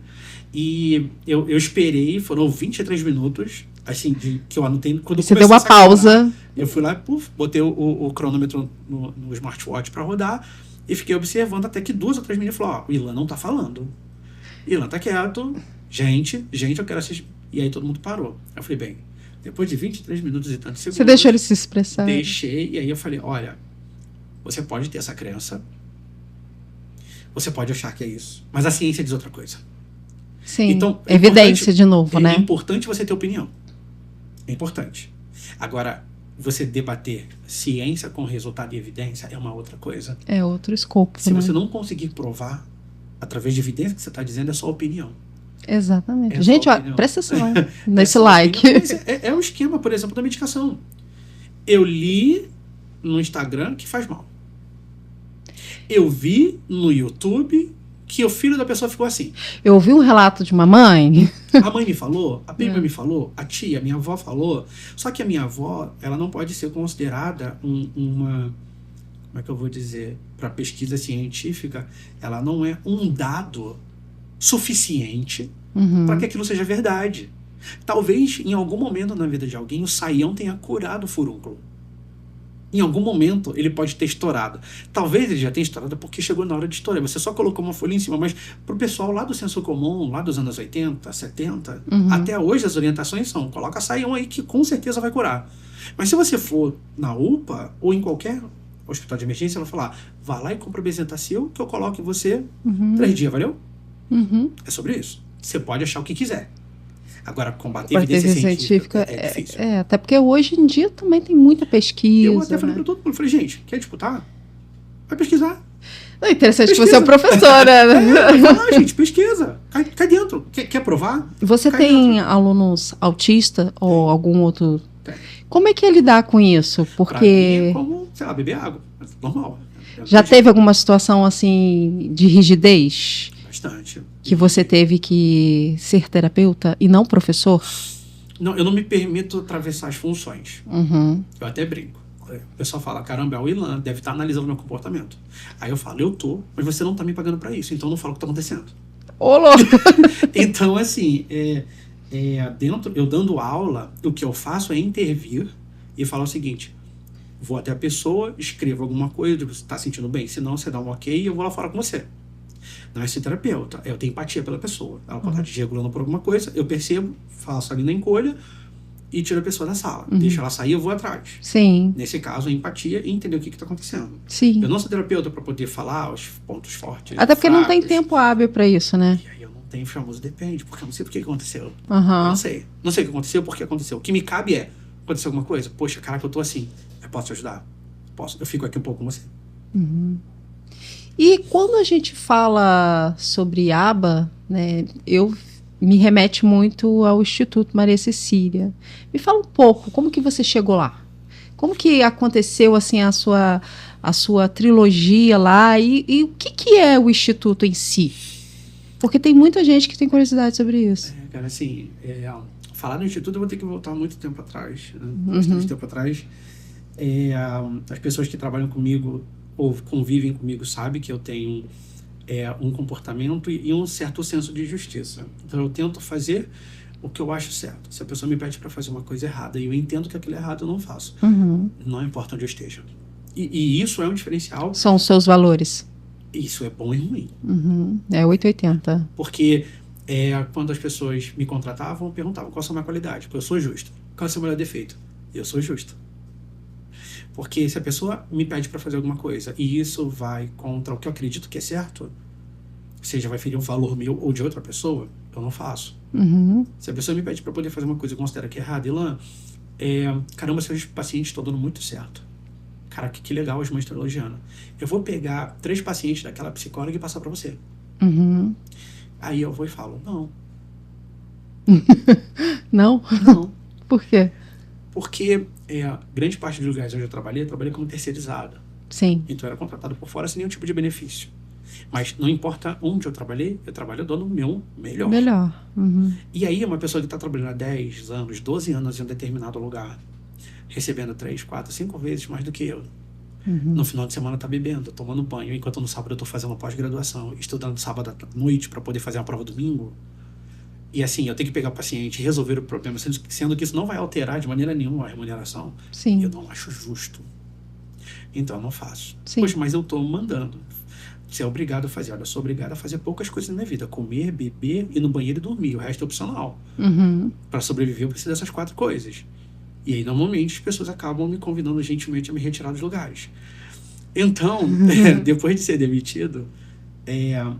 Speaker 2: E eu esperei, foram 23 minutos, assim, que eu anotei. Quando
Speaker 1: você deu uma pausa.
Speaker 2: Eu fui lá, botei o cronômetro no smartwatch para rodar e fiquei observando até que 2 ou 3 meninas falaram, ó, o Ilan não tá falando. Ilan tá quieto. Gente, eu quero assistir. E aí todo mundo parou. Aí eu falei, bem, depois de 23 minutos e tantos segundos...
Speaker 1: Você deixou ele se expressar?
Speaker 2: Deixei, e aí eu falei, olha, você pode ter essa crença, você pode achar que é isso, mas a ciência diz outra coisa.
Speaker 1: Sim,
Speaker 2: então,
Speaker 1: evidência de novo, né?
Speaker 2: É importante você ter opinião. É importante. Agora, você debater ciência com resultado e evidência é uma outra coisa.
Speaker 1: É outro escopo,
Speaker 2: Se
Speaker 1: né?
Speaker 2: você não conseguir provar através de evidência que você está dizendo, é só opinião.
Speaker 1: Exatamente. Gente, ó, presta atenção nesse like.
Speaker 2: É um esquema, por exemplo, da medicação. Eu li no Instagram que faz mal. Eu vi no YouTube que o filho da pessoa ficou assim.
Speaker 1: Eu ouvi um relato de uma mãe.
Speaker 2: A mãe me falou, a prima me falou, a tia, minha avó falou. Só que a minha avó, ela não pode ser considerada uma... Como é que eu vou dizer? Para pesquisa científica, ela não é um dado suficiente para que aquilo seja verdade. Talvez, em algum momento na vida de alguém, o saião tenha curado o furúnculo. Em algum momento, ele pode ter estourado. Talvez ele já tenha estourado porque chegou na hora de estourar. Você só colocou uma folha em cima, mas pro pessoal lá do senso comum, lá dos anos 80, 70, até hoje as orientações são, coloca saião aí que com certeza vai curar. Mas se você for na UPA ou em qualquer hospital de emergência, ela vai falar, vá lá e compra o Bezetacil que eu coloco em você 3 dias, valeu? É sobre isso. Você pode achar o que quiser. Agora, combater evidência científica é difícil.
Speaker 1: Até porque hoje em dia também tem muita pesquisa.
Speaker 2: Eu até falei para todo mundo, falei, gente, quer disputar? Vai pesquisar.
Speaker 1: Não, interessante
Speaker 2: pesquisa.
Speaker 1: que você é professora, né?
Speaker 2: Vai lá, gente, pesquisa. Cai dentro. Quer provar?
Speaker 1: Você
Speaker 2: Cai
Speaker 1: tem
Speaker 2: dentro.
Speaker 1: alunos autistas ou algum outro...
Speaker 2: Tem.
Speaker 1: Como é que é lidar com isso? Porque...
Speaker 2: Pra mim é como, sei lá, beber água. É normal.
Speaker 1: Já teve alguma situação, assim, de rigidez?
Speaker 2: Bastante.
Speaker 1: Que você teve que ser terapeuta e não professor?
Speaker 2: Não, eu não me permito atravessar as funções. Eu até brinco. O pessoal fala, caramba, é o Ilan, deve estar analisando meu comportamento. Aí eu falo, eu tô, mas você não tá me pagando pra isso, então eu não falo o que tá acontecendo.
Speaker 1: Ô, louco!
Speaker 2: Então, assim, eu dando aula, o que eu faço é intervir e falar o seguinte, vou até a pessoa, escrevo alguma coisa, digo, você tá sentindo bem? Se não, você dá um ok e eu vou lá fora com você. Não é ser terapeuta, eu tenho empatia pela pessoa. Ela pode estar desregulando por alguma coisa, eu percebo, faço ali na encolha e tiro a pessoa da sala. Deixa ela sair, eu vou atrás.
Speaker 1: Sim.
Speaker 2: Nesse caso, é empatia e entender o que está acontecendo.
Speaker 1: Sim.
Speaker 2: Eu não sou terapeuta para poder falar os pontos fortes.
Speaker 1: Até porque não tem
Speaker 2: fracos.
Speaker 1: tempo hábil para isso, né?
Speaker 2: E aí eu não tenho, famoso depende, porque eu não sei por que aconteceu.
Speaker 1: Uhum.
Speaker 2: Eu não sei. Não sei o que aconteceu, por que aconteceu. O que me cabe é, aconteceu alguma coisa? Poxa, caraca, eu tô assim. Eu posso te ajudar? Posso. Eu fico aqui um pouco com você.
Speaker 1: E quando a gente fala sobre aba, né, me remete muito ao Instituto Maria Cecília. Me fala um pouco, como que você chegou lá? Como que aconteceu assim a sua trilogia lá e o que é o Instituto em si? Porque tem muita gente que tem curiosidade sobre isso.
Speaker 2: Cara, assim, falar no Instituto eu vou ter que voltar muito tempo atrás. Né? Bastante tempo atrás. As pessoas que trabalham comigo ou convivem comigo sabem que eu tenho um comportamento e um certo senso de justiça. Então eu tento fazer o que eu acho certo. Se a pessoa me pede para fazer uma coisa errada e eu entendo que aquilo é errado, eu não faço. Não importa onde eu esteja. E isso é um diferencial.
Speaker 1: São os seus valores.
Speaker 2: Isso é bom e ruim.
Speaker 1: É 880.
Speaker 2: Porque quando as pessoas me contratavam, perguntavam qual a sua maior qualidade. Porque eu sou justo. Qual é o seu maior defeito? Eu sou justo. Porque se a pessoa me pede para fazer alguma coisa e isso vai contra o que eu acredito que é certo, seja vai ferir um valor meu ou de outra pessoa, eu não faço. Se a pessoa me pede para poder fazer uma coisa e considera que é errado, Ilan, caramba, seus pacientes estão dando muito certo. Cara, que legal, as mães estão elogiando. Eu vou pegar 3 pacientes daquela psicóloga e passar para você. Aí eu vou e falo, não.
Speaker 1: Não?
Speaker 2: Não.
Speaker 1: Por quê?
Speaker 2: Porque grande parte dos lugares onde eu trabalhei como terceirizado.
Speaker 1: Sim.
Speaker 2: Então eu era contratado por fora sem nenhum tipo de benefício. Mas não importa onde eu trabalho dando o meu melhor. E aí uma pessoa que está trabalhando há 10 anos, 12 anos em um determinado lugar, recebendo 3, 4, 5 vezes mais do que eu. No final de semana tá bebendo, tomando banho, enquanto no sábado eu tô fazendo pós-graduação, estudando sábado à noite para poder fazer a prova domingo. E assim, eu tenho que pegar o paciente e resolver o problema, sendo que isso não vai alterar de maneira nenhuma a remuneração.
Speaker 1: Sim.
Speaker 2: Eu não acho justo. Então eu não faço.
Speaker 1: Sim.
Speaker 2: Poxa, mas eu tô mandando. Você é obrigado a fazer. Olha, eu sou obrigado a fazer poucas coisas na minha vida. Comer, beber, ir no banheiro e dormir. O resto é opcional. Para sobreviver eu preciso dessas 4 coisas. E aí, normalmente, as pessoas acabam me convidando gentilmente a me retirar dos lugares. Então, depois de ser demitido,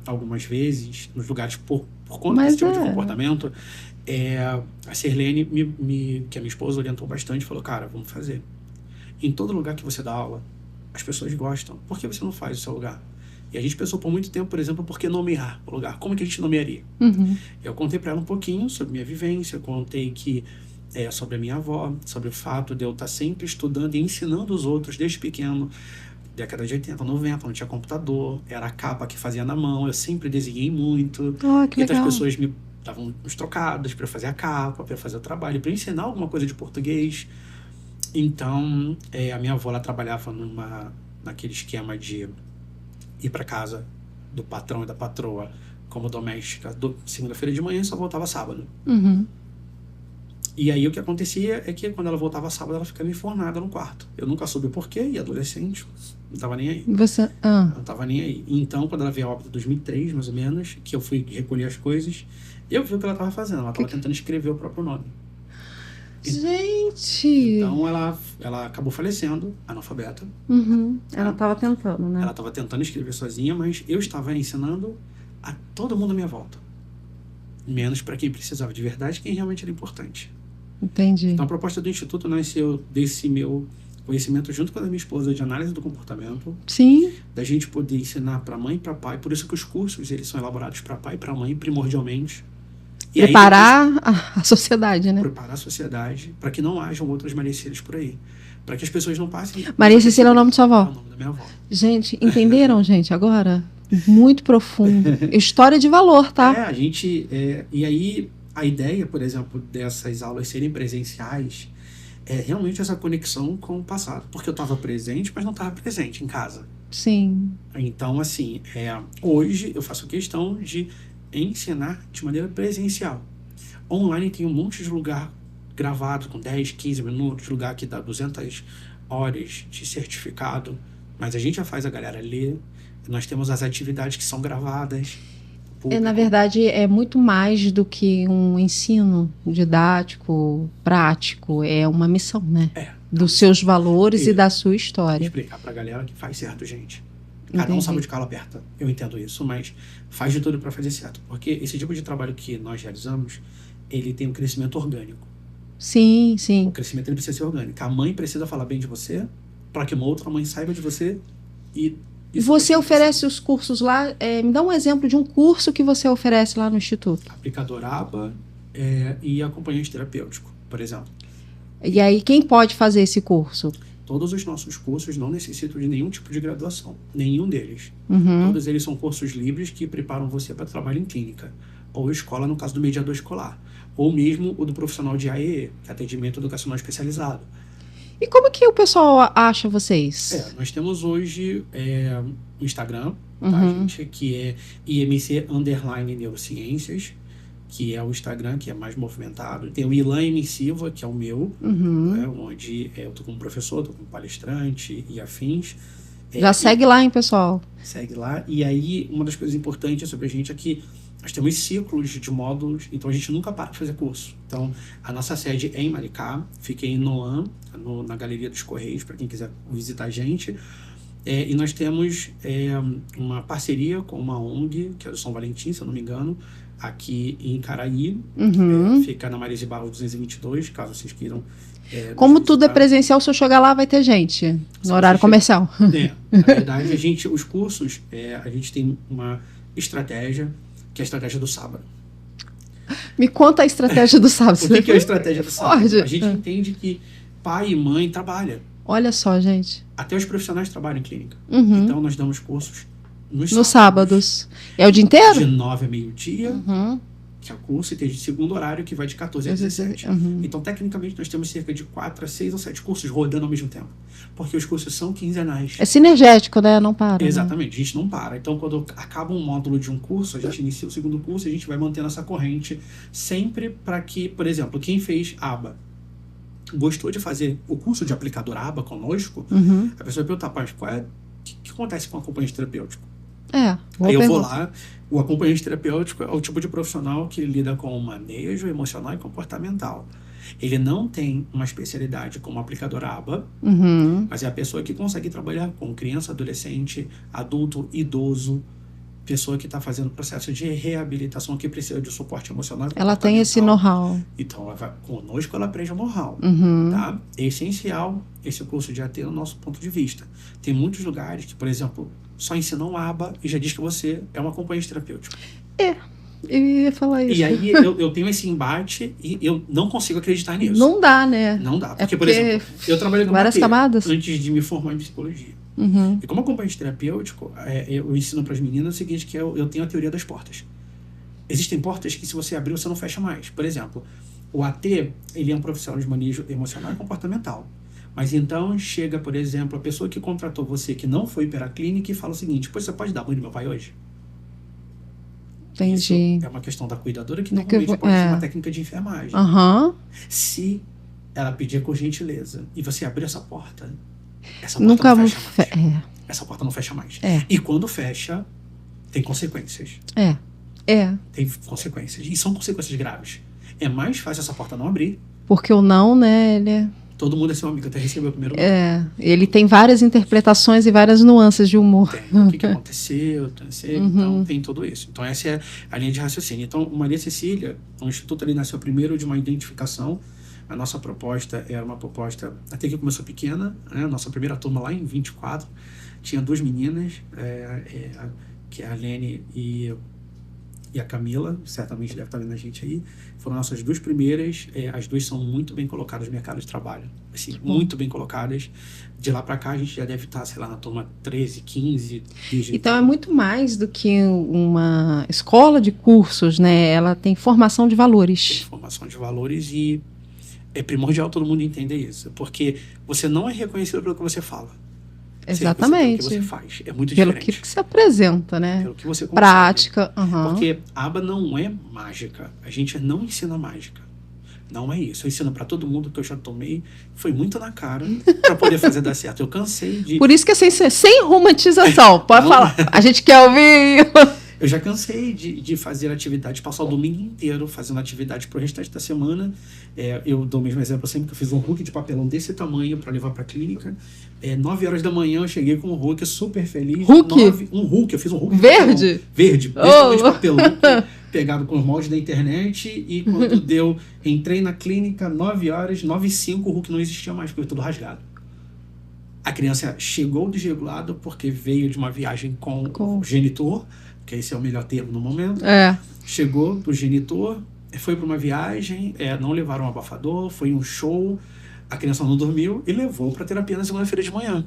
Speaker 2: algumas vezes, nos lugares por conta desse tipo de comportamento, a Sirlene, que é minha esposa, orientou bastante, falou, cara, vamos fazer. Em todo lugar que você dá aula, as pessoas gostam. Por que você não faz o seu lugar? E a gente pensou por muito tempo, por exemplo, por que nomear o lugar? Como que a gente nomearia? Eu contei para ela um pouquinho sobre minha vivência, eu contei que sobre a minha avó, sobre o fato de eu estar sempre estudando e ensinando os outros desde pequeno. Década de 80, 90, não tinha computador, era a capa que fazia na mão, eu sempre desenhei muito.
Speaker 1: Que
Speaker 2: e outras
Speaker 1: legal.
Speaker 2: pessoas me davam uns trocados para fazer a capa, para fazer o trabalho, para ensinar alguma coisa de português. Então, a minha avó, ela trabalhava naquele esquema de ir para casa do patrão e da patroa como doméstica segunda-feira de manhã e só voltava sábado. E aí o que acontecia é que quando ela voltava sábado, ela ficava enfornada no quarto. Eu nunca soube o porquê, e adolescente, não tava nem aí. Não tava nem aí. Então, quando ela veio a óbito em 2003, mais ou menos, que eu fui recolher as coisas, eu vi o que ela tava fazendo. Ela tava tentando escrever o próprio nome.
Speaker 1: Gente!
Speaker 2: Então, ela acabou falecendo, analfabeta.
Speaker 1: Ela tava tentando, né?
Speaker 2: Ela tava tentando escrever sozinha, mas eu estava ensinando a todo mundo à minha volta. Menos para quem precisava de verdade, quem realmente era importante.
Speaker 1: Entendi.
Speaker 2: Então, a proposta do Instituto nasceu desse meu conhecimento junto com a minha esposa de análise do comportamento.
Speaker 1: Sim.
Speaker 2: Da gente poder ensinar para mãe e para pai. Por isso que os cursos eles são elaborados para pai e para mãe, primordialmente. E
Speaker 1: preparar a sociedade, né?
Speaker 2: Preparar a sociedade para que não hajam outras Maria Cecílias por aí. Para que as pessoas não passem...
Speaker 1: Maria Cecília é o nome de sua avó?
Speaker 2: É o nome da minha avó.
Speaker 1: Gente, entenderam, gente, agora? Muito profundo. História de valor, tá?
Speaker 2: A gente... e aí, a ideia, por exemplo, dessas aulas serem presenciais é realmente essa conexão com o passado. Porque eu estava presente, mas não estava presente em casa.
Speaker 1: Sim.
Speaker 2: Então, assim, hoje eu faço questão de ensinar de maneira presencial. Online tem um monte de lugar gravado com 10, 15 minutos, lugar que dá 200 horas de certificado, mas a gente já faz a galera ler. Nós temos as atividades que são gravadas.
Speaker 1: Na verdade, é muito mais do que um ensino didático, prático. É uma missão, né? Dos seus valores e da sua história.
Speaker 2: Explicar pra galera que faz certo, gente. Cada um sabe de calo aperta. Eu entendo isso, mas faz de tudo para fazer certo. Porque esse tipo de trabalho que nós realizamos, ele tem um crescimento orgânico.
Speaker 1: Sim, sim.
Speaker 2: O crescimento ele precisa ser orgânico. A mãe precisa falar bem de você, para que uma outra mãe saiba de você. E
Speaker 1: você oferece os cursos lá? Me dá um exemplo de um curso que você oferece lá no Instituto.
Speaker 2: Aplicador ABA e acompanhante terapêutico, por exemplo.
Speaker 1: E aí, quem pode fazer esse curso?
Speaker 2: Todos os nossos cursos não necessitam de nenhum tipo de graduação, nenhum deles.
Speaker 1: Uhum.
Speaker 2: Todos eles são cursos livres que preparam você para trabalho em clínica, ou escola no caso do mediador escolar, ou mesmo o do profissional de AEE, que é atendimento educacional especializado.
Speaker 1: E como que o pessoal acha vocês?
Speaker 2: Nós temos hoje o Instagram, tá, gente, que é IMC_Neurociências, que é o Instagram que é mais movimentado. Tem o Ilan M. Silva, que é o meu, né, onde eu tô como professor, tô como palestrante e afins.
Speaker 1: Já segue lá, hein, pessoal?
Speaker 2: Segue lá. E aí, uma das coisas importantes sobre a gente é que nós temos ciclos de módulos, então a gente nunca para de fazer curso. Então, a nossa sede é em Maricá, fica em Noam, na Galeria dos Correios, para quem quiser visitar a gente. E nós temos uma parceria com uma ONG, que é do São Valentim, se eu não me engano, aqui em Caraí. Fica na Marise Barros 222, caso vocês queiram.
Speaker 1: Como tudo é presencial, se eu chegar lá, vai ter gente no horário comercial.
Speaker 2: Na verdade, os cursos, a gente tem uma estratégia, que é a estratégia do sábado.
Speaker 1: Me conta a estratégia do sábado.
Speaker 2: O que é a estratégia do sábado? A gente entende que pai e mãe trabalham.
Speaker 1: Olha só, gente.
Speaker 2: Até os profissionais trabalham em clínica. Então, nós damos cursos nos
Speaker 1: sábados. É o dia inteiro?
Speaker 2: De 9 a meio-dia, que é o curso, e tem de segundo horário, que vai de 14 a 17. Então, tecnicamente, nós temos cerca de 4 a 6 ou 7 cursos rodando ao mesmo tempo. Porque os cursos são quinzenais.
Speaker 1: É sinergético, né? Não para.
Speaker 2: Exatamente, a gente não para. Então, quando acaba um módulo de um curso, a gente inicia o segundo curso, a gente vai mantendo essa corrente sempre para que, por exemplo, quem fez ABA, gostou de fazer o curso de aplicador ABA conosco, a pessoa vai perguntar, pai, o que acontece com o acompanhante terapêutico? Aí eu vou lá, o acompanhante terapêutico é o tipo de profissional que lida com o manejo emocional e comportamental. Ele não tem uma especialidade como aplicador ABA, mas é a pessoa que consegue trabalhar com criança, adolescente, adulto, idoso, pessoa que está fazendo processo de reabilitação, que precisa de suporte emocional.
Speaker 1: Ela tem esse know-how.
Speaker 2: Então, conosco ela aprende o know-how. Tá? É essencial esse curso de AT no nosso ponto de vista. Tem muitos lugares que, por exemplo, só ensinam um ABA e já diz que você é um acompanhante terapêutico.
Speaker 1: Eu ia falar isso.
Speaker 2: E aí eu tenho esse embate e eu não consigo acreditar nisso.
Speaker 1: Não dá, né?
Speaker 2: Não dá. Porque, por exemplo, eu trabalhei com
Speaker 1: várias camadas
Speaker 2: antes de me formar em psicologia. E como acompanhante terapêutico, eu ensino para as meninas o seguinte, que eu tenho a teoria das portas. Existem portas que, se você abrir, você não fecha mais. Por exemplo, o AT, ele é um profissional de manejo emocional e comportamental. Mas então chega, por exemplo, a pessoa que contratou você, que não foi para a clínica, e fala o seguinte, pois você pode dar banho no meu pai hoje?
Speaker 1: Entendi.
Speaker 2: Isso é uma questão da cuidadora, que normalmente pode ser uma técnica de enfermagem. Se ela pedir por gentileza e você abrir essa porta, essa porta não fecha mais. Essa porta não fecha mais. E quando fecha, tem consequências. Tem consequências. E são consequências graves. É mais fácil essa porta não abrir. Porque
Speaker 1: o não, né, ele
Speaker 2: todo mundo é seu amigo, até recebeu o primeiro
Speaker 1: não. Ele tem várias interpretações e várias nuances de humor.
Speaker 2: Tem. O que aconteceu, então tem tudo isso. Então essa é a linha de raciocínio. Então, o Maria Cecília, o Instituto ali nasceu primeiro de uma identificação. A nossa proposta era uma proposta, até que começou pequena, né? A nossa primeira turma lá em 24, tinha 2 meninas, que é a Lene e a Camila, certamente deve estar vendo a gente aí, foram nossas 2 primeiras, as 2 são muito bem colocadas no mercado de trabalho, assim, muito bem colocadas. De lá para cá a gente já deve estar, sei lá, na turma 13, 15.
Speaker 1: Então é muito mais do que uma escola de cursos, né? Ela tem formação de valores.
Speaker 2: Tem formação de valores e é primordial todo mundo entender isso, porque você não é reconhecido pelo que você fala.
Speaker 1: Exatamente.
Speaker 2: Pelo que você faz. É muito
Speaker 1: pelo
Speaker 2: diferente.
Speaker 1: que se apresenta, né?
Speaker 2: Pelo que você consegue.
Speaker 1: Prática.
Speaker 2: Porque ABA não é mágica. A gente não ensina mágica. Não é isso. Eu ensino para todo mundo que eu já tomei. Foi muito na cara para poder fazer dar certo. Eu cansei de...
Speaker 1: Por isso que é sem romantização. Pode falar. A gente quer ouvir...
Speaker 2: Eu já cansei de fazer atividade, passar o domingo inteiro fazendo atividade pro restante da semana. Eu dou o mesmo exemplo sempre, que eu fiz um Hulk de papelão desse tamanho para levar para a clínica. 9 horas da manhã eu cheguei com um Hulk super feliz.
Speaker 1: Hulk?
Speaker 2: Um Hulk, eu fiz um Hulk
Speaker 1: verde?
Speaker 2: Verde, desse tamanho de papelão, pegado com os moldes da internet. E quando entrei na clínica, 9 horas, 9h05, o Hulk não existia mais, porque foi tudo rasgado. A criança chegou desregulada porque veio de uma viagem com o genitor, que esse é o melhor termo no momento. Chegou do genitor, foi para uma viagem, não levaram um abafador, foi um show. A criança não dormiu e levou para terapia na segunda-feira de manhã.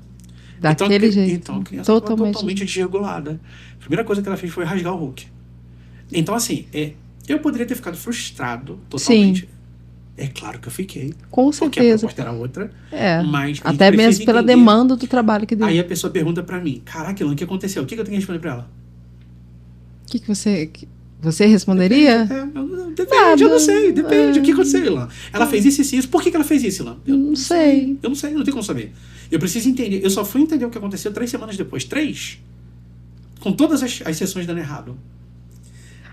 Speaker 1: Daquele jeito.
Speaker 2: Então a criança estava totalmente desregulada. A primeira coisa que ela fez foi rasgar o Hulk. Então, assim, eu poderia ter ficado frustrado totalmente.
Speaker 1: Sim.
Speaker 2: É claro que eu fiquei.
Speaker 1: Com
Speaker 2: porque
Speaker 1: certeza.
Speaker 2: a proposta era outra.
Speaker 1: É.
Speaker 2: Mas
Speaker 1: até mesmo pela demanda do trabalho que deu.
Speaker 2: Aí a pessoa pergunta pra mim, caraca, Ilan, o que aconteceu? O que eu tenho que responder pra ela?
Speaker 1: O que você responderia?
Speaker 2: Depende, eu não sei. Depende. O que aconteceu, Ilan? Ela fez isso e isso. Por que ela fez isso, Ilan?
Speaker 1: Eu não sei.
Speaker 2: Eu não sei, não tenho como saber. Eu preciso entender. Eu só fui entender o que aconteceu 3 semanas depois. 3? Com todas as sessões dando errado.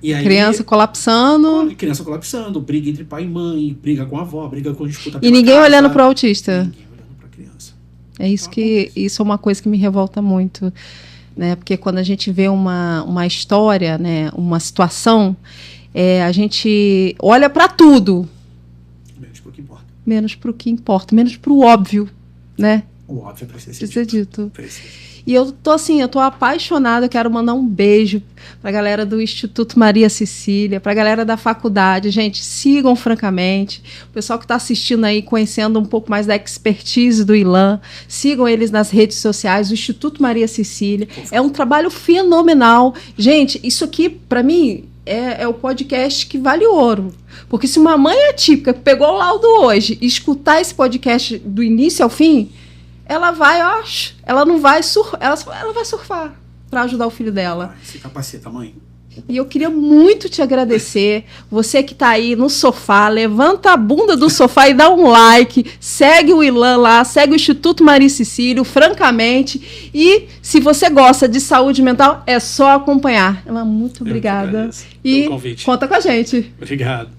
Speaker 2: E aí,
Speaker 1: criança colapsando,
Speaker 2: briga entre pai e mãe, briga com a avó, briga com disputa
Speaker 1: e ninguém
Speaker 2: casa,
Speaker 1: olhando pro autista.
Speaker 2: Ninguém olhando pra criança.
Speaker 1: É isso isso é uma coisa que me revolta muito, né? Porque quando a gente vê uma história, né, uma situação, a gente olha para tudo,
Speaker 2: menos pro que importa.
Speaker 1: Menos pro que importa, menos pro óbvio, né?
Speaker 2: O óbvio precisa ser
Speaker 1: dito. E eu tô apaixonada, eu quero mandar um beijo pra galera do Instituto Maria Cecília, pra galera da faculdade. Gente, sigam Francamente. O pessoal que está assistindo aí, conhecendo um pouco mais da expertise do Ilan, sigam eles nas redes sociais, o Instituto Maria Cecília. É um trabalho fenomenal. Gente, isso aqui, pra mim, é o podcast que vale ouro. Porque se uma mãe atípica que pegou o laudo hoje e escutar esse podcast do início ao fim, ela vai, ela não vai ela vai surfar para ajudar o filho dela.
Speaker 2: Se capacita, mãe.
Speaker 1: E eu queria muito te agradecer. Você que tá aí no sofá, levanta a bunda do sofá e dá um like. Segue o Ilan lá, segue o Instituto Maria Cecília, Francamente. E se você gosta de saúde mental, é só acompanhar. Ilan, muito obrigada.
Speaker 2: E convite.
Speaker 1: Conta com a gente.
Speaker 2: Obrigado.